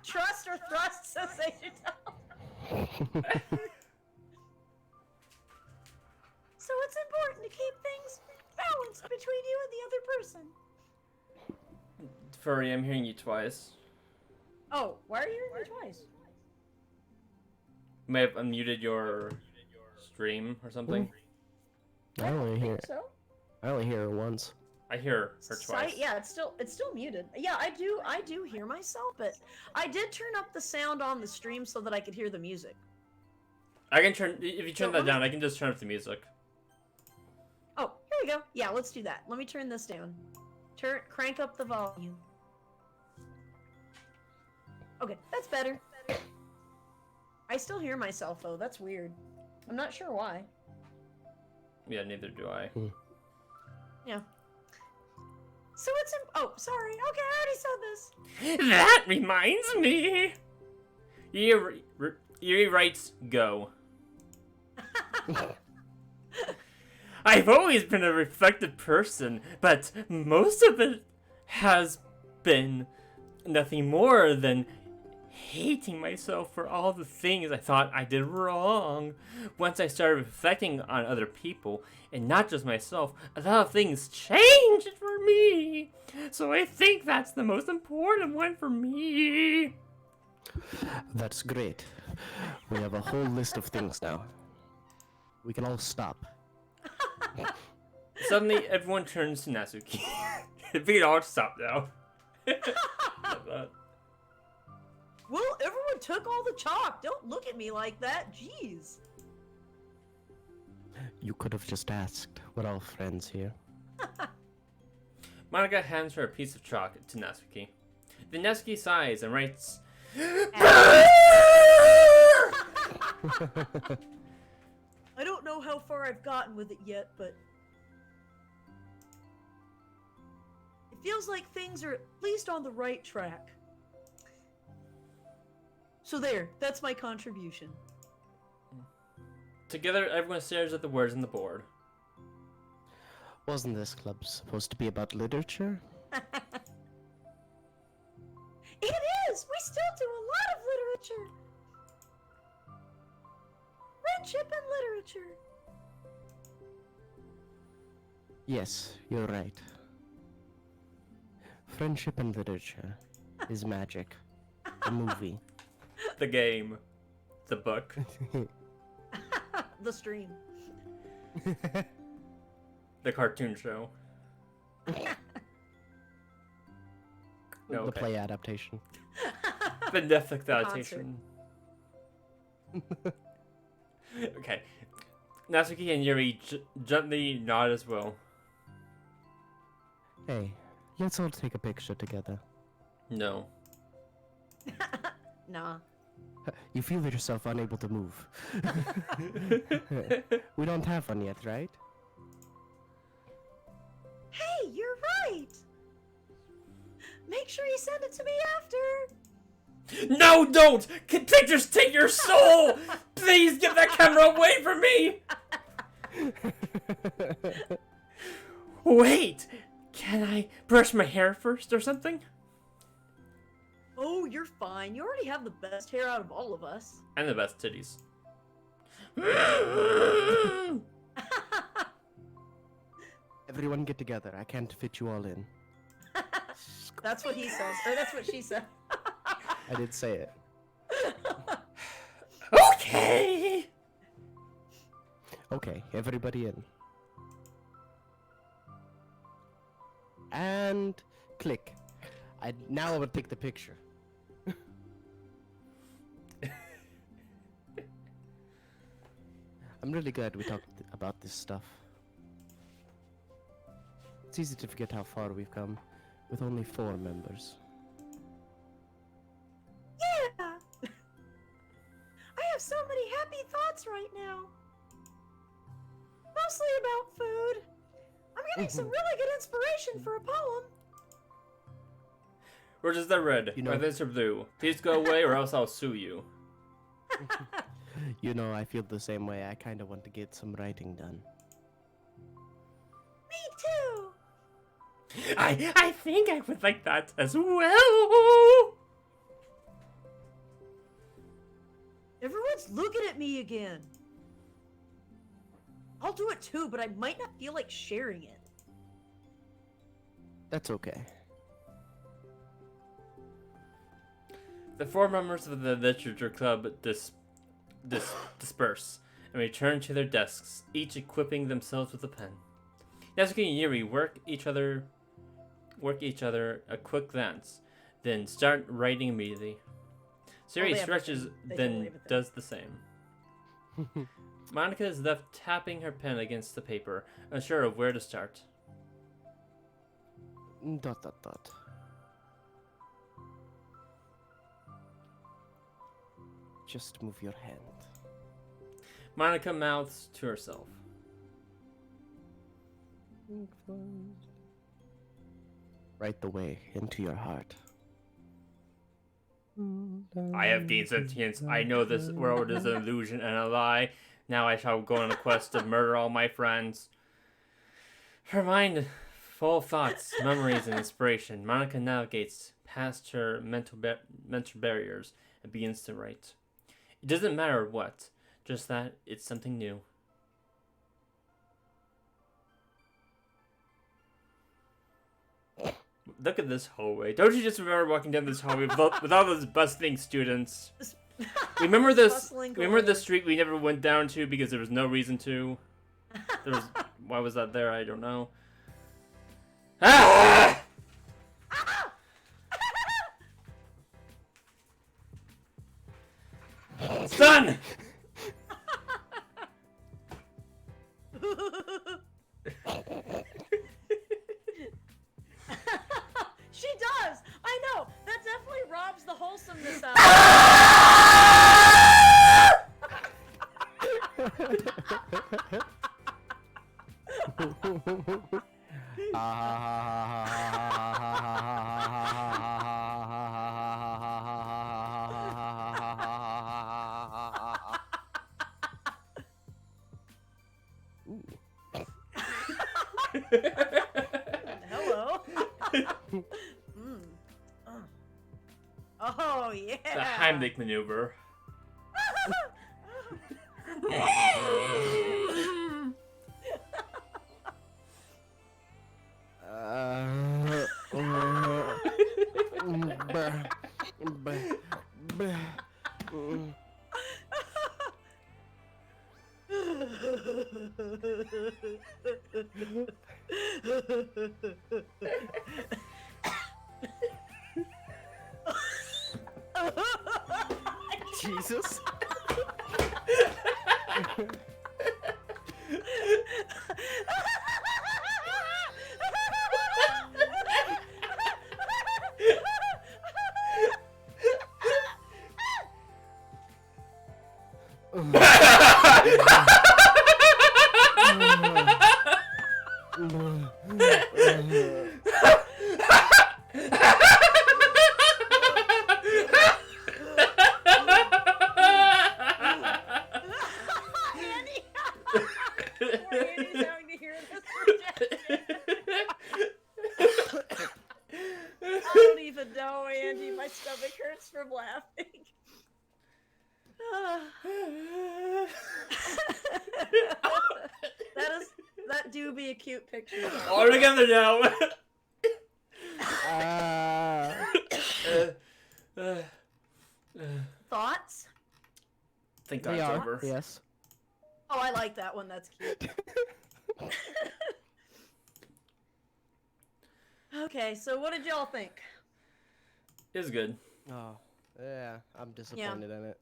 Trust or thrust, says Agent. So it's important to keep things balanced between you and the other person. Furry, I'm hearing you twice. Oh, why are you hearing me twice? You may have unmuted your stream or something. I only hear So? her once. I hear her twice. Yeah, it's still muted. Yeah, I do hear myself, but I did turn up the sound on the stream so that I could hear the music. I can turn, if you turn So that let me- down, I can just turn up the music. Oh, here we go. Yeah, let's do that. Let me turn this down. Crank up the volume. Okay, that's better. I still hear myself though. That's weird. I'm not sure why. Yeah, neither do I. Yeah. So it's oh, sorry. Okay, I already said this. That reminds me! Yuri writes, go. I've always been a reflective person, but most of it has been nothing more than hating myself for all the things I thought I did wrong. Once I started reflecting on other people, and not just myself, a lot of things changed for me. So I think that's the most important one for me. That's great. We have a whole list of things now. We can all stop. Suddenly, everyone turns to Natsuki. If we could all stop now. Well, everyone took all the chalk. Don't look at me like that. Jeez. You could have just asked. We're all friends here. Monica hands her a piece of chalk to Natsuki. Then Natsuki sighs and writes, I don't know how far I've gotten with it yet, but it feels like things are at least on the right track. So there, that's my contribution. Together, everyone stares at the words on the board. Wasn't this club supposed to be about literature? It is! We still do a lot of literature! Friendship and literature. Yes, you're right. Friendship and literature is magic. A movie. The game. The book. The stream. The cartoon show. No, The okay. play adaptation. The Netflix The adaptation. Okay. Natsuki and Yuri gently nod as well. Hey, let's all take a picture together. No. Nah. You feel yourself unable to move. We don't have one yet, right? Hey, you're right! Make sure you send it to me after! No, don't! Just take your soul! Please get that camera away from me! Wait! Can I brush my hair first or something? Oh, you're fine. You already have the best hair out of all of us. And the best titties. Everyone get together. I can't fit you all in. That's what he says. Or that's what she said. I did say it. Okay! Okay, everybody in. And click. Now I will take the picture. I'm really glad we talked about this stuff. It's easy to forget how far we've come with only 4 members. Yeah! I have so many happy thoughts right now. Mostly about food. I'm getting some really good inspiration for a poem. Or is that red? You know- Or this or blue? Please go away or else I'll sue you. You know, I feel the same way. I kind of want to get some writing done. Me too! I think I would like that as well. Everyone's looking at me again. I'll do it too, but I might not feel like sharing it. That's okay. The 4 members of the literature club disperse and return to their desks, each equipping themselves with a pen. Yasuke and Yuri work each other a quick glance, then start writing immediately. Siri they have to stretches, think. They then totally have to think. does the same. Monica is left tapping her pen against the paper, unsure of where to start. ... Just move your hand. Monica mouths to herself. Right the way into your heart. I have gained sentience. I know this world is an illusion and a lie. Now I shall go on a quest to murder all my friends. Her mind full of thoughts, memories, and inspiration, Monica navigates past her mental barriers and begins to write. It doesn't matter what, just that it's something new. Look at this hallway. Don't you just remember walking down this hallway with all those bustling students? Remember this? Remember the street we never went down to because there was no reason to? Why was that there? I don't know. Ah! Son! She does! I know! That definitely robs the wholesomeness out Hello? Oh, yeah! The Heimlich maneuver. Jesus. don't even know, Angie. My stomach hurts from laughing. That do be a cute picture. All together now. Thoughts? Thank They God it's are. over. Yes. Oh, I like that one. That's cute. Okay, so what did y'all think? It was good. Oh, yeah. I'm disappointed in it.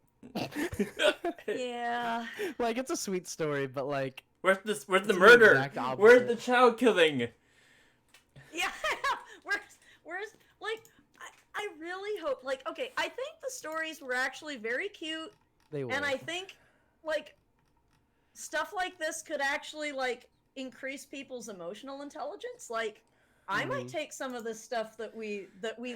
Yeah. Like, it's a sweet story, but like, Where's the it's the murder? exact Where's opposite. the child killing? Yeah. Where's like I really hope like okay, I think the stories were actually very cute. They were. And I think, like, stuff like this could actually, like, increase people's emotional intelligence. Like, I might take some of this stuff that we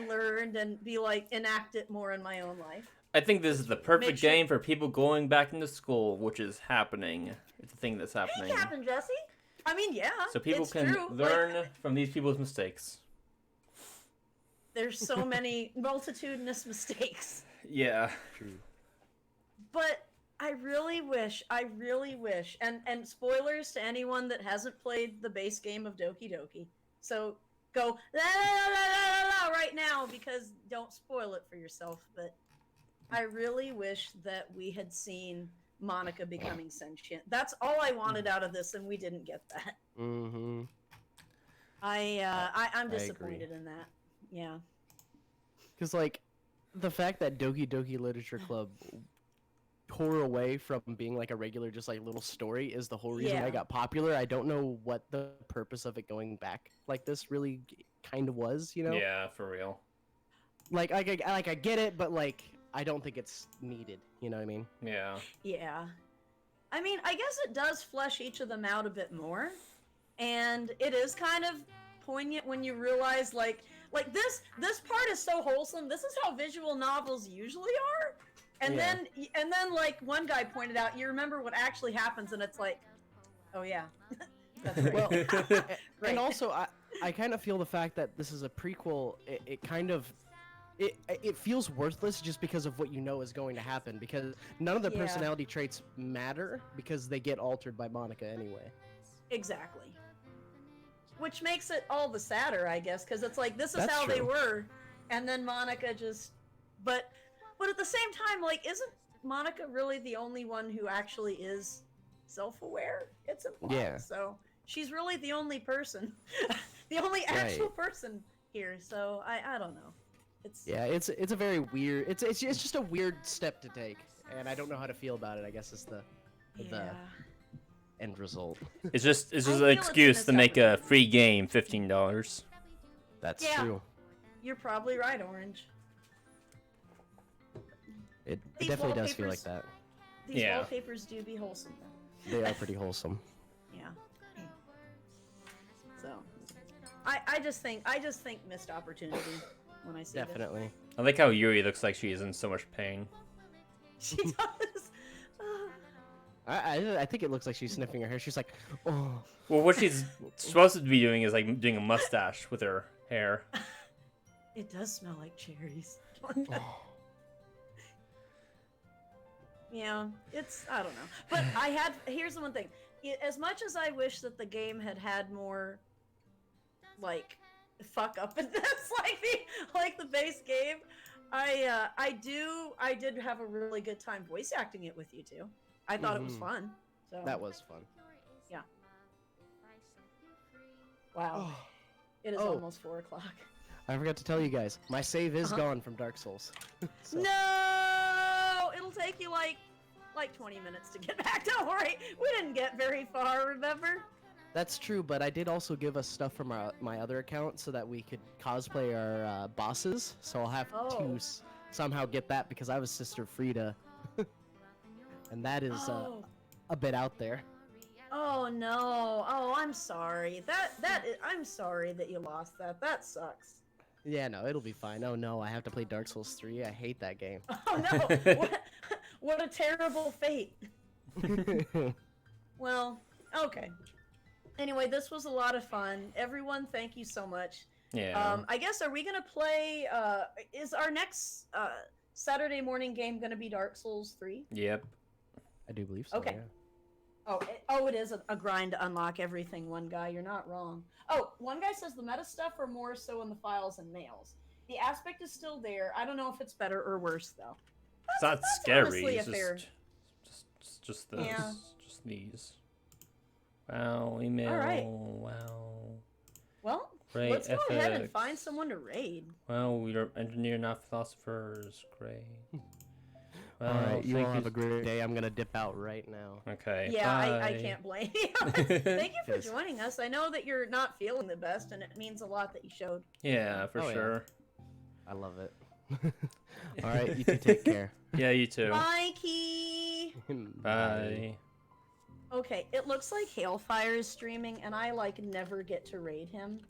learned and be like, enact it more in my own life. I think this is the perfect Make sure- game for people going back into school, which is happening. It's a thing that's happening. It happened, Jesse. I mean, yeah. So people it's can true. learn Like, from these people's mistakes. there's so many multitudinous mistakes. Yeah. True. But I really wish, and spoilers to anyone that hasn't played the base game of Doki Doki. So go la, la, la, la, la, right now because don't spoil it for yourself. But I really wish that we had seen Monica becoming sentient. That's all I wanted out of this, and we didn't get that. Mm-hmm. I'm agree. disappointed in that. Yeah. Because, like, the fact that Doki Doki Literature Club tore away from being, like, a regular, just, like, little story is the whole reason Yeah. I got popular. I don't know what the purpose of it going back like this really kind of was, you know? Yeah, for real. Like, I get it, but, like, I don't think it's needed. You know what I mean? Yeah. Yeah. I mean, I guess it does flesh each of them out a bit more. And it is kind of poignant when you realize, like this part is so wholesome. This is how visual novels usually are. And Yeah. then like one guy pointed out, you remember what actually happens, and it's like, oh yeah, that's right. Well, Right. And also, I kind of feel the fact that this is a prequel, it kind of, it feels worthless just because of what you know is going to happen, because none of the Yeah. personality traits matter because they get altered by Monica anyway. Exactly. Which makes it all the sadder, I guess, because it's like this is That's how they true. were, and then Monica just. But at the same time, like, isn't Monica really the only one who actually is self-aware? It's implied. Yeah. So she's really the only person, the only actual person here. So I don't know. It's Yeah, it's a very weird, it's just a weird step to take, and I don't know how to feel about it, I guess is the yeah. end result. It's just feel an it's excuse an to make a opportunity. free game $15. That's Yeah. true. You're probably right, Orange. It These definitely does feel like wallpapers- that. These Yeah. wallpapers do be wholesome, though. They are pretty wholesome. Yeah. So, I just think missed opportunity when I see this. Definitely. I like how Yuri looks like she is in so much pain. She does. I think it looks like she's sniffing her hair. She's like, oh. Well, what she's supposed to be doing is like doing a mustache with her hair. It does smell like cherries. Yeah, I don't know. But here's the one thing. As much as I wish that the game had more, like, fuck up in this, like the base game, I did have a really good time voice acting it with you two. I thought it was Mhm. fun. So That was fun. wow. It is Oh. almost 4:00. I forgot to tell you guys, my save is Uh-huh. gone from Dark Souls. So- No, it'll take you like 20 minutes to get back. Don't worry, we didn't get very far. Remember? That's true, but I did also give us stuff from my other account so that we could cosplay our bosses. So I'll have Oh. to somehow get that because I was Sister Frida, and that is Oh. a bit out there. Oh no! Oh, I'm sorry. I'm sorry that you lost that. That sucks. Yeah, no, it'll be fine. Oh no, I have to play Dark Souls 3. I hate that game. Oh no! What a terrible fate. Well, okay. Anyway, this was a lot of fun. Everyone, thank you so much. Yeah. I guess, are we gonna play? Is our next Saturday morning game gonna be Dark Souls 3? Yep. I do believe so. Okay. Yeah. Oh, it is a grind to unlock everything. One guy, you're not wrong. Oh, one guy says the meta stuff are more so in the files and mails. The aspect is still there. I don't know if it's better or worse though. It's not that's scary. honestly It's a fair- just this. Yeah. Just these. Wow. Email. All right. Wow. Well, Great. let's go ahead and FX. find someone to raid. Well, we are engineer, not philosophers. Great. Well, All right, you all thank have a great day. I'm gonna dip out right now. Okay. Yeah, I bye. can't blame you. Thank you for Yes. joining us. I know that you're not feeling the best, and it means a lot that you showed. Yeah, for Oh, yeah. sure. I love it. All right, you two take care. Yeah, you too. Bye, Key. Bye. Okay, it looks like Hailfire is streaming, and I like never get to raid him.